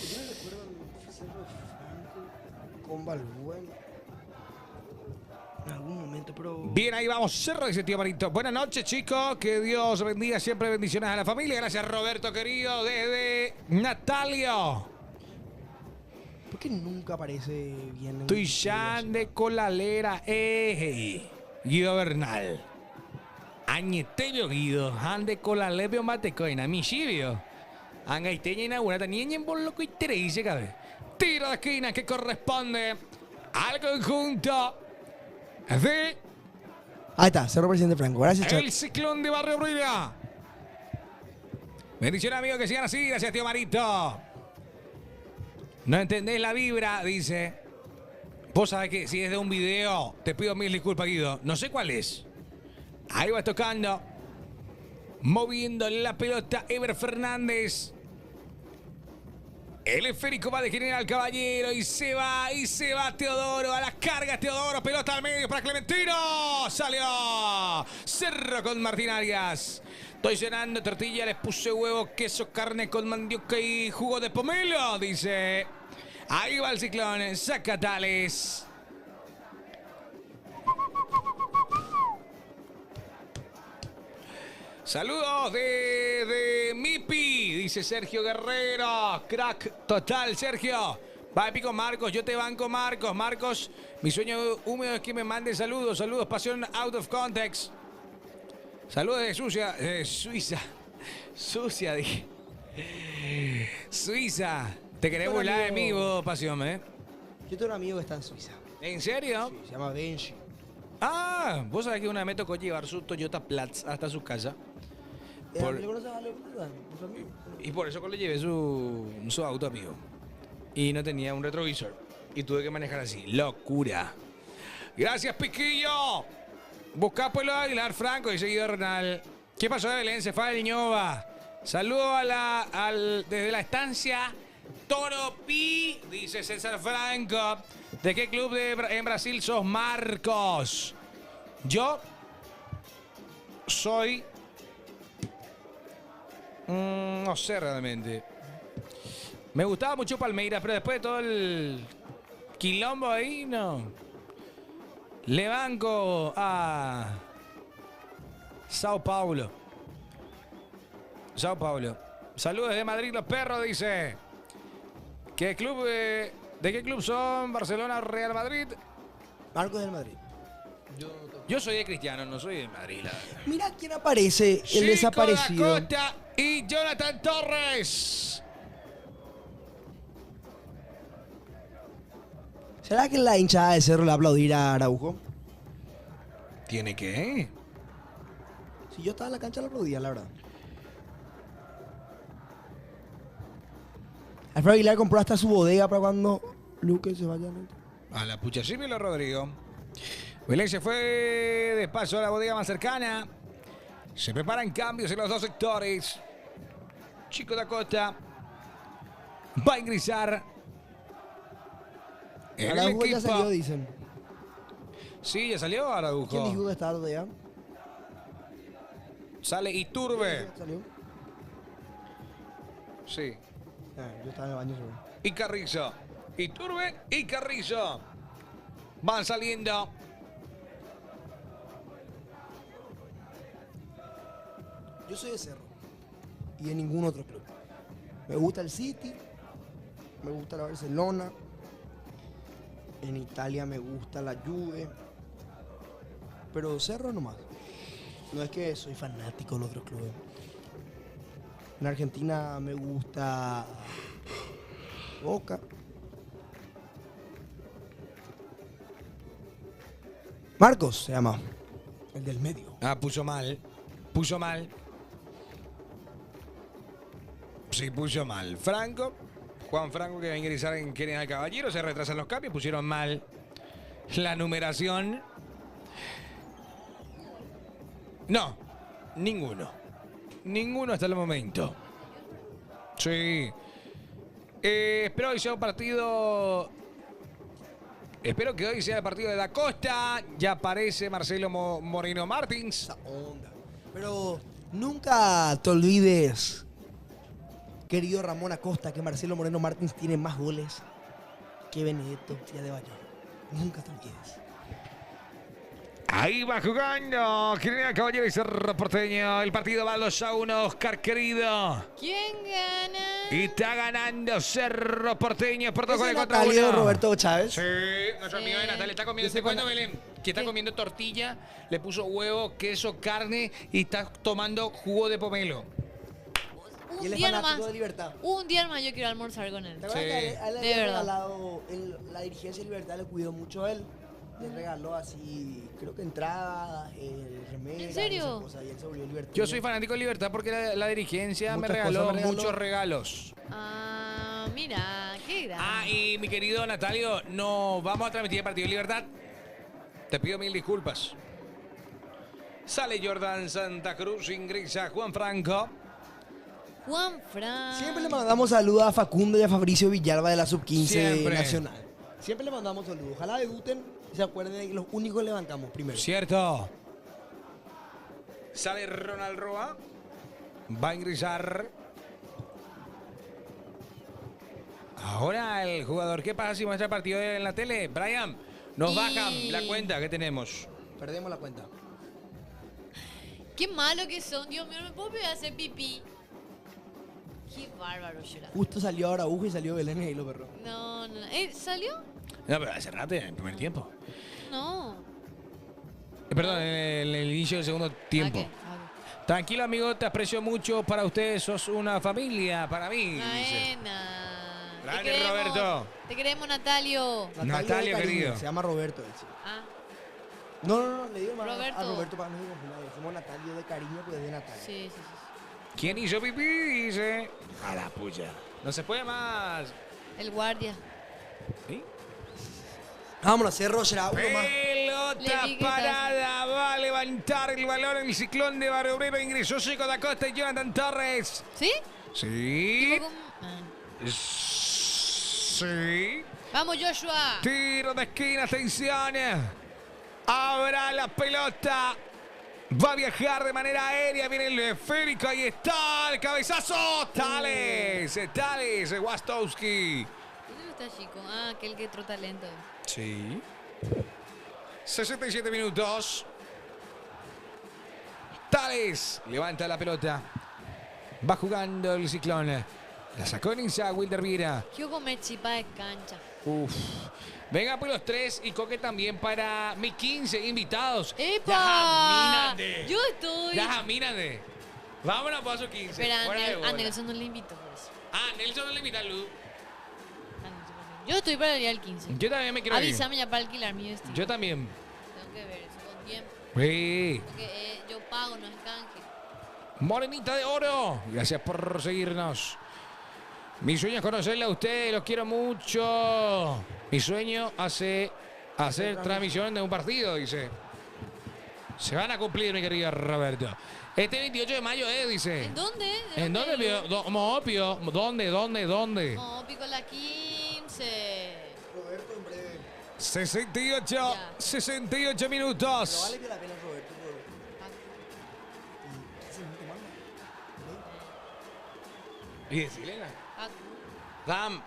Yo no recuerdo el Cerro Franco con Balbuena. En algún momento, pero. Bien, ahí vamos, Cerro, dice tío Marito. Buenas noches, chicos. Que Dios bendiga siempre. Bendiciones a la familia. Gracias, Roberto, querido, desde Natalio. ¿Por qué nunca aparece bien? en Tuillán de Colalera. Guido Bernal. Añetello Guido. Ande Colalebio Matecoina. Mi chivio. Angaiteña inaugura. También en Boloco y dice cabe. Tiro de esquina que corresponde al conjunto de Ahí está, Cerro Presidente Franco. Gracias, chat. el Ciclón de Barrio Brilla. Bendiciones, amigos, que sigan así. Gracias, tío Marito. No entendés la vibra, dice. Vos sabés que si es de un video, te pido mil disculpas, Guido. No sé cuál es. Ahí va tocando. Moviendo la pelota, Ever Fernández. El esférico va de General Caballero y se va Teodoro a la carga. Teodoro, pelota al medio para Clementino. Salió Cerro con Martín Arias. Estoy cenando tortilla, les puse huevo, queso, carne con mandioca y jugo de pomelo, dice. Ahí va el Ciclón, Zacatales. Saludos de Mipi, dice Sergio Guerrero. Crack total, Sergio. Va de pico Marcos, yo te banco Marcos. Marcos, mi sueño húmedo es que me mande saludos. Saludos, pasión out of context. Saludos de Suiza. Sucia, dije. Suiza. Te querés Hola, burlar de amigo. mí, vos, pasión, ¿eh? Yo tengo un amigo que está en Suiza. ¿En serio? Sí, se llama Benji. Ah, vos sabés que una vez me tocó llevar su Toyota Platz hasta su casa. Por- ¿Le conoces a Leo Pluta? ¿Tu amigo? Y por eso le llevé su auto, amigo. Y no tenía un retrovisor. Y tuve que manejar así. Locura. Gracias, Piquillo. Buscá Pueblo de Aguilar, Franco y seguido Renal. ¿Qué pasó de Belén? Se fue al Ñova. Saludo desde la estancia Toropi, dice César Franco. ¿De qué club en Brasil sos, Marcos? Yo soy... no sé realmente. Me gustaba mucho Palmeiras, pero después de todo el quilombo ahí, no. Le banco a Sao Paulo. Sao Paulo. Saludos desde Madrid, los perros, dice. ¿Qué club, ¿de qué club son? ¿Barcelona o Real Madrid? Marcos del Madrid. Yo soy de Cristiano, no soy de Madrid, la verdad. Mira quién aparece, el Chico desaparecido. Da Costa y Jonathan Torres. ¿Será que la hinchada de Cerro le va a aplaudir a Araujo? ¿Tiene que? Si yo estaba en la cancha le aplaudía, la verdad. Alfredo Aguilar compró hasta su bodega para cuando Luque se vaya. A la pucha Silvio Rodrigo. Belén se fue de paso a la bodega más cercana. Se preparan cambios en los dos sectores. Chico da Costa va a ingresar en el Araujo ya equipo. salió, dicen. Sí, ya salió ¿Quién dijo Araujo. que estaba todavía? Sale Iturbe. ¿Salió? Sí. Yo estaba en el baño seguro. Y Carrizo. Iturbe y Carrizo. Van saliendo. Yo soy de Cerro. Y de ningún otro club. Me gusta el City. Me gusta la Barcelona. En Italia me gusta la Juve. Pero Cerro nomás. No es que soy fanático de los otros clubes. En Argentina me gusta Boca. Marcos se llama. El del medio. Ah, puso mal. Puso mal. Sí, puso mal. Franco. Juan Franco que va a ingresar en General Caballero. Se retrasan los cambios. Pusieron mal la numeración. No. Ninguno. Ninguno hasta el momento. Sí. Espero que sea un partido... Espero que hoy sea el partido de Da Costa. Ya aparece Marcelo Moreno Martins. Esa onda. Pero nunca te olvides, querido Ramón Acosta, que Marcelo Moreno Martins tiene más goles que Benedetto Adebayor. Nunca te olvides. Ahí va jugando General Caballero y Cerro Porteño. El partido va 2-1, Oscar querido. ¿Quién gana? Y está ganando Cerro Porteño por 2 ¿Ese goles contra Natalio 1. Roberto Chávez? Sí, nuestro amigo de Natalia está comiendo. Yo sé Te cuento, cuál- Belén, que está ¿Qué? comiendo tortilla, le puso huevo, queso, carne y está tomando jugo de pomelo. Y Un él es día fanático nomás. de Libertad. Un día nomás yo quiero almorzar con él. ¿Te acuerdas Sí. que a él le De había verdad. regalado la dirigencia de Libertad le cuidó mucho a él? Le regaló así, creo que entradas, remeras. ¿En serio? esas cosas, y él se volvió libertad. Yo soy fanático de Libertad porque la dirigencia me Muchas regaló, cosas me regaló. muchos regalos. Ah, mira, qué grande. Ah, y mi querido Natalio, no vamos a transmitir el partido de Libertad. Te pido mil disculpas. Sale Jordan Santa Cruz, ingresa Juan Franco. Juan Fran. Siempre le mandamos saludos a Facundo y a Fabricio Villalba de la Sub-15 Siempre. Nacional. Siempre le mandamos saludos. Ojalá debuten y se acuerden de que los únicos le bancamos primero. Cierto. Sale Ronald Roa. Va a ingresar. Ahora el jugador. ¿Qué pasa si muestra el partido en la tele? Brian, nos Y- bajan la cuenta que tenemos. Perdemos la cuenta. Qué malo que son. Dios mío, no me puedo pegar a hacer pipí. Qué bárbaro, Shura. Justo salió Araujo y salió Belén y lo perro. No, no. ¿Salió? No, pero hace rato, en el primer tiempo. No. Perdón, en el inicio del segundo tiempo. Ah, ¿qué? Tranquilo, amigo, te aprecio mucho. Para ustedes sos una familia, para mí. Dice. Buena. Grande, Roberto. Te queremos, Natalio. Natalia, de cariño, querido. Se llama Roberto. Él, sí. Ah, No, le digo más Roberto. a Roberto para no ir con nadie. Somos Natalio de cariño, pues de Natalia. sí, sí, sí. ¿Quién hizo pipí? Dice. A la puya. No se puede más. El guardia. ¿Sí? Vámonos, Cerro, será uno más. Pelota Le vi que parada, va a levantar el balón el ciclón de Barrio Obrero, ingresó Chico da Costa y Jonathan Torres. ¿Sí? Sí, Tipo como- ah. sí, Vamos, Joshua. tiro de esquina, atención, abra la pelota, va a viajar de manera aérea, viene el esférico, ahí está, el cabezazo, Tales, Wastowski. ¿Dónde está Chico? Ah, aquel que trota lento. Sí. 67 minutos. Tales levanta la pelota. Va jugando el ciclón. La sacó en Insa, Wilder Viera. Quiero comer chipa de cancha. Uf. Venga por los tres y Coque también para mis 15 invitados. ¡Epa! Yajamínate. Yo estoy. Yajamínate. Vámonos para su 15. Pero Fuera de a bola. Nelson no le invito por eso. Ah, Nelson no le invita a Lu. A Nelson no le- Yo estoy para el día del 15. Yo también me quiero ir. Avísame ya para alquilar mi vestido. Yo también. Tengo que ver eso con tiempo. Sí. Porque yo pago, no es canje. Morenita de oro. Gracias por seguirnos. Mi sueño es conocerle a ustedes, los quiero mucho. Mi sueño hace hacer transmisión de un partido, dice. Se van a cumplir, mi querido Roberto. Este 28 de mayo, dice. ¿En dónde? ¿De ¿En dónde? Opio. ¿Dónde? No, pico la 15. Roberto, en breve. 68 Ya. 68 Pero minutos. vale que la pena, Roberto. Y decirle, Ah, Ram,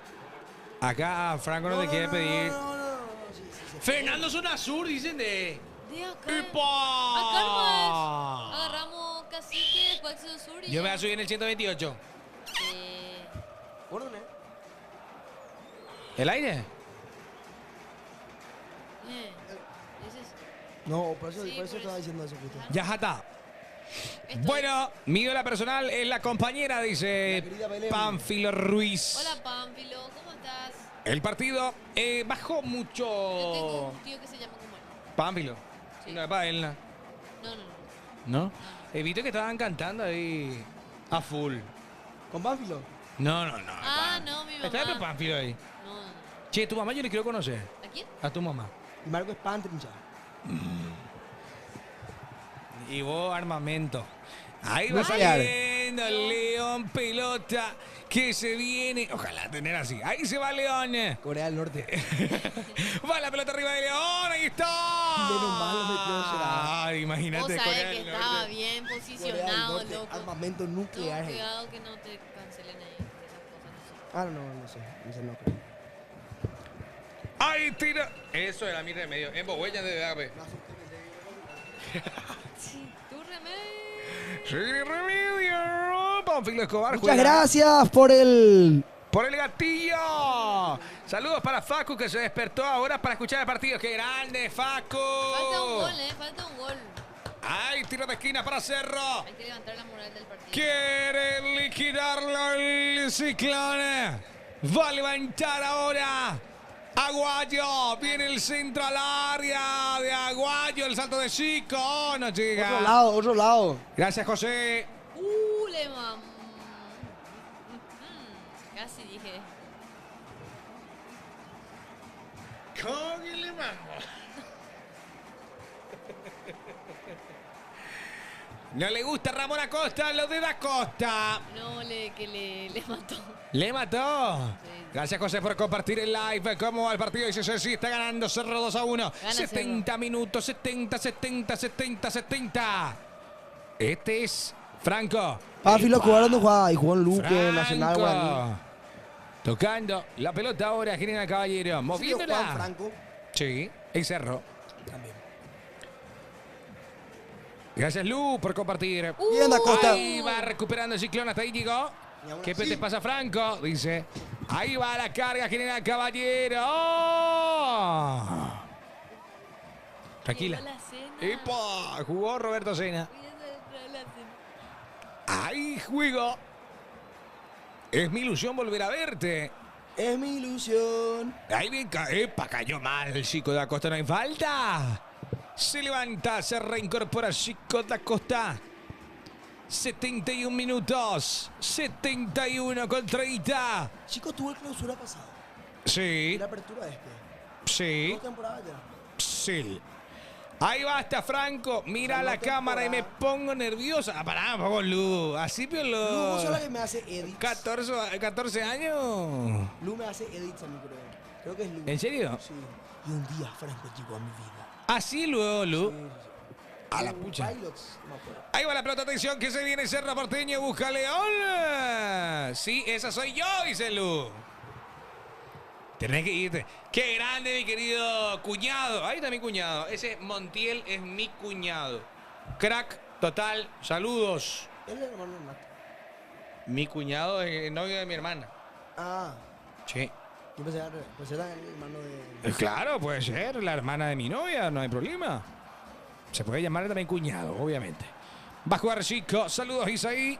acá Franco no te quiere pedir. No, sí, sí. Fernando Sonasur, dicen de. de acá. ¡Epa! Acá nomás. Agarramos Cacique, después Acceso Sur y Yo me voy a subir en el 128. Orden, ¿El aire? ese es- No, por eso, Sí, por eso por estaba eso. diciendo eso justo. Ya está. esto Bueno, mi ídola personal es la compañera, dice La querida Belén. Pánfilo Ruiz. es- Hola, Pánfilo, ¿cómo estás? El partido bajó Yo tengo mucho. un tío que se llama como él. Pánfilo. Sí. No, para él, ¿no? No, no, no. ¿No? He visto que estaban cantando ahí a full. ¿Con Pánfilo? No. Ah, no, mi mamá. Está Pánfilo ahí. No, no. Che, tu mamá yo le quiero conocer. ¿A quién? A tu mamá. Y Marco es Pantrincha. Y vos, armamento. Ahí va Nuclear. saliendo León, pelota que se viene. Ojalá tener así. Ahí se va León. Corea del Norte. Va la pelota arriba de León. Ahí está. Menos mal lo metió en Será. Ay, imagínate. Vos Corea sabés del que Norte. estaba bien Corea del posicionado, Norte, loco. armamento No, nuclear. cuidado que no te cancelen ahí por esas cosas, no sé. Ah, no sé. No creo. Ahí tira. Eso era mi remedio. En Bohuella de Ave. Sí, tu remedio. Sí, remedio. Pánfilo Escobar. Muchas juega gracias por el... por el gatillo. Saludos para Facu que se despertó ahora para escuchar el partido. ¡Qué grande, Facu! Falta un gol, falta un gol. ¡Ay, tiro de esquina para Cerro! Hay que levantar la moral del partido. Quiere liquidarlo el Ciclón. Va a levantar ahora Aguayo. Viene el centro al área de Aguayo. El salto de Chico. Oh, no llega. Otro lado. Gracias, José. Le mam. Casi dije. Cóguele, mamá. No le gusta Ramón Acosta, lo de Da Costa. No, le mató. ¿Le mató? Sí. Gracias, José, por compartir el live. ¿Cómo va el partido? Dice sí, está ganando Cerro 2-1. Gana 70 minutos, 70. Este es Franco. Pánfilo Epa. Escobar donde jugaba. Y jugó en Luque, Franco. Nacional, Guaraní. Tocando la pelota ahora, General Caballero. Juan Moviéndola. Franco. Sí, el Cerro. También. Gracias, Lu, por compartir. Bien, Da Costa. Ahí va recuperando el Ciclón, hasta ahí llegó. Y aún ¿Qué así- te pasa, Franco? Dice. Ahí va la carga, General Caballero. ¡Oh! Tranquila. Llegó la cena. ¡Epa! Jugó Roberto Sena. Voy a entrar a la cena. ¡Ay, juego! Es mi ilusión volver a verte. Es mi ilusión. Ahí bien, epa, cayó mal el chico da Costa, no hay falta. Se levanta, se reincorpora Chico da Costa. 71 minutos. 71 con 30. Chico, tuvo el clausura pasado. Sí, Y la apertura de este. sí, 2 temporadas ya. sí. Ahí va hasta Franco. Mira Ganó la cámara y me temporada. pongo nerviosa. Ah, pará, un poco, Lu. Así, pero Lu, vos sos la que me hace edits. 14 años. Lu me hace edits a mí, creo. Creo que es Lu. ¿En serio? Sí. Y un día Franco llegó a mi vida. Así luego, Lu. Sí. A la pucha. Pilots, no me acuerdo. Ahí va la pelota, atención, que se viene Cerro Porteño, busca León. Sí, esa soy yo, dice Lu. Tenés que irte. Qué grande, mi querido cuñado. Ahí está mi cuñado. Ese Montiel es mi cuñado. Crack, total, saludos. Él es el hermano de Mato. Mi cuñado es el novio de mi hermana. Ah, Sí. yo pensé que era el hermano de. Claro, puede ser la hermana de mi novia, no hay problema. Se puede llamar también cuñado, obviamente. Va a jugar Chico. Saludos, Isaí.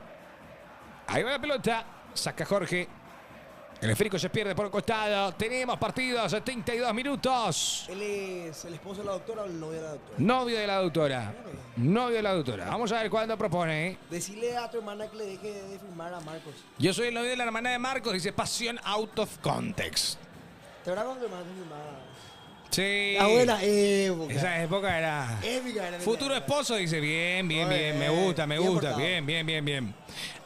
Ahí va la pelota. Saca Jorge. El esférico se pierde por el costado. Tenemos partido, 72 minutos. ¿Él es el esposo de la doctora o el novio de la doctora? Novio de la doctora. Novio de la doctora. Vamos a ver cuándo propone. ¿Eh? Decirle a tu hermana que le deje de filmar a Marcos. Yo soy el novio de la hermana de Marcos. Dice pasión out of context. ¿Te habrá cuando tu hermana te filmaba? Sí. La buena época. Esa época era... Épica era. Futuro esposo dice, bien, bien, bien, me gusta, me Bien gusta, portado. bien, bien, bien, bien.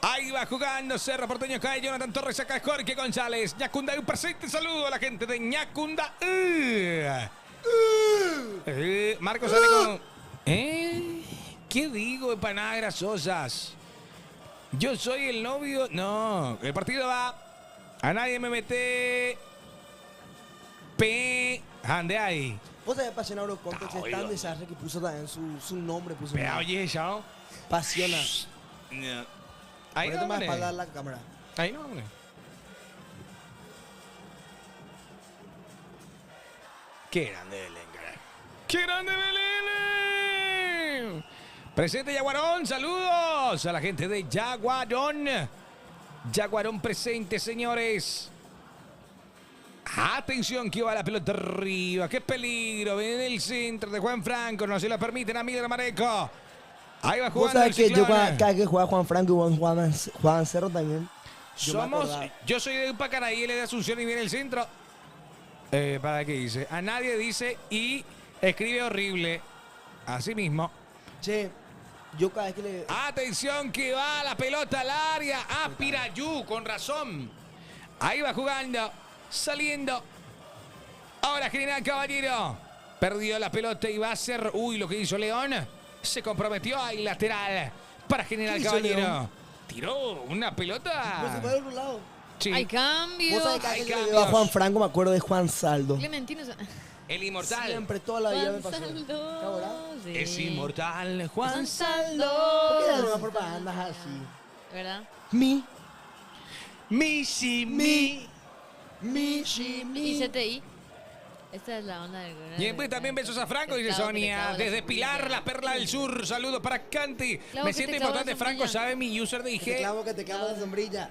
Ahí va jugando Cerro Porteño, cae Jonathan Torres, saca Jorge González. Ñacunda, un presente saludo a la gente de Ñacunda. Marcos sale con... ¿Qué digo, empanadas grasosas? Yo soy el novio... No, el partido va... A nadie me mete... Ande ahí. Vos sabés, Pasión Out of Context Ah, es tan oído. desastre que puso también su nombre. Puso Pero oye, ¿no? Pasiona. Ahí Ponete no, más hombre. espalda a la cámara. Ahí no, hombre. Qué grande Belén, caray. ¡Qué grande Belén! Presente Yaguarón, saludos a la gente de Yaguarón. Yaguarón presente, señores. Atención que va la pelota arriba. ¡Qué peligro! Viene el centro de Juan Franco. No se lo permiten a Miguel Mareco. Ahí va Vos jugando el sabés que yo Ciclón. cada vez que juega Juan Franco y Juan Cerro también. Yo me acordaba. Yo soy de Pacaraí, él es de Asunción y viene el centro. ¿Para qué dice? A nadie dice y escribe horrible. Así mismo. Che, yo cada vez que le. Atención que va la pelota al área. A Pirayú, con razón. Ahí va jugando. Saliendo. Ahora General Caballero. Perdió la pelota y va a ser... Uy, lo que hizo León. Se comprometió ahí lateral para General ¿Qué hizo Caballero. León? Tiró una pelota. Vos se fue del otro lado. Sí. Hay cambio. Vos sabés que cada Hay vez que le cambios. veo a Juan Franco me acuerdo de Juan Saldo. Clementino. El inmortal. Siempre, toda la vida me pasó. Juan Saldo, ¿Está ahora? sí. Es inmortal. Juan Juan Saldo. ¿Por qué Saldo. las propagandas así? ¿Verdad? Mi, Mi. Y CTI. Esta es la onda del... Y después también besos a Franco, dice Sonia. Desde Pilar, la Perla del Sur. Saludos para Canti. Clavo Me que siento te clavo la importante, Franco. sombrilla. ¿Sabe mi user de que te IG? clavo la sombrilla.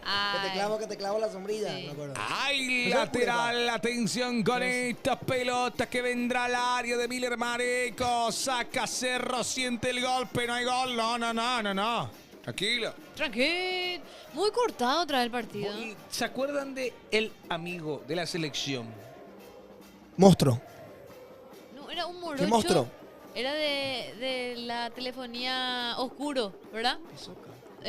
Que te clavo la sombrilla. Sí. Me acuerdo. Ay, Esa lateral, atención con esta pelota que vendrá al área de Miller Mareco. Saca Cerro, siente el golpe, no hay gol. No. Tranquilo. Tranquilo. Muy cortado otra vez el partido. ¿Y ¿Se acuerdan de el amigo de la selección? Monstruo. No, era un morocho. ¿Qué monstruo? Era de la telefonía Oscuro, ¿verdad?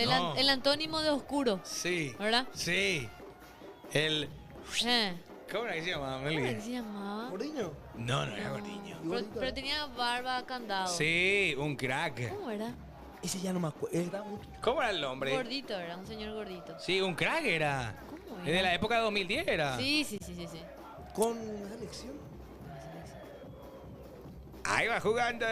No. El antónimo de Oscuro, Sí. ¿verdad? Sí. El... Eh. ¿Cómo era que se llamaba, ¿Cómo era Meli? que se llamaba? ¿Gordiño? No era Gordiño. Pero tenía barba candado. Sí, un crack. ¿Cómo era? Ese ya no me acuerdo. Era un... ¿Cómo era el nombre? Gordito era, un señor gordito. Sí, un crack era. ¿Cómo Es de era? la época de 2010 era. Sí. Con selección. Ahí va jugando.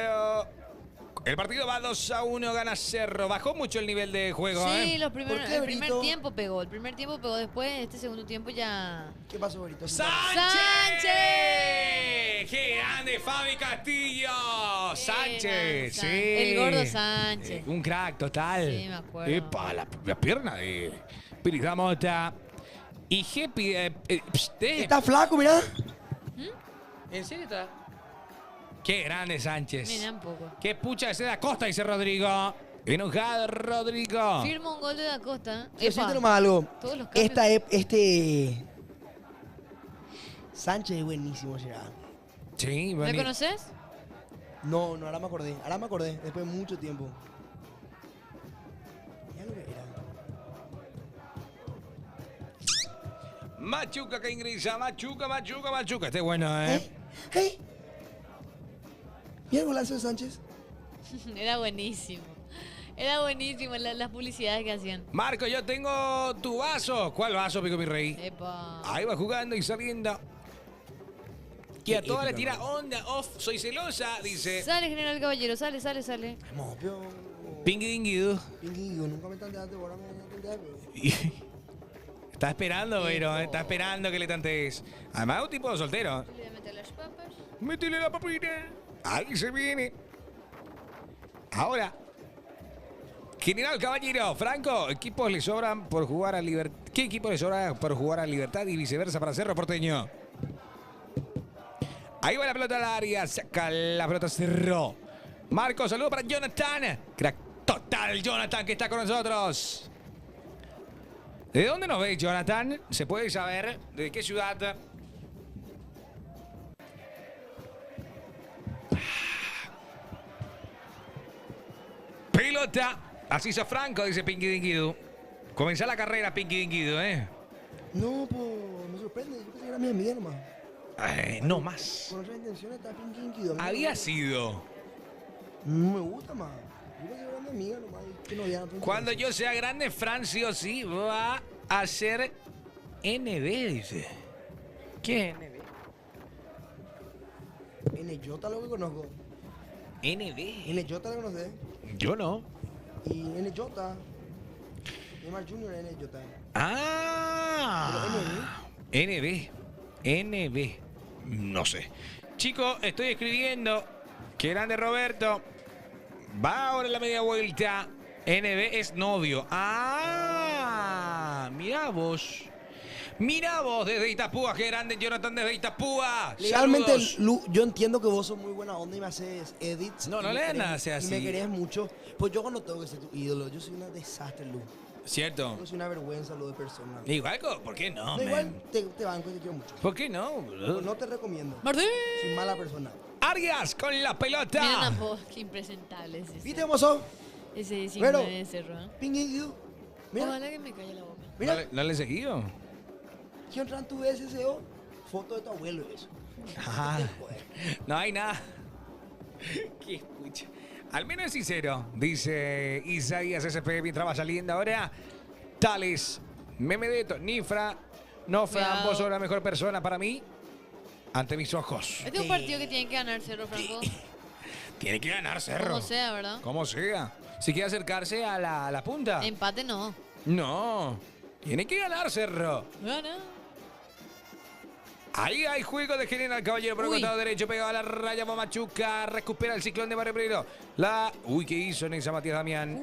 El partido va 2-1, gana Cerro. Bajó mucho el nivel de juego, Sí, ¿eh? el ¿Por qué, primer Brito? tiempo pegó. El primer tiempo pegó después, este segundo tiempo ya... ¿Qué pasó, Berito? ¡Sánchez! ¡Qué grande Fabi Castillo! ¡Sánchez! Sí. El gordo Sánchez. Un crack total. Sí, me acuerdo. Epa, la pierna de Pirita Mota. Y Jepi... Está flaco, mirá. ¿En serio está? ¡Qué grande Sánchez! Mira un poco. ¡Qué pucha de seda Costa! Dice Rodrigo. Enojado Rodrigo. Firma un gol de Da Costa. Yo siento nomás algo. Todos los cambios. Sánchez es buenísimo, Gerard. Sí, ¿Me conoces? No, ahora me acordé. Después de mucho tiempo. Ya lo que era. Machuca que ingresa. Machuca. Este es bueno, ¿eh? ¡Hey! ¿Mira el golazo de Sánchez? Era buenísimo. Era buenísimo las publicidades que hacían. Marco, yo tengo tu vaso. ¿Cuál vaso, Pico mi rey? Epa. Ahí va jugando y saliendo. Y a Qué todas le épico, tira onda, off, soy celosa, dice. Sale, General Caballero, sale. Vamos, pero... Pingui dinguido. Pinguillo, nunca me tanteaste, ahora me tanteaste. Está esperando, pero está esperando que le tantees. Además es un tipo soltero. Le voy a meter las papas. Métele la papina. Ahí se viene. Ahora. General Caballero, Franco, equipos le sobran por jugar a Libertad. ¿Qué equipo le sobra por jugar a Libertad y viceversa para Cerro Porteño? Ahí va la pelota al área, saca la pelota Cerro. Marco, saludo para Jonathan. Crack total, Jonathan, que está con nosotros. ¿De dónde nos ves, Jonathan? ¿Se puede saber? ¿De qué ciudad? Pelota. Así hizo Franco, dice Pinky Dinguido. Comenzá la carrera, Pinky Dinguido, ¿eh? No, pues, me sorprende. Yo pensé que era mi amiga nomás. No más. Con otras intenciones está Pinky. Había sido. No me gusta más. Yo pensé que era mi amiga nomás. Que no había Cuando yo sea grande, Fran sí o sí va a ser NB, dice. ¿Qué es NB? NJ lo que conozco. NB. NJ lo conoces. Yo no. Y NJ. Neymar Jr. NJ. Ah. NB. NB. No sé. Chicos, estoy escribiendo. Qué grande Roberto. Va ahora la media vuelta. NB es novio. Ah. Mirá vos. Mirá vos desde Itapúa. Qué grande Jonathan desde Itapúa. Legalmente, Saludos. Lu, yo entiendo que vos sos muy buena onda y me haces edits. No, y no me le querés- nada, sea Y me así. querés mucho. Pues yo no tengo que ser tu ídolo. Yo soy un desastre, Lu. ¿Cierto? Yo soy una vergüenza, lo de persona. Igual, ¿por qué no, No, man? igual te banco y te quiero mucho. ¿Por qué no, bro? No te recomiendo. ¡Martín! Soy mala persona. Arias con la pelota. Mira una voz, qué impresentable es ese. ¿Viste cómo sos? Ese 19 Pero- de Cerro, ¿eh? Pinguillo. Mira, Ojalá que me calle la boca. mira. ¿No le he seguido? ¿Quién entran tu SSO? Foto de tu abuelo y eso. Ah, no hay nada. Qué escucha. Al menos es sincero, dice Isaías SP mientras va saliendo ahora. Tales, Memedeto, Nifra, Nofra, Cuidado. vos sos la mejor persona para mí ante mis ojos. Este es un partido que tiene que ganar Cerro, Franco. Tiene que ganar Cerro. Como sea, ¿verdad? Como sea. Si quiere acercarse a la punta. Empate no. No. Tiene que ganar Cerro. Gana. Ahí hay juego de General Caballero por el Uy. costado derecho, pegado a la raya, Machuca, recupera el ciclón de Barrio Pereiro. Uy, ¿qué hizo en esa Matías Damián?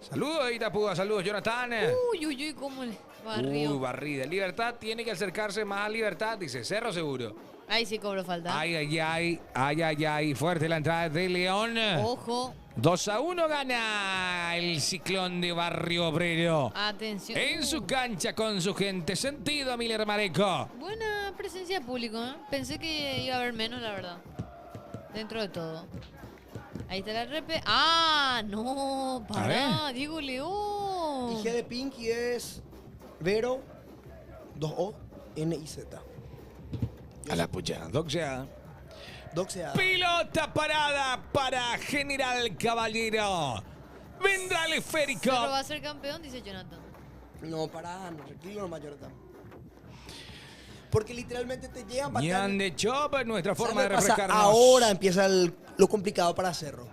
Saludos, Itapúa, saludos, Jonathan. Uy, cómo le barrió. Uy, barrida. Libertad tiene que acercarse más a Libertad, dice Cerro seguro. Ahí sí cobro falta. Ay. Fuerte la entrada de León. Ojo. 2-1 gana el ciclón de Barrio Obrero. Atención. En su cancha con su gente. Sentido, Miller Mareco. Buena presencia de público, ¿eh? Pensé que iba a haber menos, la verdad. Dentro de todo. Ahí está la repe. ¡Ah! No, pará. Diego León. Y G de Pinky es Vero, 2O, N y Z. A la pucha, doxea. Doxea. Pilota parada para General Caballero. Vendrá el esférico. Cerro va a ser campeón, dice Jonathan. No, pará, no, tranquilo nomás, Jonathan. Porque literalmente te llegan Ñan de Chop, nuestra ¿Sabes forma de lo que pasa? refrescarnos. Ahora empieza lo complicado para Cerro.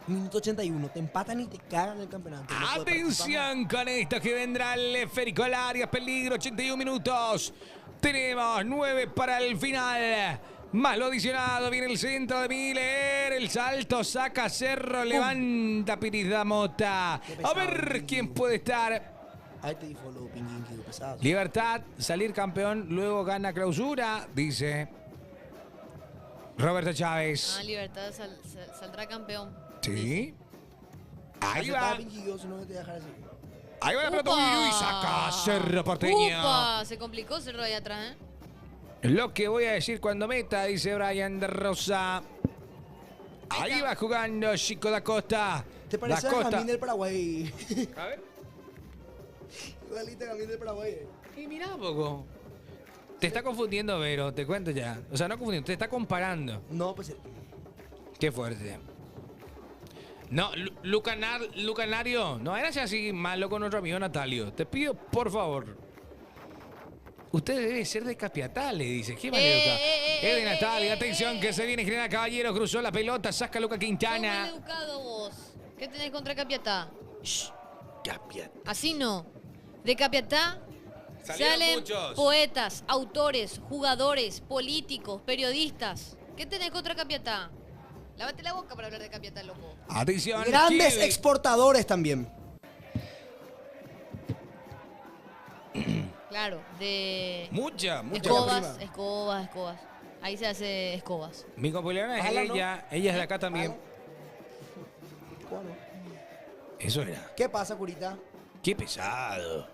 Minuto 81. Te empatan y te cagan el campeonato. No puede Atención con esto que vendrá el esférico al área. Peligro, 81 minutos. Tenemos 9 para el final. Más lo adicionado. Viene el centro de Miller. El salto saca Cerro. Levanta Piris Mota. A ver quién puede estar. Ahí te di follow, Pinguín, que pesado. Libertad, salir campeón, luego gana clausura, dice Roberto Chávez. Ah, Libertad saldrá campeón. Sí. Ahí va. Pinky, yo, si no te voy a dejar así. Ahí va la pelota. ¡Upa! Uy, saca Cerro Porteño. ¡Upa! Se complicó Cerro ahí atrás, ¿eh? Lo que voy a decir cuando meta, dice Brian de Rosa. Ahí va jugando Chico da Costa. ¿Te parece Da a Costa. Jamín del Paraguay? A ver. Igualito a Jamín del Paraguay. Y mirá un poco. Te está confundiendo, Vero, te cuento ya. O sea, no confundiendo, te está comparando. No, pues... Qué fuerte. No, Lucanario, no eras así malo con nuestro amigo Natalio. Te pido, por favor. Usted debe ser de Capiatá, le dice. ¿Qué maleduca? Es de Natalio. Atención, que se viene General Caballero. Cruzó la pelota, saca Luca Sos mal Quintana. educado vos. ¿Qué tenés contra Capiatá? Shh, Capiatá. Así no. De Capiatá Salieron salen muchos. poetas, autores, jugadores, políticos, periodistas. ¿Qué tenés contra Capiatá? Lávate la boca para hablar de Capiatá, loco. Atención. Grandes Kiwi. exportadores también. Claro, de Mucha. escobas, escobas. Ahí se hace escobas. Mi compañera es Ojalá no. ella es de acá también. Bueno. Eso era. ¿Qué pasa, Curita? Qué pesado.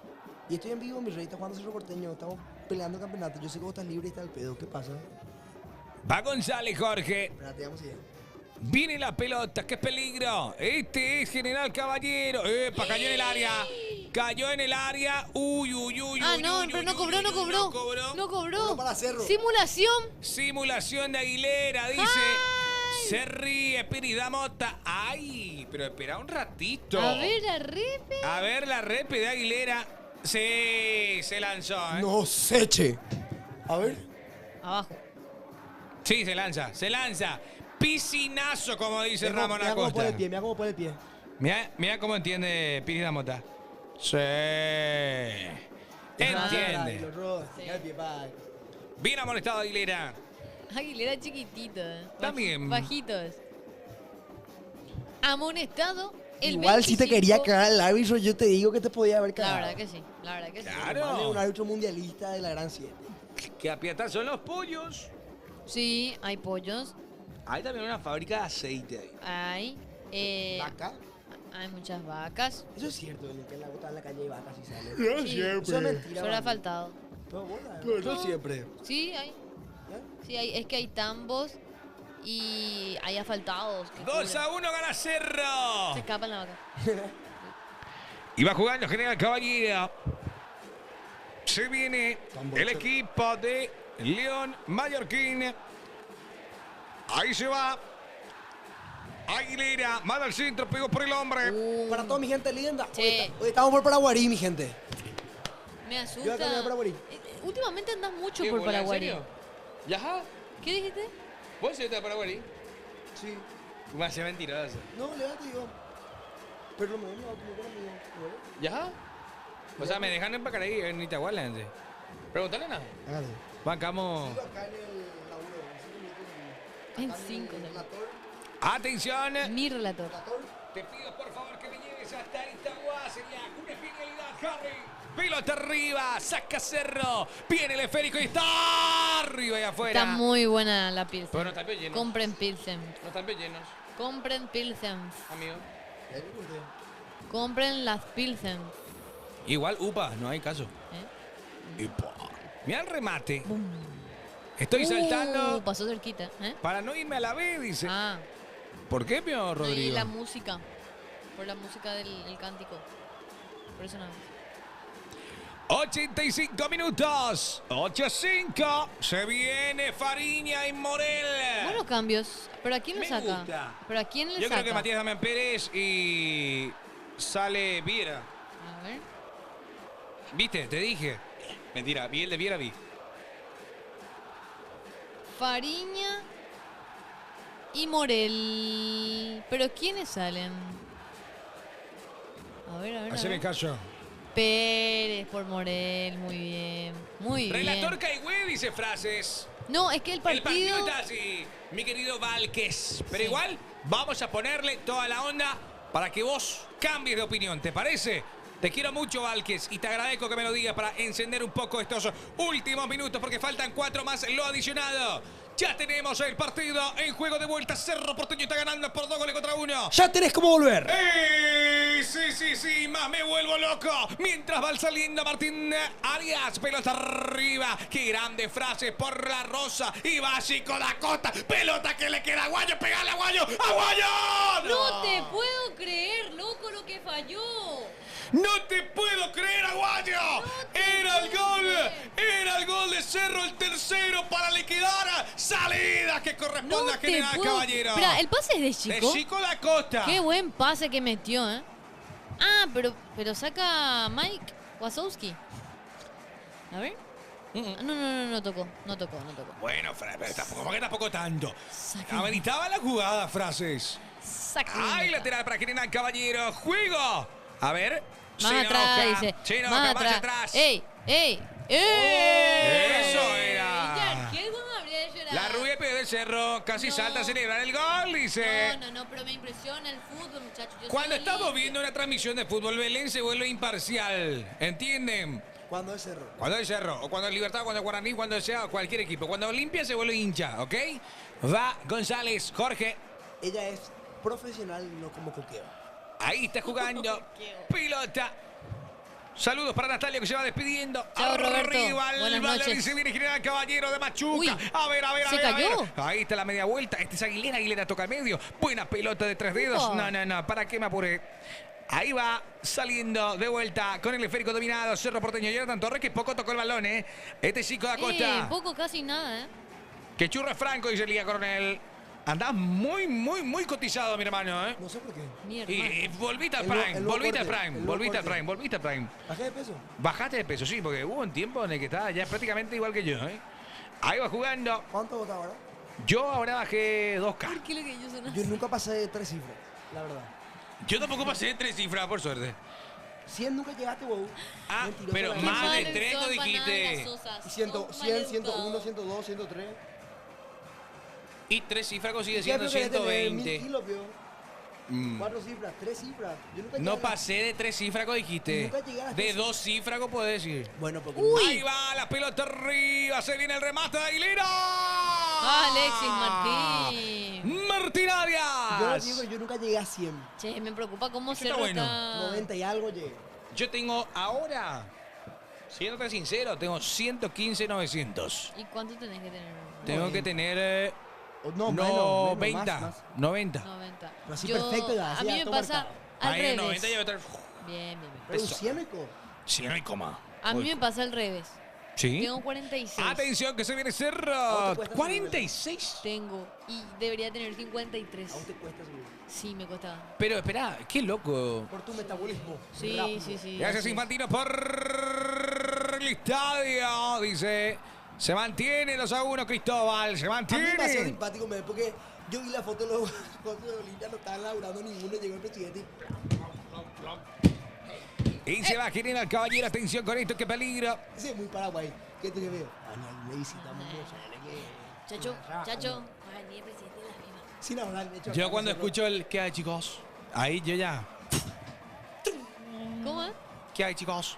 Y estoy en vivo, mi rey, está jugando Cerro Porteño. Estamos peleando campeonato. Yo sé que vos estás libre y está el pedo. ¿Qué pasa? Va González, Jorge. Espérate, vamos allá. Viene la pelota, qué peligro. Este es General Caballero. Epa, cayó en el área. Cayó en el área. Uy. Ah, no, pero no cobró. No cobró. Cobró para Cerro. Simulación. Simulación de Aguilera, dice. Ay. Se ríe Piris Mota. Ay, pero espera un ratito. A ver, arrepe. A ver la repe de Aguilera. Sí, se lanzó, ¿eh? No sé, che. A ver. Abajo. Sí, se lanza. Piscinazo, como dice Ramón Mira cómo pone Acosta. el pie, mira cómo pone el pie. Mira cómo entiende Piris Mota. Sí. Entiende. Lo roba, saca el pie, pa. Bien amonestado Aguilera. Aguilera chiquitito. También. Bajitos. Amonestado el Igual si te 25. quería cagar el árbitro, yo te digo que te podía haber La cagado. verdad que sí. Claro. Vale, un árbitro mundialista de la Gran 7. Que apiatar son los pollos. Sí, hay pollos. Hay también una fábrica de aceite ahí. Hay. ¿Vaca? Hay muchas vacas. Eso es cierto, que en la bota en la calle hay vacas y sale. Sí, Eso es mentira. solo ha mami. faltado. No, bola, eso siempre. Sí, hay. Sí, es que hay tambos y hay asfaltados. que 2-1 gana Se Cerro. escapan la vaca. Y va jugando General Caballero. Se viene el equipo de León Mallorquín. Ahí se va. Aguilera, manda al centro, pegó por el hombre. Para toda mi gente linda. Sí. Hoy estamos por Paraguarí, mi gente. Me Yo asusta. acá me voy a Paraguarí. Últimamente andas mucho ¿Qué, por bola, en Paraguay. serio? ¿Ya? ¿Qué dijiste? ¿Vos sos de Paraguay? Sí. Me hace mentiroso. No, levante yo. Pero me voy a con amigo. ¿Ya? O sea, me dejan en Pacaraí, en Itahuala. Pregúntale nada. Hágale. Bancamos. Acá en el laburo, En 5 Atención. Mi relator. Te pido por favor que me lleves hasta Itagua. Sería una genialidad, Harry. Pelota arriba, saca Cerro. Viene el esférico y está arriba y afuera. Está muy buena la Pilsen. Pero no están bien llenos. Compren Pilsen. No están bien llenos, Compren Pilsen. amigo. Compren las Pilsen. Igual, upa, no hay caso. ¿Eh? Mira el remate. Estoy saltando Pasó cerquita. ¿Eh? para no irme a la B, dice. Ah, ¿Por qué, mío, y Rodrigo? la música. Por la música del cántico. Por eso nada más. 85 minutos. 8-5. Se viene Fariña y Morel. Buenos cambios. ¿Pero a quién le Me saca? gusta. ¿Pero a quién le Yo saca? creo que Matías Damián Pérez y sale Viera. A ver. ¿Viste? Te dije. Mentira, vi el de Viera, vi. Fariña Y Morel. ¿Pero quiénes salen? A ver, a ver. Haceme caso. Pérez por Morel, muy bien. Muy bien. Relator Caigüe dice frases. No, es que el El partido partido. está así, mi querido Valques. Pero Sí. igual, vamos a ponerle toda la onda para que vos cambies de opinión. ¿Te parece? Te quiero mucho, Valques, y te agradezco que me lo digas para encender un poco estos últimos minutos, porque faltan 4 más lo adicionado. Ya tenemos el partido en juego de vuelta. Cerro Porteño está ganando por 2 goles contra 1. Ya tenés cómo volver. Sí, más me vuelvo loco. Mientras va saliendo Martín Arias, pelota arriba. Qué grande frase por la rosa. Y va Chico da Costa. Pelota que le queda a Aguayo. Pegale a Aguayo. ¡Aguayo! No te puedo creer, loco, lo que falló. ¡No te puedo creer, Aguayo! Era el gol de Cerro, el tercero para liquidar. Salida que corresponde a General Caballero. Espera, el pase es de Chico. De Chico da Costa. Qué buen pase que metió, ¿eh? Ah, pero saca Mike Wazowski. A ver. Ah, no tocó. Bueno, pero tampoco tanto. Saca- Ameritaba la jugada, frases. Saca- ¡Ay, lateral para General Caballero! ¡Juego! A ver. Más atrás, dice. Chinoca, Más más atrás. ¡Ey! Eso era. Ya, ¿qué gol habría de llorar? La rubia pidió del Cerro. Casi No. salta a celebrar el gol, dice. No, pero me impresiona el fútbol, muchachos. Yo Cuando soy estamos Olimpia. viendo una transmisión de fútbol, Belén se vuelve imparcial. ¿Entienden? Cuando es Cerro. Cuando es Cerro, o cuando es Libertad, cuando es Guaraní, cuando sea cualquier equipo. Cuando Olimpia se vuelve hincha, ¿ok? Va González, Jorge. Ella es profesional, no como coqueo. Ahí está jugando. Pilota. Saludos para Natalia que se va despidiendo. Chao, Roberto. Arriba el Buenas balón noches. y se viene General Caballero de Machuca. Uy, A ver. ¿se cayó? Ahí está la media vuelta. Este es Aguilera. Aguilera toca al medio. Buena pelota de 3 dedos. Oh. No. ¿Para qué me apuré? Ahí va saliendo de vuelta con el esférico dominado. Cerro Porteño. Jonathan Torres que poco tocó el balón, ¿eh? Este chico da Costa. Poco, casi nada, ¿eh? Que churra Franco, dice Liga Coronel. Andás muy cotizado, mi hermano, ¿eh? No sé por qué. Mi hermano. Y volviste al El nuevo Prime, corte, volviste al el Prime, nuevo volviste al corte. Prime, volviste al Prime. ¿Bajé de peso? Bajaste de peso, sí, porque hubo un tiempo en el que estaba ya prácticamente igual que yo, ¿eh? Ahí va jugando. ¿Cuánto vota ahora? Yo ahora bajé 2K. ¿Por qué lo que ellos son así? Yo nunca pasé de 3 cifras, la verdad. Yo tampoco pasé de 3 cifras, por suerte. 100 nunca llegaste, wow. Ah, Mentiroso, pero la Qué verdad. más de mal 3 no son dijiste. bananas sosas. Y 100, Son 100, 101, maleducados. 102, 103. Y 3 cifras consigue ¿Qué siendo preferís tener? 1000 120. kilos, pio. 4 cifras, 3 cifras. Yo nunca No llegué a- pasé de 3 cifras, dijiste. Nunca llegué a las De tres 2 cifras, puedes decir. Bueno, porque Ahí va la pelota arriba, se viene el remate de Aguilera. Alexis Martín. Martín Arias. yo no digo que yo nunca llegué a 100. Che, me preocupa cómo Ese está Cerro bueno. está... 90 y algo llegué. Yo tengo ahora, siéndote sincero, tengo 115,900. ¿Y cuánto tenés que tener? Tengo que tener O no, menos, 90. más. 90. 90. Pero así perfecto ya, A así mí ya me todo pasa marcado. al Ahí en revés. 90 ya voy a estar. Bien. Pero un Eso. 100 co. Sí, no hay coma. A mí me pasa al revés. ¿Sí? Tengo 46. Atención que se viene Cerro. ¿Cuánto te cuesta 46. Tengo. Y debería tener 53. Aún te cuesta subir. Sí, me cuesta. Pero espera, qué loco. Por tu metabolismo. Sí, rápido. sí. Gracias así es. Infantino por el estadio. Dice, se mantiene 2-1 Cristóbal. Se A mí me pareció mantiene. simpático, porque yo vi la foto de los fotos de Olimpia, no estaban laburando ninguno, llegó el presidente Y se va a generar Caballero. Atención con esto, qué peligro. y dice, muy Paraguay. ¿Qué te veo? Daniel, le visitamos mucho. Chacho. Ay, ni el presidente de las mismas. Sin hablar, de hecho. Yo acá cuando nosotros- escucho el ¿qué hay, chicos? Ahí yo ya. ¿Cómo es? ¿Qué hay, chicos?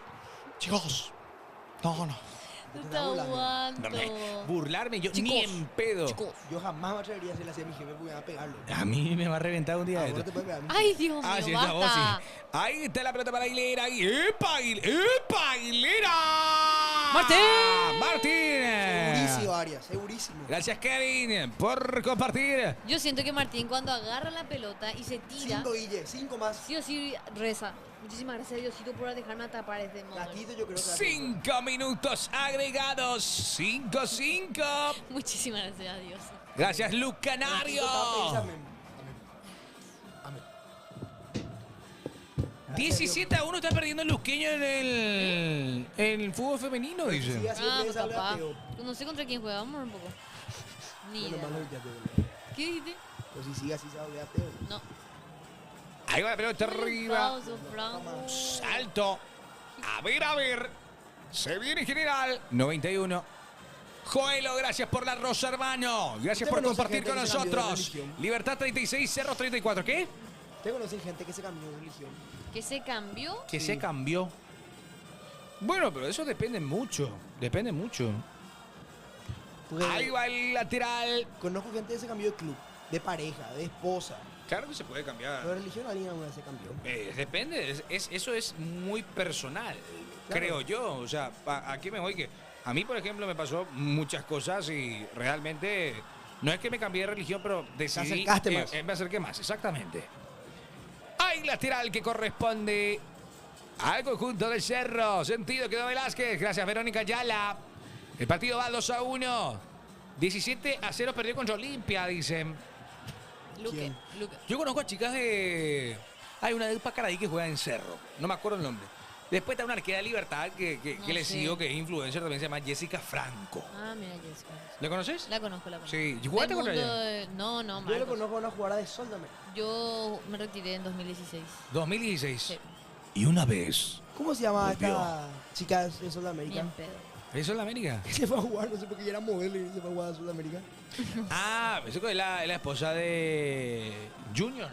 Chicos. No. No te estás burlando. aguanto. Burlarme yo Chicos. ni en pedo. Yo jamás me atrevería a hacerle así a mi jefe porque me va a pegarlo. A mí me va a reventar un día de Ahora esto. te puede pegar. Ay, Dios mío, Ah, sí, está vos, basta. sí. Ahí está la pelota para Aguilera. ¡Epa, Aguilera! ¡Martín! ¡Martín! Segurísimo, Arias, segurísimo. Gracias, Kevin, por compartir. Yo siento que Martín cuando agarra la pelota y se tira, 5 Guille, 5 más. sí o sí reza. Muchísimas gracias, Diosito, por dejarme atrapar este modo. Gatito yo creo que... 5 minutos agregados. 5-5. Muchísimas gracias a Dios. Gracias, Luke Canario. 17-1 está perdiendo el Luqueño en el fútbol femenino, Sí, dice. así Ah, empieza a hablar papá. feo. No sé contra quién juega, vamos a ver un poco. Ni Bueno, idea. malo, ya te digo. ¿Qué dijiste? Pero si sigue así se va a volver ateo. No. Ahí va la pelota arriba. Aplauso, Franco. Salto. A ver. Se viene General 91. Joelo, gracias por la rosa, hermano. Gracias ¿Usted por conoce compartir gente con que se cambió de nosotros. religión? Libertad 36, Cerro 34. ¿Qué? ¿Ustedes conocen gente que se cambió de religión? ¿Que se cambió? Que se cambió. Bueno, pero eso depende mucho. Depende mucho. Porque Ahí va el lateral. conozco gente que se cambió de club, de pareja, de esposa. Claro que se puede Pero cambiar. de religión alguien alguna vez se cambió. Depende. Eso es muy personal, Claro. creo yo. O sea, aquí me voy que... A mí, por ejemplo, me pasó muchas cosas y realmente... No es que me cambié de religión, pero decidí... acercaste más. Me acerqué más, exactamente. Hay lateral que corresponde al conjunto del Cerro. Sentido quedó Velázquez. Gracias, Verónica Ayala. El partido va 2-1. 17-0 perdió contra Olimpia, dicen. Luque. Yo conozco a chicas de... Hay una de Pacaraí que juega en Cerro. No me acuerdo el nombre. Después está una arquera de Libertad que No le sé. sigo, que es influencer, también se llama Jessica Franco. Ah, mira, Jessica. ¿La conoces? La conozco. Sí. ¿Y jugaste Del contra mundo ella? No, Yo le Marcos. conozco a una jugadora de Sol también. Yo me retiré en 2016. 2016. Sí. Y una vez. ¿Cómo se llama Volvió. esta chica de Sudamérica? Bien pedo. ¿Eso es la América? Se fue a jugar, no sé por qué ella era modelo y se fue a jugar a Sudamérica. Ah, eso que es la esposa de Junior.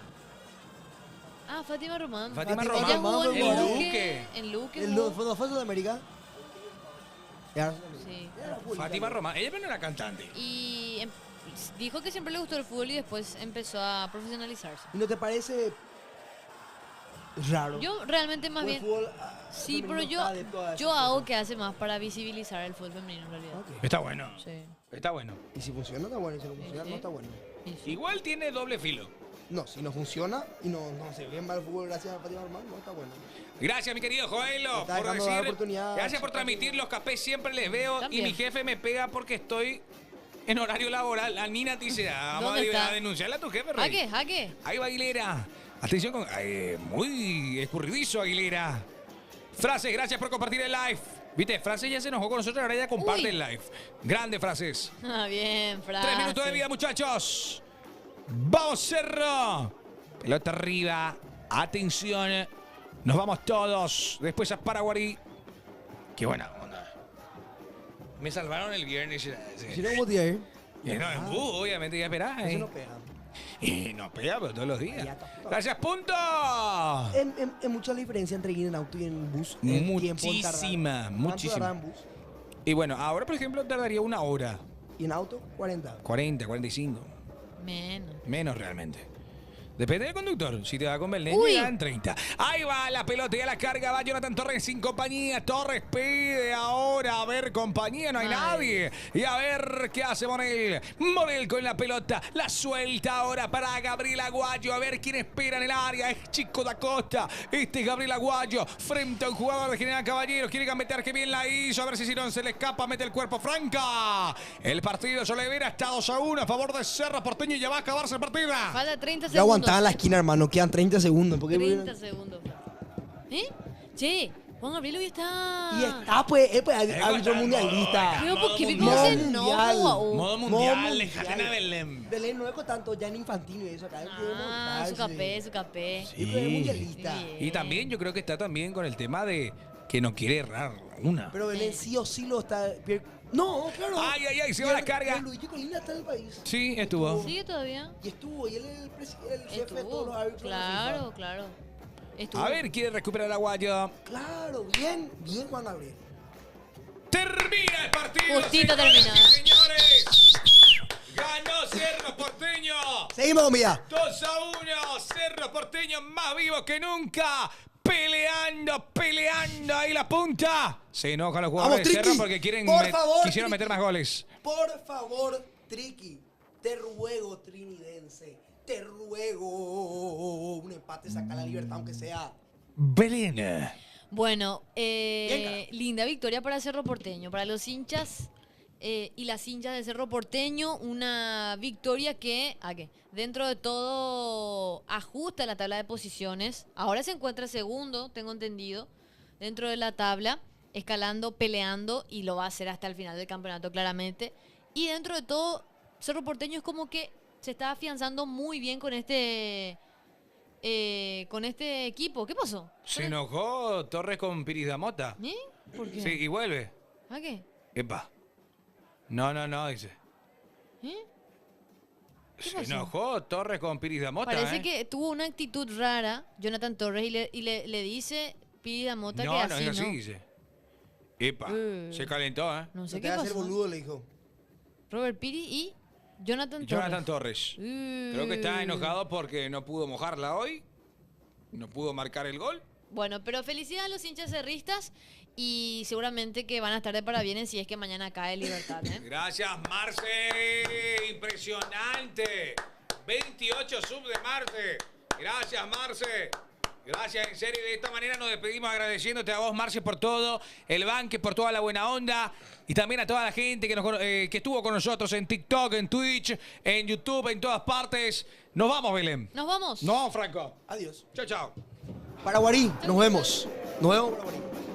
Ah, Fátima Román. Fátima Fátima Román. Ella jugó en Román, el Román. Luque. En Luque. ¿El jugó. no fue a Sudamérica? Era Sudamérica. Sí. Era futbolista. Fátima Román. Ella no era cantante. Y dijo que siempre le gustó el fútbol y después empezó a profesionalizarse. ¿Y no te parece raro? Yo realmente más Pues el bien... fútbol, Sí, pero femenino está adepto a esas yo hago cosas. que hace más para visibilizar el fútbol femenino en realidad. Ok. Está bueno. Sí. Está bueno. Y si funciona, está bueno. Y si no funciona, Sí. no está bueno. Y sí. Igual tiene doble filo. No, si no funciona y no se ve mal el fútbol gracias a Fátima Román, no está bueno. Gracias, mi querido Joelo, Está por dejando dar decir. oportunidad. Gracias por transmitir los cafés, siempre les veo. También. Y mi jefe me pega porque estoy en horario laboral. La Nina te dice, vamos ¿Dónde está? a denunciarle a tu jefe, Rey. ¿Jaque? ¿Jaque? Ahí va Aguilera. Atención con... muy escurridizo, Aguilera. Frases, gracias por compartir el live. Viste, Frases ya se enojó con nosotros, ahora ya comparte Uy. el live. Grandes frases. Ah, bien, Fran. 3 minutos de vida, muchachos. Vamos, Cerro. Pelota arriba. Atención. Nos vamos todos. Después a Paraguay. Qué buena onda. Me salvaron el viernes. Si no, ¿cómo te iba a ir? No, en bus, obviamente, ya esperás. Eso no pega. Y nos pega, pero todos los días. Ya está. Gracias, punto. Es mucha la diferencia entre ir en auto y en bus. El tiempo en tardar. Muchísima, ¿Cuánto muchísima. tarda en bus? Y bueno, ahora, por ejemplo, tardaría 1 hora. Y en auto, 40. 40, 45. Menos. Menos realmente. Depende del conductor. Si te va con Belén, Uy. llegan 30. Ahí va la pelota y a la carga. Va Jonathan Torres sin compañía. Torres pide ahora. A ver, compañía, no hay Ay. nadie. Y a ver qué hace Monel. Monel con la pelota. La suelta ahora para Gabriel Aguayo. A ver quién espera en el área. Es Chico da Costa. Este es Gabriel Aguayo. Frente a un jugador de General Caballeros. Quiere gambetear, que bien la hizo. A ver si no se le escapa. Mete el cuerpo Franca. El partido Solevera está 2-1 a favor de Cerro Porteño. Y ya va a acabarse el partido. Falta 30 segundos. Yo aguantaba en la esquina, hermano. Quedan 30 segundos. Porque 30 segundos. ¿Eh? Che, Juan Gabriel hoy está... Y está, pues, árbitro Escucha, mundialista. Pero ¿por qué Modo vivimos en mundial. no? Modo mundial. Déjate a Belén. Belén no es con tanto ya en infantino y eso acá. Ah, su capé, su capé. Sí, pero es mundialista. Bien. Y también yo creo que está también con el tema de que no quiere errar una. Pero Belén sí o sí lo está. No, claro. Ay, ay, ay, se va la carga. Luigi Colina está en el país. Sí, estuvo. ¿Sigue todavía? Y estuvo, y él es el jefe de todos Estuvo. los árbitros. de la Claro, FIFA. claro. Estuvo. A ver, quiere recuperar el Aguayo. Claro, bien, bien Juan Gabriel. Termina el partido. Justito señoras terminó, y señores. Ganó Cerro Porteño. Seguimos, mira. 2-1. Cerro Porteño más vivo que nunca. Peleando ahí la punta. Se enojan los jugadores Vamos, de Cerro Triqui. porque Por favor, quisieron Triqui. meter más goles. Por favor, Triqui, te ruego, trinidense, te ruego un empate, saca la libertad, aunque sea. Belén. Bueno, Bien, linda victoria para Cerro Porteño. Para los hinchas y las hinchas de Cerro Porteño, una victoria que, dentro de todo, ajusta la tabla de posiciones. Ahora se encuentra segundo, tengo entendido, dentro de la tabla, escalando, peleando, y lo va a hacer hasta el final del campeonato, claramente. Y dentro de todo, Cerro Porteño es como que se está afianzando muy bien con este equipo. ¿Qué pasó? Se enojó Torres con Piris Damota. ¿Eh? ¿Por qué? Sí, y vuelve. ¿A qué? Epa. No, dice. ¿Eh? ¿Qué Se pasó? enojó Torres con Piris Damota. Parece que tuvo una actitud rara Jonathan Torres y le dice Piri Damota que No, así es así, no. dice. Epa. Se calentó, ¿eh? No sé No te qué vas a hacer pasó. boludo, le dijo. Robert Piri y Jonathan Jonathan Torres. Torres. Creo que está enojado porque no pudo mojarla hoy. No pudo marcar el gol. Bueno, pero felicidades a los hinchas cerristas y seguramente que van a estar de parabienes si es que mañana cae Libertad, ¿eh? Gracias, Marce. Impresionante. 28 sub de Marce. Gracias, Marce. Gracias, en serio. De esta manera nos despedimos agradeciéndote a vos, Marce, por todo. El banque, por toda la buena onda. Y también a toda la gente que estuvo con nosotros en TikTok, en Twitch, en YouTube, en todas partes. Nos vamos, Belén. Nos vamos. No, Franco. Adiós. Chao, chao. Paraguarí, nos vemos. Nos vemos, Paraguarí.